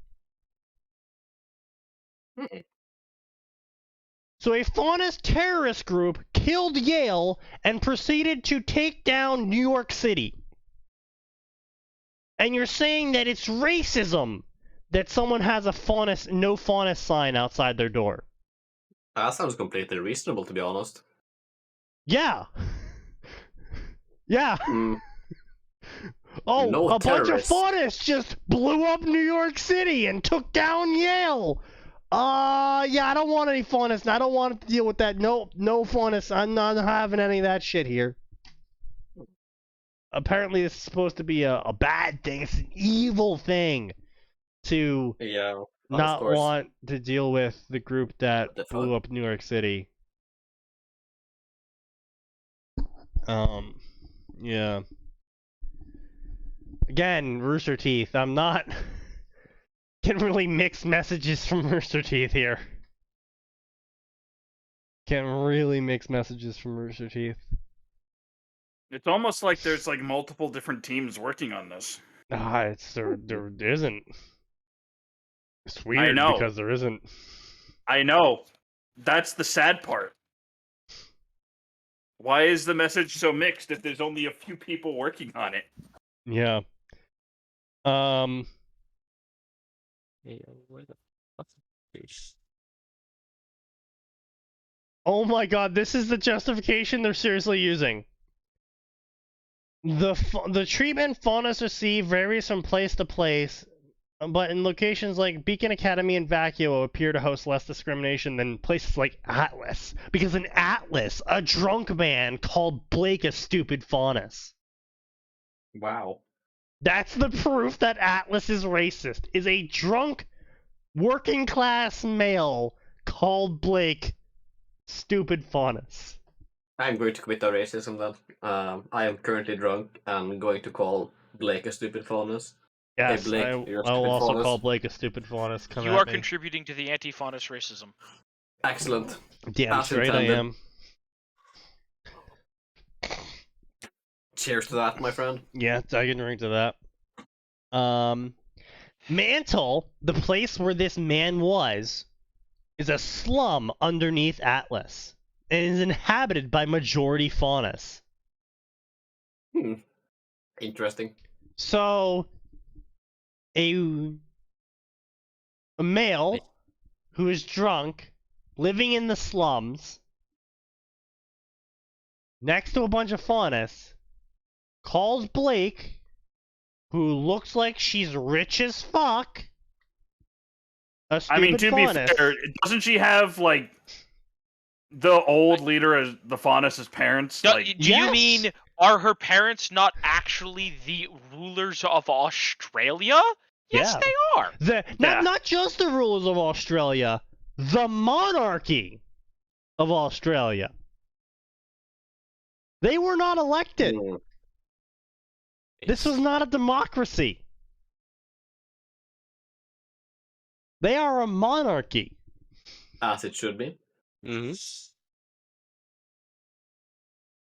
So a faunus terrorist group killed Yale and proceeded to take down New York City. And you're saying that it's racism that someone has a no faunus sign outside their door. That sounds completely reasonable, to be honest. Yeah. Yeah. Mm. Oh, No a bunch of terrorists. faunists just blew up New York City and took down Yale. Yeah, I don't want any faunus. I don't want to deal with that. No faunus. I'm not having any of that shit here. Apparently, this is supposed to be a bad thing. It's an evil thing to Yeah. of not course. want to deal with the group that What the blew fuck? up New York City. Yeah. Again, Rooster Teeth. I'm not getting really mixed messages from Rooster Teeth here. Getting really mixed messages from Rooster Teeth. It's almost like there's like multiple different teams working on this. There isn't. It's weird know. because there isn't. I know. That's the sad part. Why is the message so mixed if there's only a few people working on it? Yeah. Where the fuck's the fish? Oh my god, this is the justification they're seriously using. The treatment faunus receive varies from place to place, but in locations like Beacon Academy and Vacuo appear to host less discrimination than places like Atlas. Because in Atlas, a drunk man called Blake a stupid faunus. Wow. That's the proof that Atlas is racist, is a drunk, working class male called Blake stupid faunus. I'm going to commit a racism then. I am currently drunk and going to call Blake a stupid faunus. Yes, Blake, I you're a will stupid also faunus. call Blake a stupid faunus. Come You at are me. contributing to the anti-faunus racism. Excellent. Damn As straight I intended. am. Cheers to that, my friend. Yeah, I can drink to that. Mantle, the place where this man was, is a slum underneath Atlas, and is inhabited by majority faunus. Interesting. So, a male who is drunk, living in the slums, next to a bunch of faunus, calls Blake, who looks like she's rich as fuck, a stupid I mean, to faunus. be fair, doesn't she have like the old leader as the faunus' parents? Do Like, you Yes. mean, are her parents not actually the rulers of Australia? Yes, Yeah. they are. Yeah. Not just the rulers of Australia, the monarchy of Australia. They were not elected. Mm. This was not a democracy. They are a monarchy. As it should be. Mm-hmm.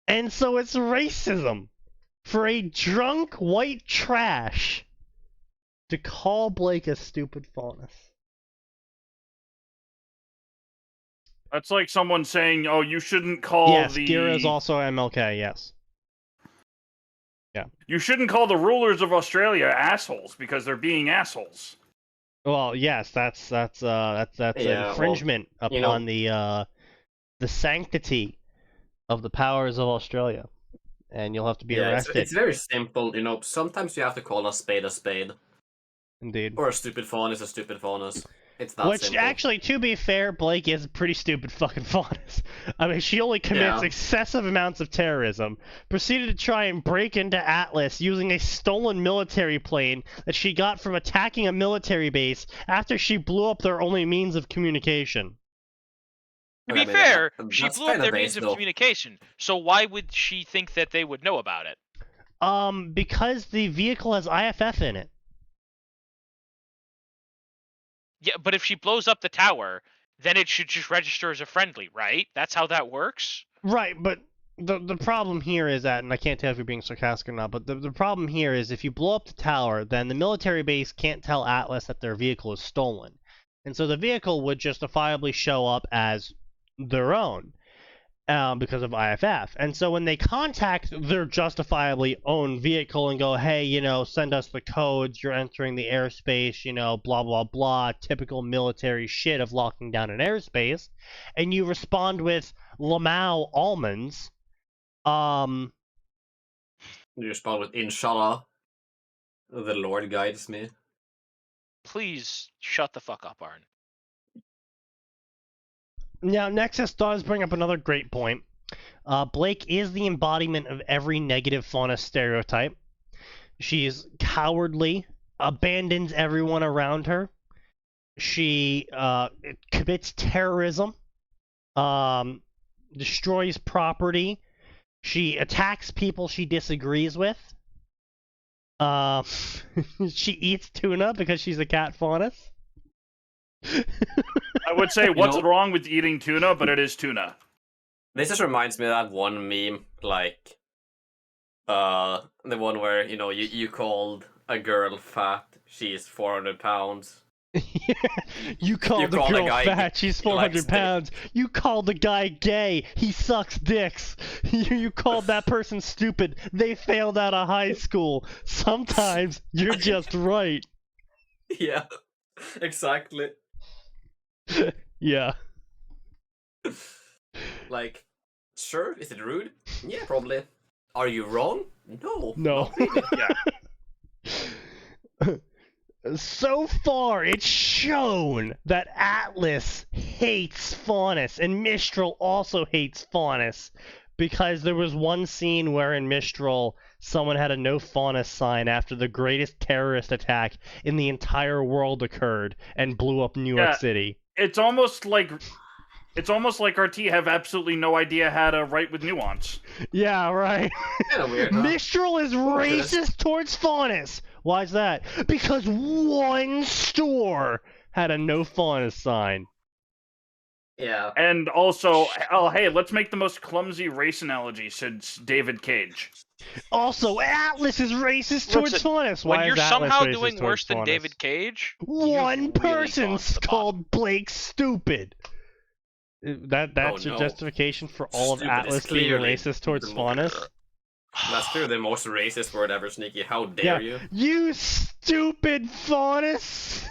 And so it's racism for a drunk white trash to call Blake a stupid faunus. That's like someone saying, "Oh, you shouldn't call Yes, the Gira is also MLK. Yes. you shouldn't call the rulers of Australia assholes because they're being assholes." Well, yes, that's Yeah, an well, infringement you know- upon the sanctity of the powers of Australia, and you'll have to be Yeah, arrested. it's very simple. You know, sometimes you have to call a spade, Indeed. or a stupid faunus a stupid faunus. It's that Which, simple. actually, to be fair, Blake is a pretty stupid fucking faunus. I mean, she only commits Yeah. excessive amounts of terrorism, proceeded to try and break into Atlas using a stolen military plane that she got from attacking a military base after she blew up their only means of communication. To Okay, be I mean, fair, that- she that's blew up kinda their base, means of though. communication. So why would she think that they would know about it? Because the vehicle has IFF in it. Yeah, but if she blows up the tower, then it should just register as a friendly, right? That's how that works? Right, but the problem here is that, and I can't tell if you're being sarcastic or not, but the problem here is if you blow up the tower, then the military base can't tell Atlas that their vehicle is stolen. And so the vehicle would justifiably show up as their own because of IFF. And so when they contact their justifiably owned vehicle and go, hey, send us the codes, you're entering the airspace, blah, blah, blah, typical military shit of locking down an airspace, and you respond with Lamau almonds, You respond with Inshallah. The Lord guides me. Please shut the fuck up, Arn. Now, Nexus does bring up another great point. Blake is the embodiment of every negative faunus stereotype. She's cowardly, abandons everyone around her. She commits terrorism, destroys property. She attacks people she disagrees with. She eats tuna because she's a cat faunus. I would say, what's wrong with eating tuna? But it is tuna. This just reminds me of that one meme, like, the one where, you called a girl fat, she's 400 pounds. You called the called a girl guy fat, she's 400 likes pounds. You called the guy gay, he sucks dicks. You called that person stupid, they failed out of high school. Sometimes you're just right. Yeah, exactly. Yeah. Like, sure, is it rude? Yeah, probably. Are you wrong? No. No. Not really. Yeah. So far, it's shown that Atlas hates Faunus, and Mistral also hates Faunus, because there was one scene where in Mistral, someone had a no Faunus sign after the greatest terrorist attack in the entire world occurred and blew up New York City. It's almost like RT have absolutely no idea how to write with nuance. Yeah, right. Kinda weird, huh? Mistral is racist towards Faunus. Why is that? Because one store had a no Faunus sign. Yeah. And also, oh hey, let's make the most clumsy race analogy since David Cage. Also, Atlas is racist towards Listen, Faunus. When Why you're is Atlas somehow racist doing towards worse than Faunus? David Cage, One you've really person's gone to the called Blake stupid. That's Oh, your no. justification for all of Stupid is Atlas being clearly racist towards the Faunus? That's clearly the most racist word ever, Sneaky. How dare you? You stupid Faunus!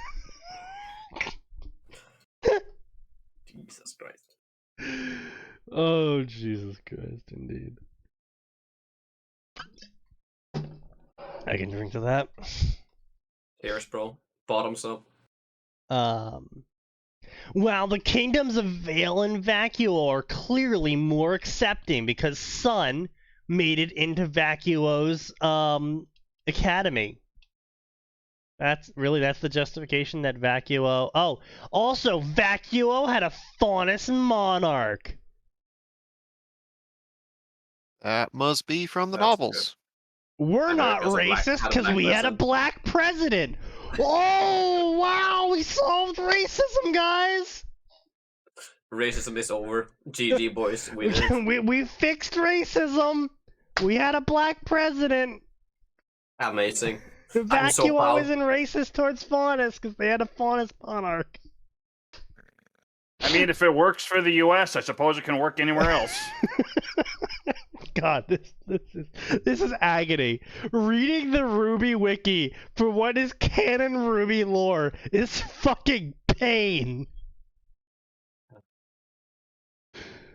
Jesus Christ. Oh, Jesus Christ, indeed. I can drink to that. Cheers, bro. Bottoms up. While the kingdoms of Vale and Vacuo are clearly more accepting because Sun made it into Vacuo's academy. That's the justification that Vacuo. Oh, also Vacuo had a Faunus monarch. That must be from the That's novels. We're not America's racist had a because black we had a president. black president. Oh, wow, we solved racism, guys. Racism is over. GG, boys. We did it. we fixed racism. We had a black president. Amazing. so Vacuo proud. isn't racist towards Faunus because they had a Faunus monarch. I mean, if it works for the U.S., I suppose it can work anywhere else. God, this is agony. Reading the Ruby wiki for what is canon Ruby lore is fucking pain.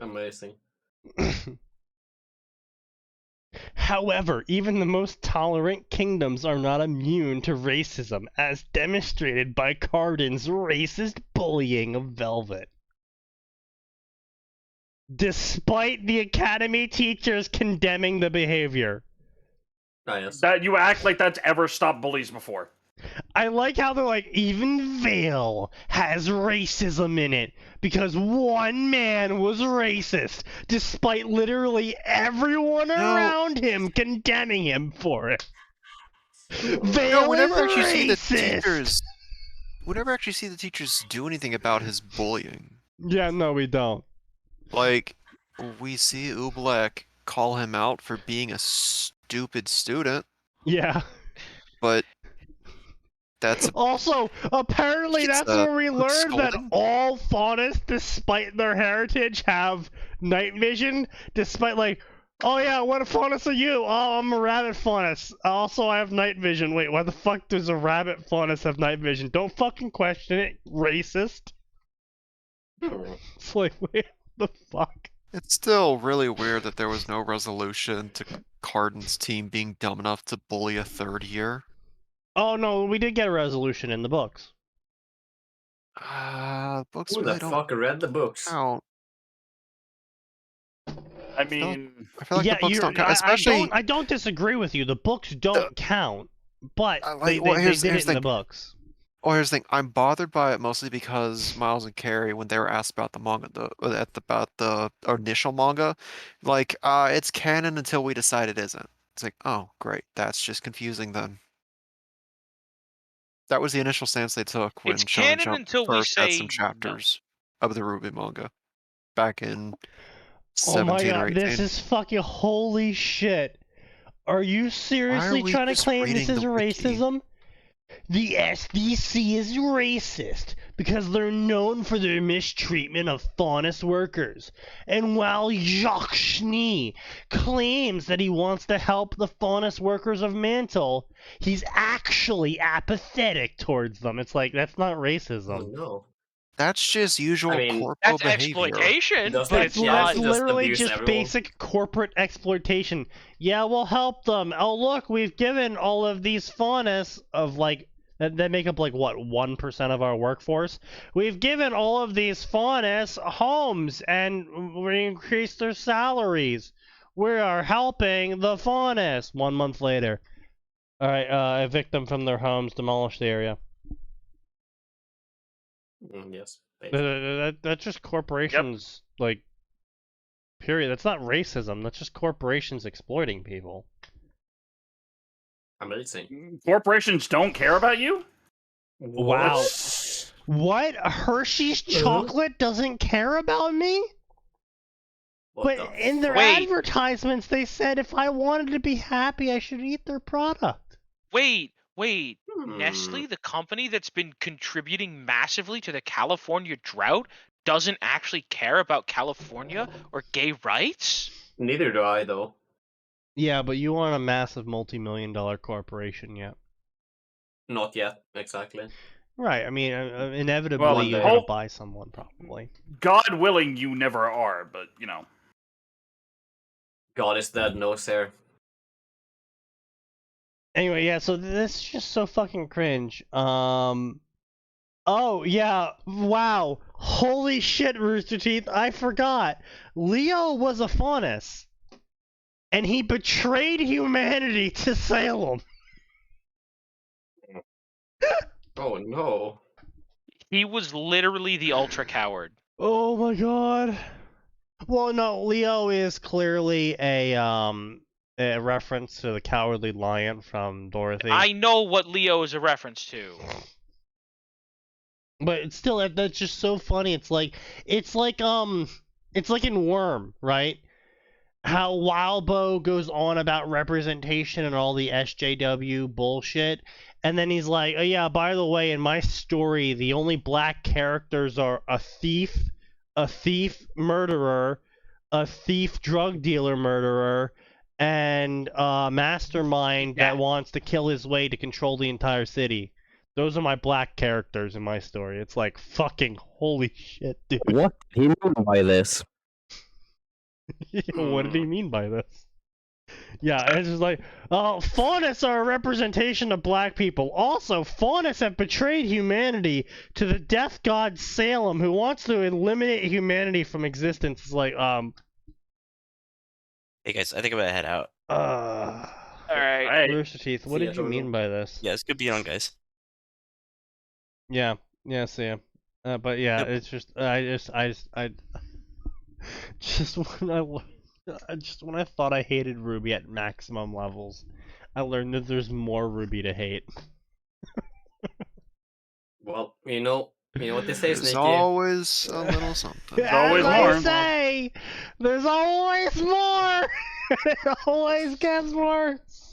Amazing. However, even the most tolerant kingdoms are not immune to racism, as demonstrated by Cardin's racist bullying of Velvet. Despite the academy teachers condemning the behavior. Yes. That you act like that's ever stopped bullies before. I like how they're like, even Vale has racism in it because one man was racist, despite literally everyone around him condemning him for it. Vale we is never actually see the racist. teachers. We never actually see the teachers do anything about his bullying. Yeah, no, we don't. Like, we see Oobleck call him out for being a stupid student, Yeah. but that's Also, apparently It's, that's where we learned that scolding? all Faunus, despite their heritage, have night vision. Despite like, oh yeah, what Faunus are you? Oh, I'm a rabbit Faunus. Also, I have night vision. Wait, why the fuck does a rabbit Faunus have night vision? Don't fucking question it, racist. It's like, wait, what the fuck? it's still really weird that there was no resolution to Cardin's team being dumb enough to bully a third year. Oh no, we did get a resolution in the books. Books Who really the don't fuck read the books? count. I mean, I feel like yeah, the books don't count, I especially. I don't disagree with you. The books don't count, but they here's did the it in the thing. books. Well, here's the thing. I'm bothered by it mostly because Miles and Carrie, when they were asked about the manga, about the initial manga, like, it's canon until we decide it isn't. It's like, oh, great, that's just confusing then. That was the initial stance they took when It's Shonen canon Jump until we first had say some no. chapters of the Ruby manga back in Oh my 17 or god, 18. this is fucking holy shit. Are you seriously we trying to just claim this reading is the wiki? racism? The SDC is racist because they're known for their mistreatment of Faunus workers. And while Jacques Schnee claims that he wants to help the Faunus workers of Mantle, he's actually apathetic towards them. It's like, that's not Oh racism. no. That's just usual mean, corpo That's behavior. exploitation, Does but that it's count? not. That's Just literally abuse just everyone. basic corporate exploitation. Yeah, we'll help them. Oh, look, we've given all of these Faunus of like that make up like what 1% of our workforce. We've given all of these Faunus homes and we increased their salaries. We are helping the Faunus. 1 month later, all right, evict them from their homes, demolish the area. Yes. Basically. That's just corporations, like, period. That's not racism. That's just corporations exploiting people. Amazing. corporations don't care about you? Wow. What? Hershey's chocolate doesn't care about me? What But the in their Wait. advertisements, they said if I wanted to be happy, I should eat their product. Wait. Hmm. Nestle, the company that's been contributing massively to the California drought, doesn't actually care about California or gay rights? Neither do I, though. Yeah, but you aren't a massive multi-million-dollar corporation yet. Not yet, exactly. Right, I mean, inevitably Well, you're one going day. to buy someone, probably. God willing, you never are, but, you know. God is dead, no sir. Anyway, yeah, so this is just so fucking cringe. Oh, yeah, wow. Holy shit, Rooster Teeth, I forgot. Leo was a Faunus. And he betrayed humanity to Salem. Oh no. He was literally the ultra coward. Oh my god. Well, no, Leo is clearly a reference to the Cowardly Lion from Dorothy. I know what Leo is a reference to. But it's still, that's just so funny. It's like in Worm, right? how Wildbow goes on about representation and all the SJW bullshit, and then he's like, oh yeah, by the way, in my story, the only black characters are a thief murderer, a thief drug dealer murderer, and a mastermind that wants to kill his way to control the entire city. Those are my black characters in my story. It's like, fucking holy shit, dude. What did he mean by this? What did he mean by this? Yeah, it's just like, oh, Faunists are a representation of black people. Also, Faunists have betrayed humanity to the death god Salem, who wants to eliminate humanity from existence. It's like, Hey guys, I think I'm gonna head out. All right. Rooster Teeth, what See ya, did you mean by this? Yeah, it's good being on, guys. Yeah, see ya. But yeah, Yep. it's just, just when I thought I hated Ruby at maximum levels, I learned that there's more Ruby to hate. Well, you know what they say, There's Sneaky. always a little something. There's always As more. I say, there's always more. It always gets worse.